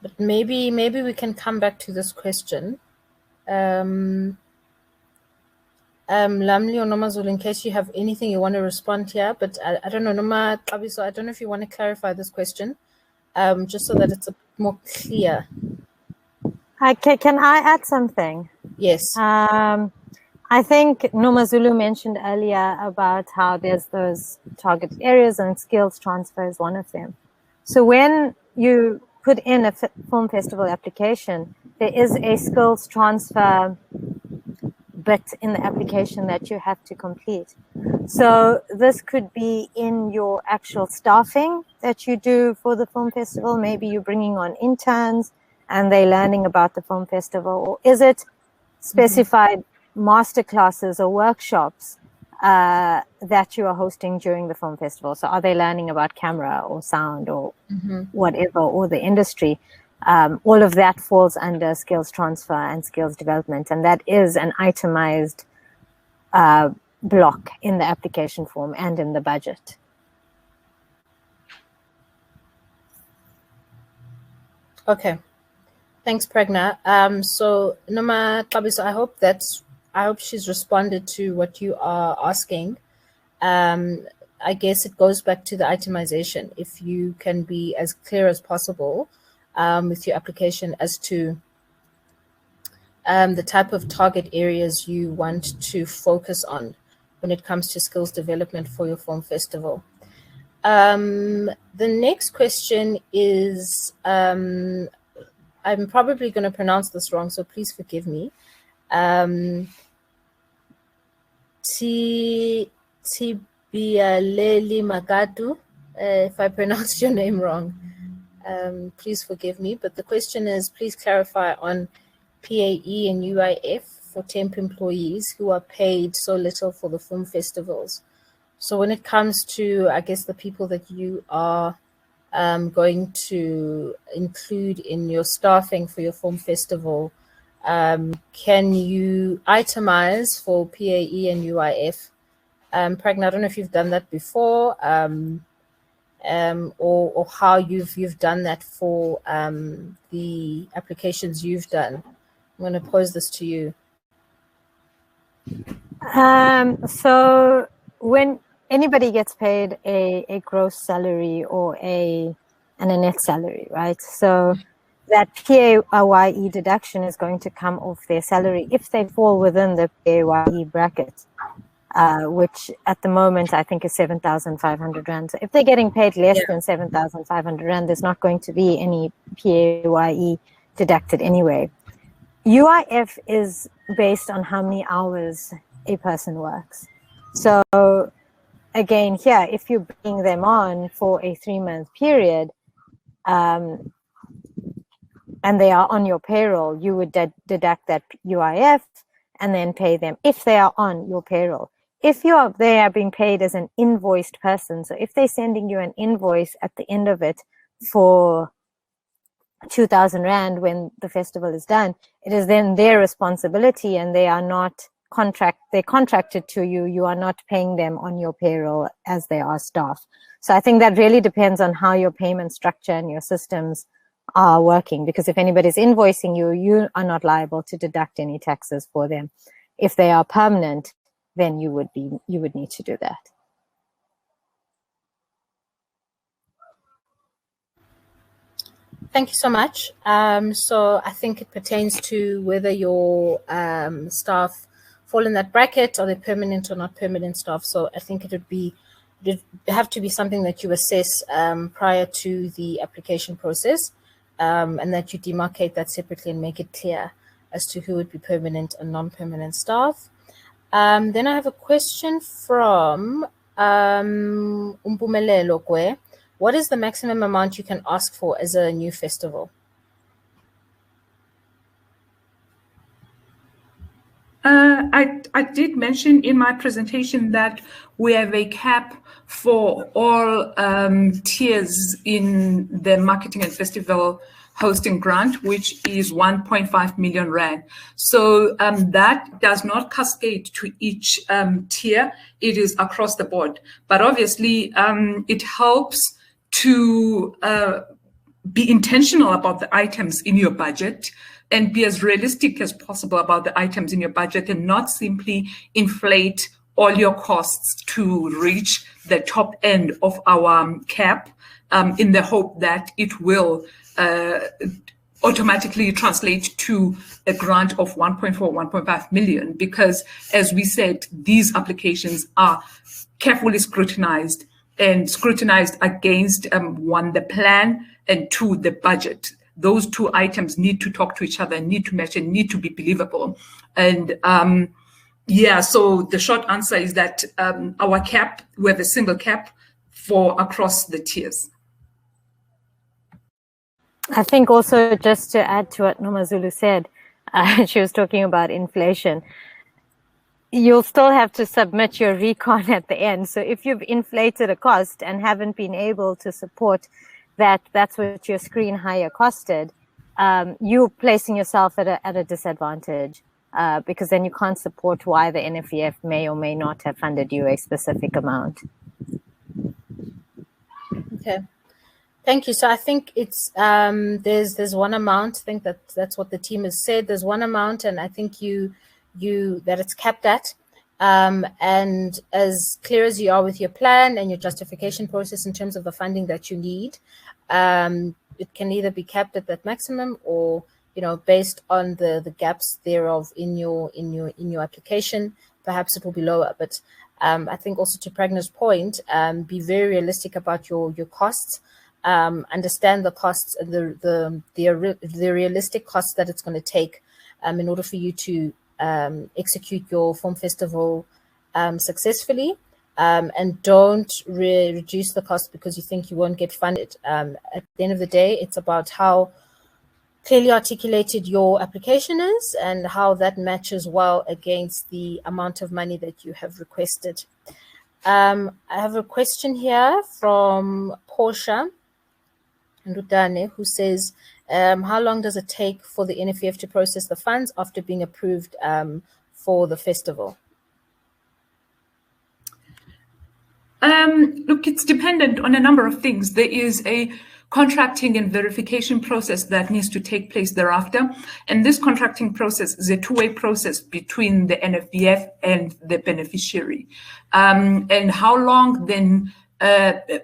but maybe we can come back to this question. Mlamli or Nomazulu, in case you have anything you want to respond here, but I don't know, Nomazulu, so I don't know if you want to clarify this question, just so that it's a bit more clear. Can I add something? Yes. I think Nomazulu mentioned earlier about how there's those target areas and skills transfer is one of them. So when you put in a film festival application, there is a skills transfer bit in the application that you have to complete. So this could be in your actual staffing that you do for the film festival. Maybe you're bringing on interns and they're learning about the film festival, or is it specified master classes or workshops that you are hosting during the film festival? So are they learning about camera or sound or whatever, or the industry? All of that falls under skills transfer and skills development, and that is an itemized block in the application form and in the budget. Okay, thanks, Pragna. So Nomazulu, I hope she's responded to what you are asking. I guess it goes back to the itemization. If you can be as clear as possible with your application as to the type of target areas you want to focus on when it comes to skills development for your film festival. The next question is, I'm probably going to pronounce this wrong, so please forgive me. Bialeli Magadu, if I pronounced your name wrong. Please forgive me, but the question is, please clarify on PAE and UIF for temp employees who are paid so little for the film festivals. So when it comes to, I guess, the people that you are going to include in your staffing for your film festival, can you itemize for PAE and UIF? Pragna, I don't know if you've done that before, or how you've done that for the applications you've done. I'm going to pose this to you. So when anybody gets paid a gross salary or a net salary, right? So that PAYE deduction is going to come off their salary if they fall within the PAYE bracket, which at the moment I think is 7,500 Rand. So if they're getting paid less than 7,500 Rand, there's not going to be any PAYE deducted anyway. UIF is based on how many hours a person works. So again, here, if you bring them on for a 3-month period, and they are on your payroll, you would deduct that UIF and then pay them if they are on your payroll. If they are being paid as an invoiced person, so if they're sending you an invoice at the end of it for 2,000 Rand when the festival is done, it is then their responsibility, and they are not they're contracted to you. You are not paying them on your payroll as they are staff. So I think that really depends on how your payment structure and your systems are working, because if anybody's invoicing you, you are not liable to deduct any taxes for them. If they are permanent, then you would need to do that. Thank you so much. So I think it pertains to whether your staff fall in that bracket, or they're permanent or not permanent staff. So I think it would have to be something that you assess prior to the application process, and that you demarcate that separately and make it clear as to who would be permanent and non-permanent staff. Then I have a question from Umpumelelo Kwe. What is the maximum amount you can ask for as a new festival? I did mention in my presentation that we have a cap for all tiers in the marketing and festival hosting grant, which is 1.5 million Rand. So that does not cascade to each tier. It is across the board. But obviously, it helps to be intentional about the items in your budget and be as realistic as possible about the items in your budget, and not simply inflate all your costs to reach the top end of our cap in the hope that it will automatically translate to a grant of 1.4, 1.5 million, because as we said, these applications are carefully scrutinized against one, the plan, and two, the budget. Those two items need to talk to each other, need to match, and need to be believable. And so the short answer is that our cap, we have a single cap for across the tiers. I think also, just to add to what Nomazulu said, she was talking about inflation. You'll still have to submit your recon at the end. So if you've inflated a cost and haven't been able to support that's what your screen hire costed, you're placing yourself at a disadvantage, because then you can't support why the NEWF may or may not have funded you a specific amount. Okay. Thank you. So I think it's there's one amount. I think that's what the team has said. There's one amount, and I think that it's capped at. And as clear as you are with your plan and your justification process in terms of the funding that you need, it can either be capped at that maximum, or based on the gaps thereof in your application, perhaps it will be lower. But I think also, to Pragna's point, be very realistic about your costs. Understand the costs and the realistic costs that it's going to take in order for you to execute your film festival successfully, and don't reduce the cost because you think you won't get funded. At the end of the day, it's about how clearly articulated your application is and how that matches well against the amount of money that you have requested. I have a question here from Portia Ndudane, who says, how long does it take for the NEWF to process the funds after being approved for the festival? Look, it's dependent on a number of things. There is a contracting and verification process that needs to take place thereafter. And this contracting process is a two-way process between the NEWF and the beneficiary. And how long then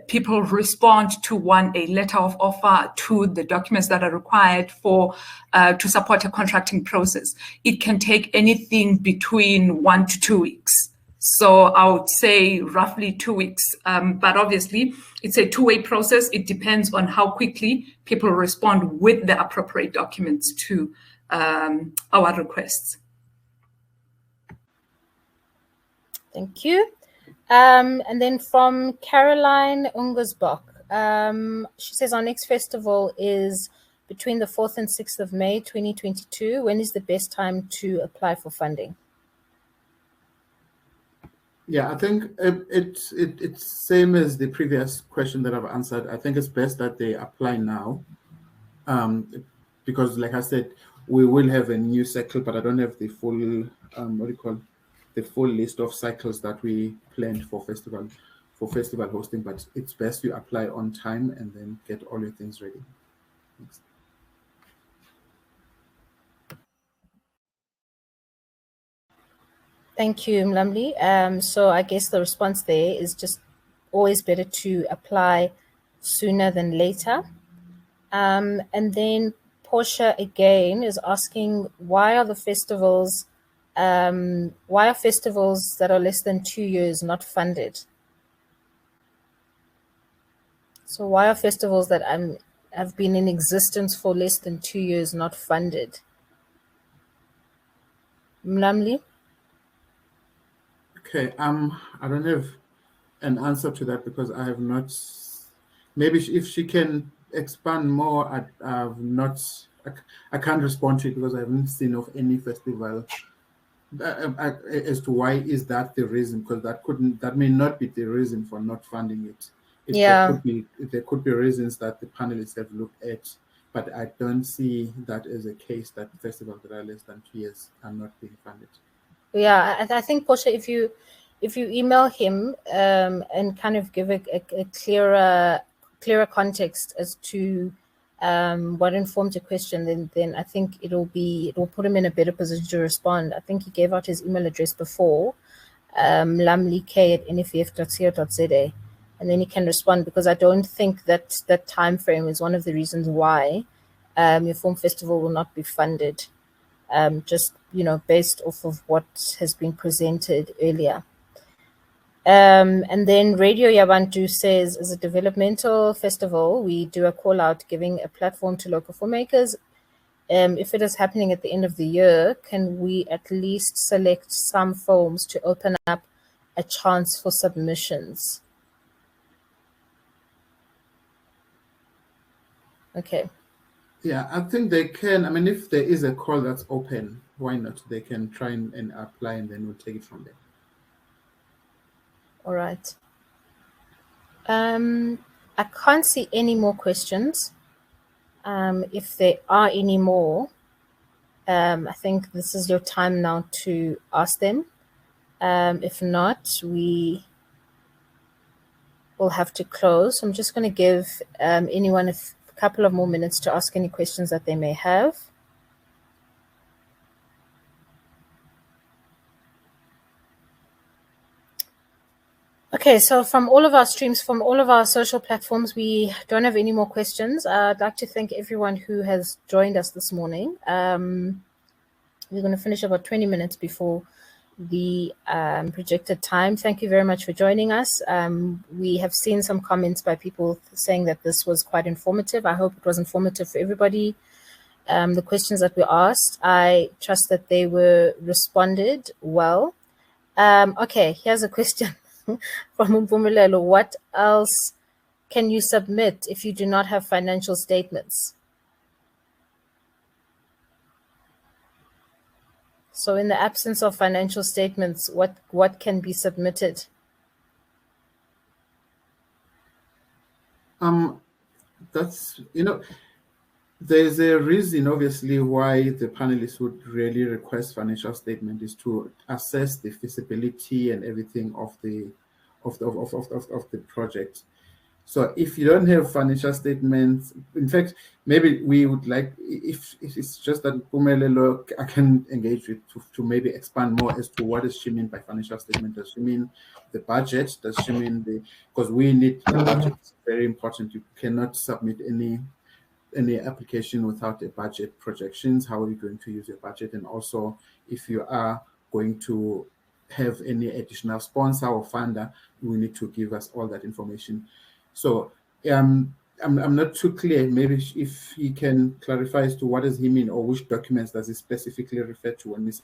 people respond to a letter of offer, to the documents that are required for to support a contracting process. It can take anything between 1 to 2 weeks. So I would say roughly 2 weeks, but obviously it's a two-way process. It depends on how quickly people respond with the appropriate documents to our requests. Thank you. And then from Caroline Ungersbach, she says our next festival is between the 4th and 6th of May, 2022. When is the best time to apply for funding? Yeah, I think it's same as the previous question that I've answered. I think it's best that they apply now, because like I said, we will have a new cycle, but I don't have the full the full list of cycles that we planned for festival hosting. But it's best you apply on time and then get all your things ready. Thanks. Thank you, Mlamli. So I guess the response there is just always better to apply sooner than later. And then Portia again is asking, why are festivals that are less than 2 years not funded? So why are festivals that have been in existence for less than 2 years not funded? Mlamli? Okay, I don't have an answer to that because I have not. Maybe if she can expand more, I can't respond to it because I haven't seen of any festival as to why is that the reason, because that may not be the reason for not funding it. There could be reasons that the panelists have looked at, but I don't see that as a case that festivals that are less than 2 years are not being funded. Yeah, I think, Portia, if you email him and kind of give a clearer context as to what informed your question, then I think it will put him in a better position to respond. I think he gave out his email address before, mlamli@newf.co.za, and then he can respond, because I don't think that time frame is one of the reasons why your film festival will not be funded. Just based off of what has been presented earlier. And then Radio Yabantu says, as a developmental festival, we do a call out giving a platform to local filmmakers. If it is happening at the end of the year, can we at least select some films to open up a chance for submissions? Okay. Yeah, I think they can. I mean, if there is a call that's open, why not? They can try and apply, and then we'll take it from there. All right. I can't see any more questions. If there are any more, I think this is your time now to ask them. If not, we will have to close. I'm just going to give anyone a couple of more minutes to ask any questions that they may have. Okay, so from all of our streams, from all of our social platforms, we don't have any more questions. I'd like to thank everyone who has joined us this morning. We're going to finish about 20 minutes before the projected time. Thank you very much for joining us. We have seen some comments by people saying that this was quite informative. I hope it was informative for everybody. The questions that were asked, I trust that they were responded well. Okay, here's a question. from Mpumelelo, what else can you submit if you do not have financial statements? So in the absence of financial statements, what can be submitted? That's, there's a reason, obviously, why the panelists would really request financial statement is to assess the feasibility and everything of the project. So if you don't have financial statements, in fact, maybe we would like, if it's just that Mpumelelo, I can engage with to maybe expand more as to what does she mean by financial statement. Does she mean the budget? Does she mean because we need a budget. It's very important. You cannot submit any application without a budget projections. How are you going to use your budget? And also, if you are going to have any additional sponsor or funder, you will need to give us all that information. So I'm not too clear. Maybe if he can clarify as to what does he mean, or which documents does he specifically refer to when he says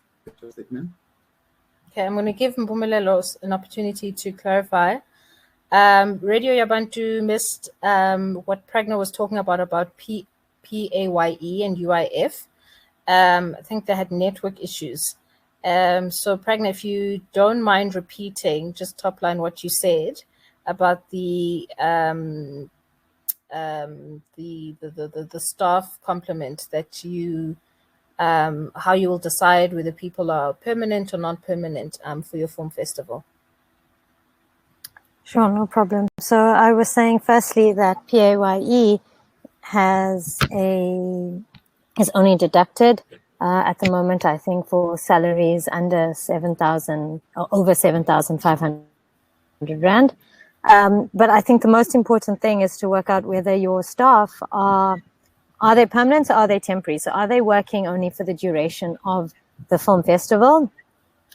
statement. Okay, I'm going to give Mpumelelo an opportunity to clarify. Radio Yabantu missed what Pragna was talking about PAYE and UIF. I think they had network issues. So Pragna, if you don't mind repeating just top line what you said about the staff complement that you how you will decide whether people are permanent or non-permanent for your film festival. Sure, no problem. So I was saying firstly that PAYE is only deducted at the moment, I think, for salaries under 7,000 or over 7,500 Rand. But I think the most important thing is to work out whether your staff are they permanent or are they temporary? So are they working only for the duration of the film festival?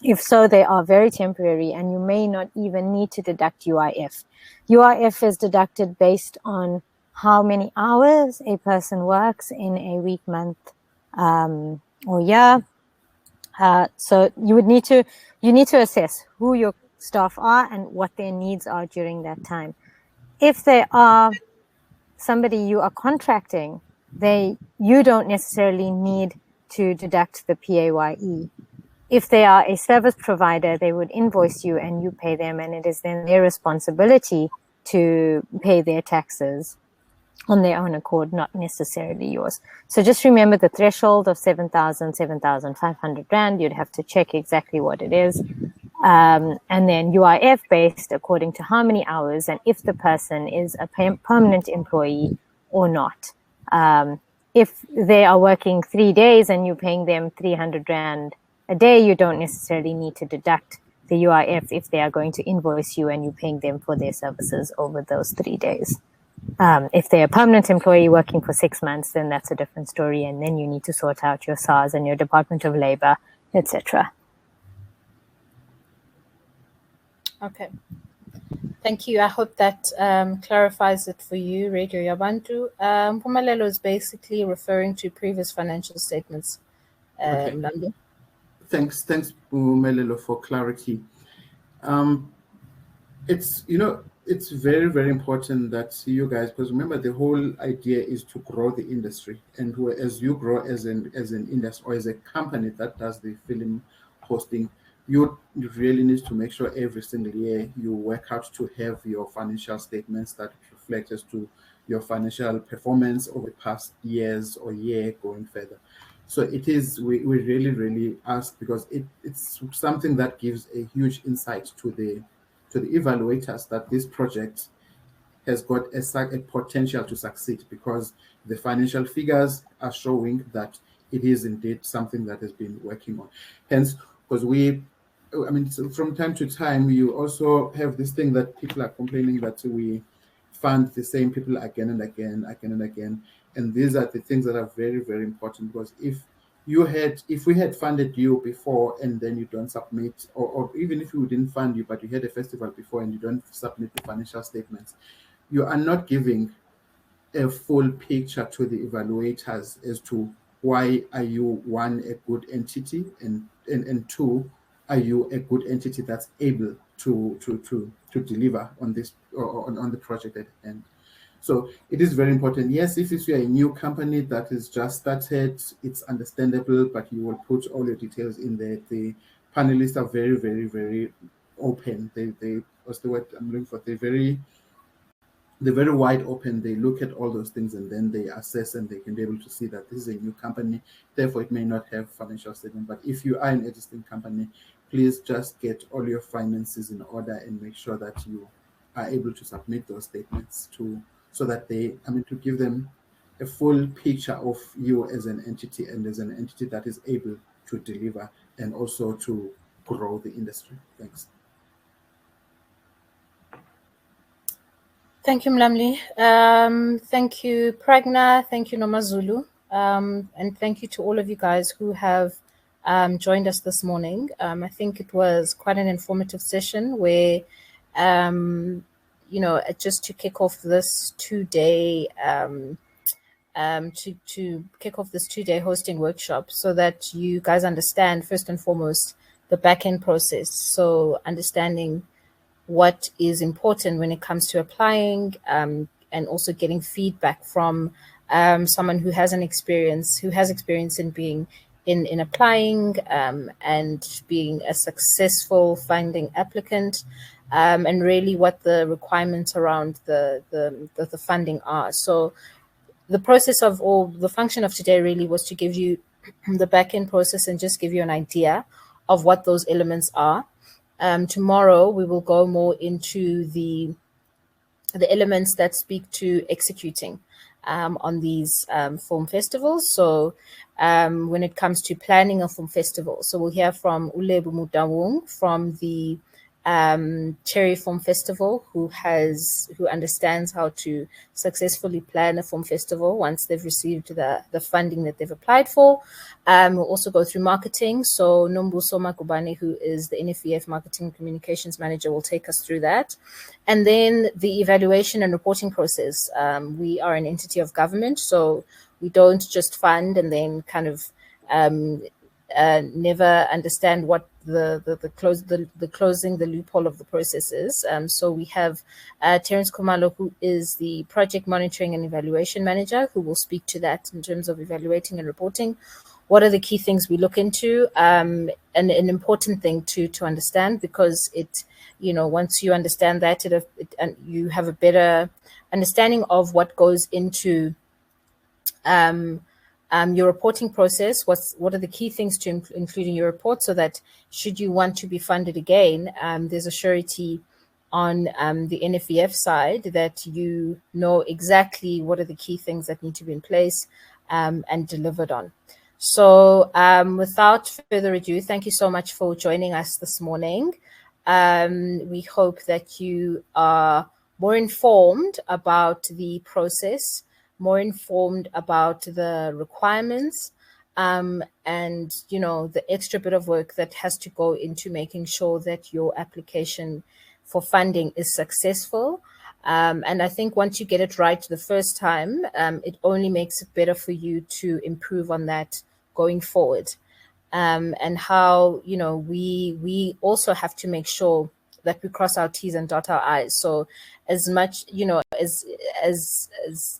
If so, they are very temporary, and you may not even need to deduct UIF. UIF is deducted based on how many hours a person works in a week, month, or year. So you need to assess who your staff are and what their needs are during that time. If they are somebody you are contracting, you don't necessarily need to deduct the PAYE. If they are a service provider, they would invoice you and you pay them, and it is then their responsibility to pay their taxes on their own accord, not necessarily yours. So just remember the threshold of 7,500 Rand. You'd have to check exactly what it is. And then UIF based according to how many hours and if the person is a permanent employee or not. If they are working 3 days and you're paying them 300 Rand a day, you don't necessarily need to deduct the UIF if they are going to invoice you and you're paying them for their services over those 3 days. If they're a permanent employee working for 6 months, then that's a different story, and then you need to sort out your SARS and your Department of Labor, etc. Okay. Thank you. I hope that clarifies it for you, Radio Yabantu. Mpumelelo is basically referring to previous financial statements. Okay. Mlamli. Thanks, Mpumelelo, for clarity. It's very, very important that you guys, because remember the whole idea is to grow the industry, and as you grow as an industry or as a company that does the film hosting, you really need to make sure every single year you work out to have your financial statements that reflect as to your financial performance over the past years or year going further. So it is, we really, really ask, because it's something that gives a huge insight to the evaluators that this project has got a potential to succeed, because the financial figures are showing that it is indeed something that has been working on. Hence, because so from time to time, you also have this thing that people are complaining that we fund the same people again and again. And these are the things that are very, very important, because if we had funded you before and then you don't submit, or even if we didn't fund you, but you had a festival before and you don't submit the financial statements, you are not giving a full picture to the evaluators as to why are you, one, a good entity, and two, are you a good entity that's able to to deliver on this or on the project at hand. So it is very important. Yes, if you are a new company that is just started, it's understandable, but you will put all your details in there. The panelists are very, very, very open. They what's the word I'm looking for? They're very wide open. They look at all those things and then they assess, and they can be able to see that this is a new company, therefore it may not have financial statement. But if you are an existing company, please just get all your finances in order and make sure that you are able to submit those statements so that to give them a full picture of you as an entity, and as an entity that is able to deliver and also to grow the industry. Thanks. Thank you, Mlamli. Thank you, Pragna. Thank you, Nomazulu. And thank you to all of you guys who have joined us this morning. I think it was quite an informative session where, just to kick off this 2-day to kick off this 2-day hosting workshop, so that you guys understand first and foremost the back-end process. So understanding what is important when it comes to applying, and also getting feedback from someone who has experience in being in applying and being a successful finding applicant, and really what the requirements around the funding are. So the process of, or the function of today really was to give you the back-end process and just give you an idea of what those elements are. Tomorrow we will go more into the elements that speak to executing on these film festivals. So when it comes to planning a film festival, so we'll hear from Ulebu Mudawung from the Cherry Film Festival, who understands how to successfully plan a film festival once they've received the funding that they've applied for. We'll also go through marketing. So Nombuso Makubane, who is the NEWF Marketing and Communications Manager, will take us through that. And then the evaluation and reporting process. We are an entity of government, so we don't just fund and then kind of never understand what the closing the loophole of the process is. So we have Terence Kumalo, who is the Project Monitoring and Evaluation Manager, who will speak to that in terms of evaluating and reporting. What are the key things we look into? And an important thing to understand, because it, once you understand that, and you have a better understanding of what goes into your reporting process. What are the key things to include in your report, so that should you want to be funded again, there's a surety on the NEWF side that you know exactly what are the key things that need to be in place and delivered on. So without further ado, thank you so much for joining us this morning. We hope that you are more informed about the process, more informed about the requirements, and the extra bit of work that has to go into making sure that your application for funding is successful. And I think once you get it right the first time, it only makes it better for you to improve on that going forward. And how, we also have to make sure that we cross our T's and dot our I's. So as much, as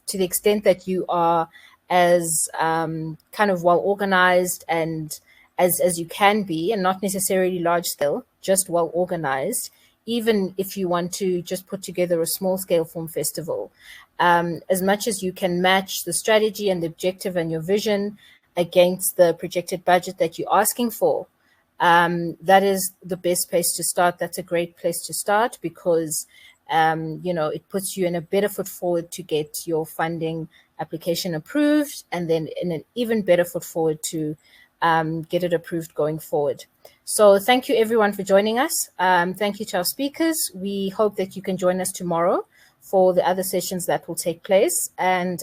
to the extent that you are as kind of well organized and as you can be, and not necessarily large scale, just well organized, even if you want to just put together a small scale film festival, as much as you can match the strategy and the objective and your vision against the projected budget that you're asking for, that is the best place to start. That's a great place to start, because it puts you in a better foot forward to get your funding application approved, and then in an even better foot forward to get it approved going forward. So thank you everyone for joining us. Thank you to our speakers. We hope that you can join us tomorrow for the other sessions that will take place. And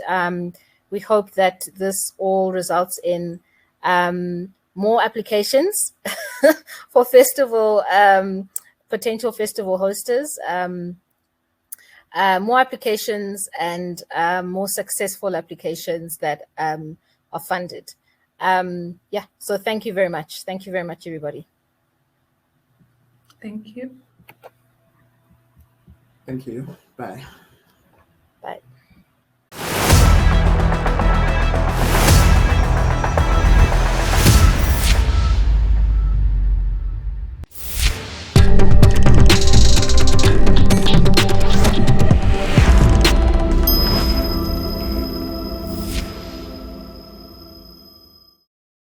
we hope that this all results in more applications for festival, potential festival hosters, more applications, and more successful applications that are funded. So thank you very much. Thank you very much, everybody. Thank you. Thank you. Bye.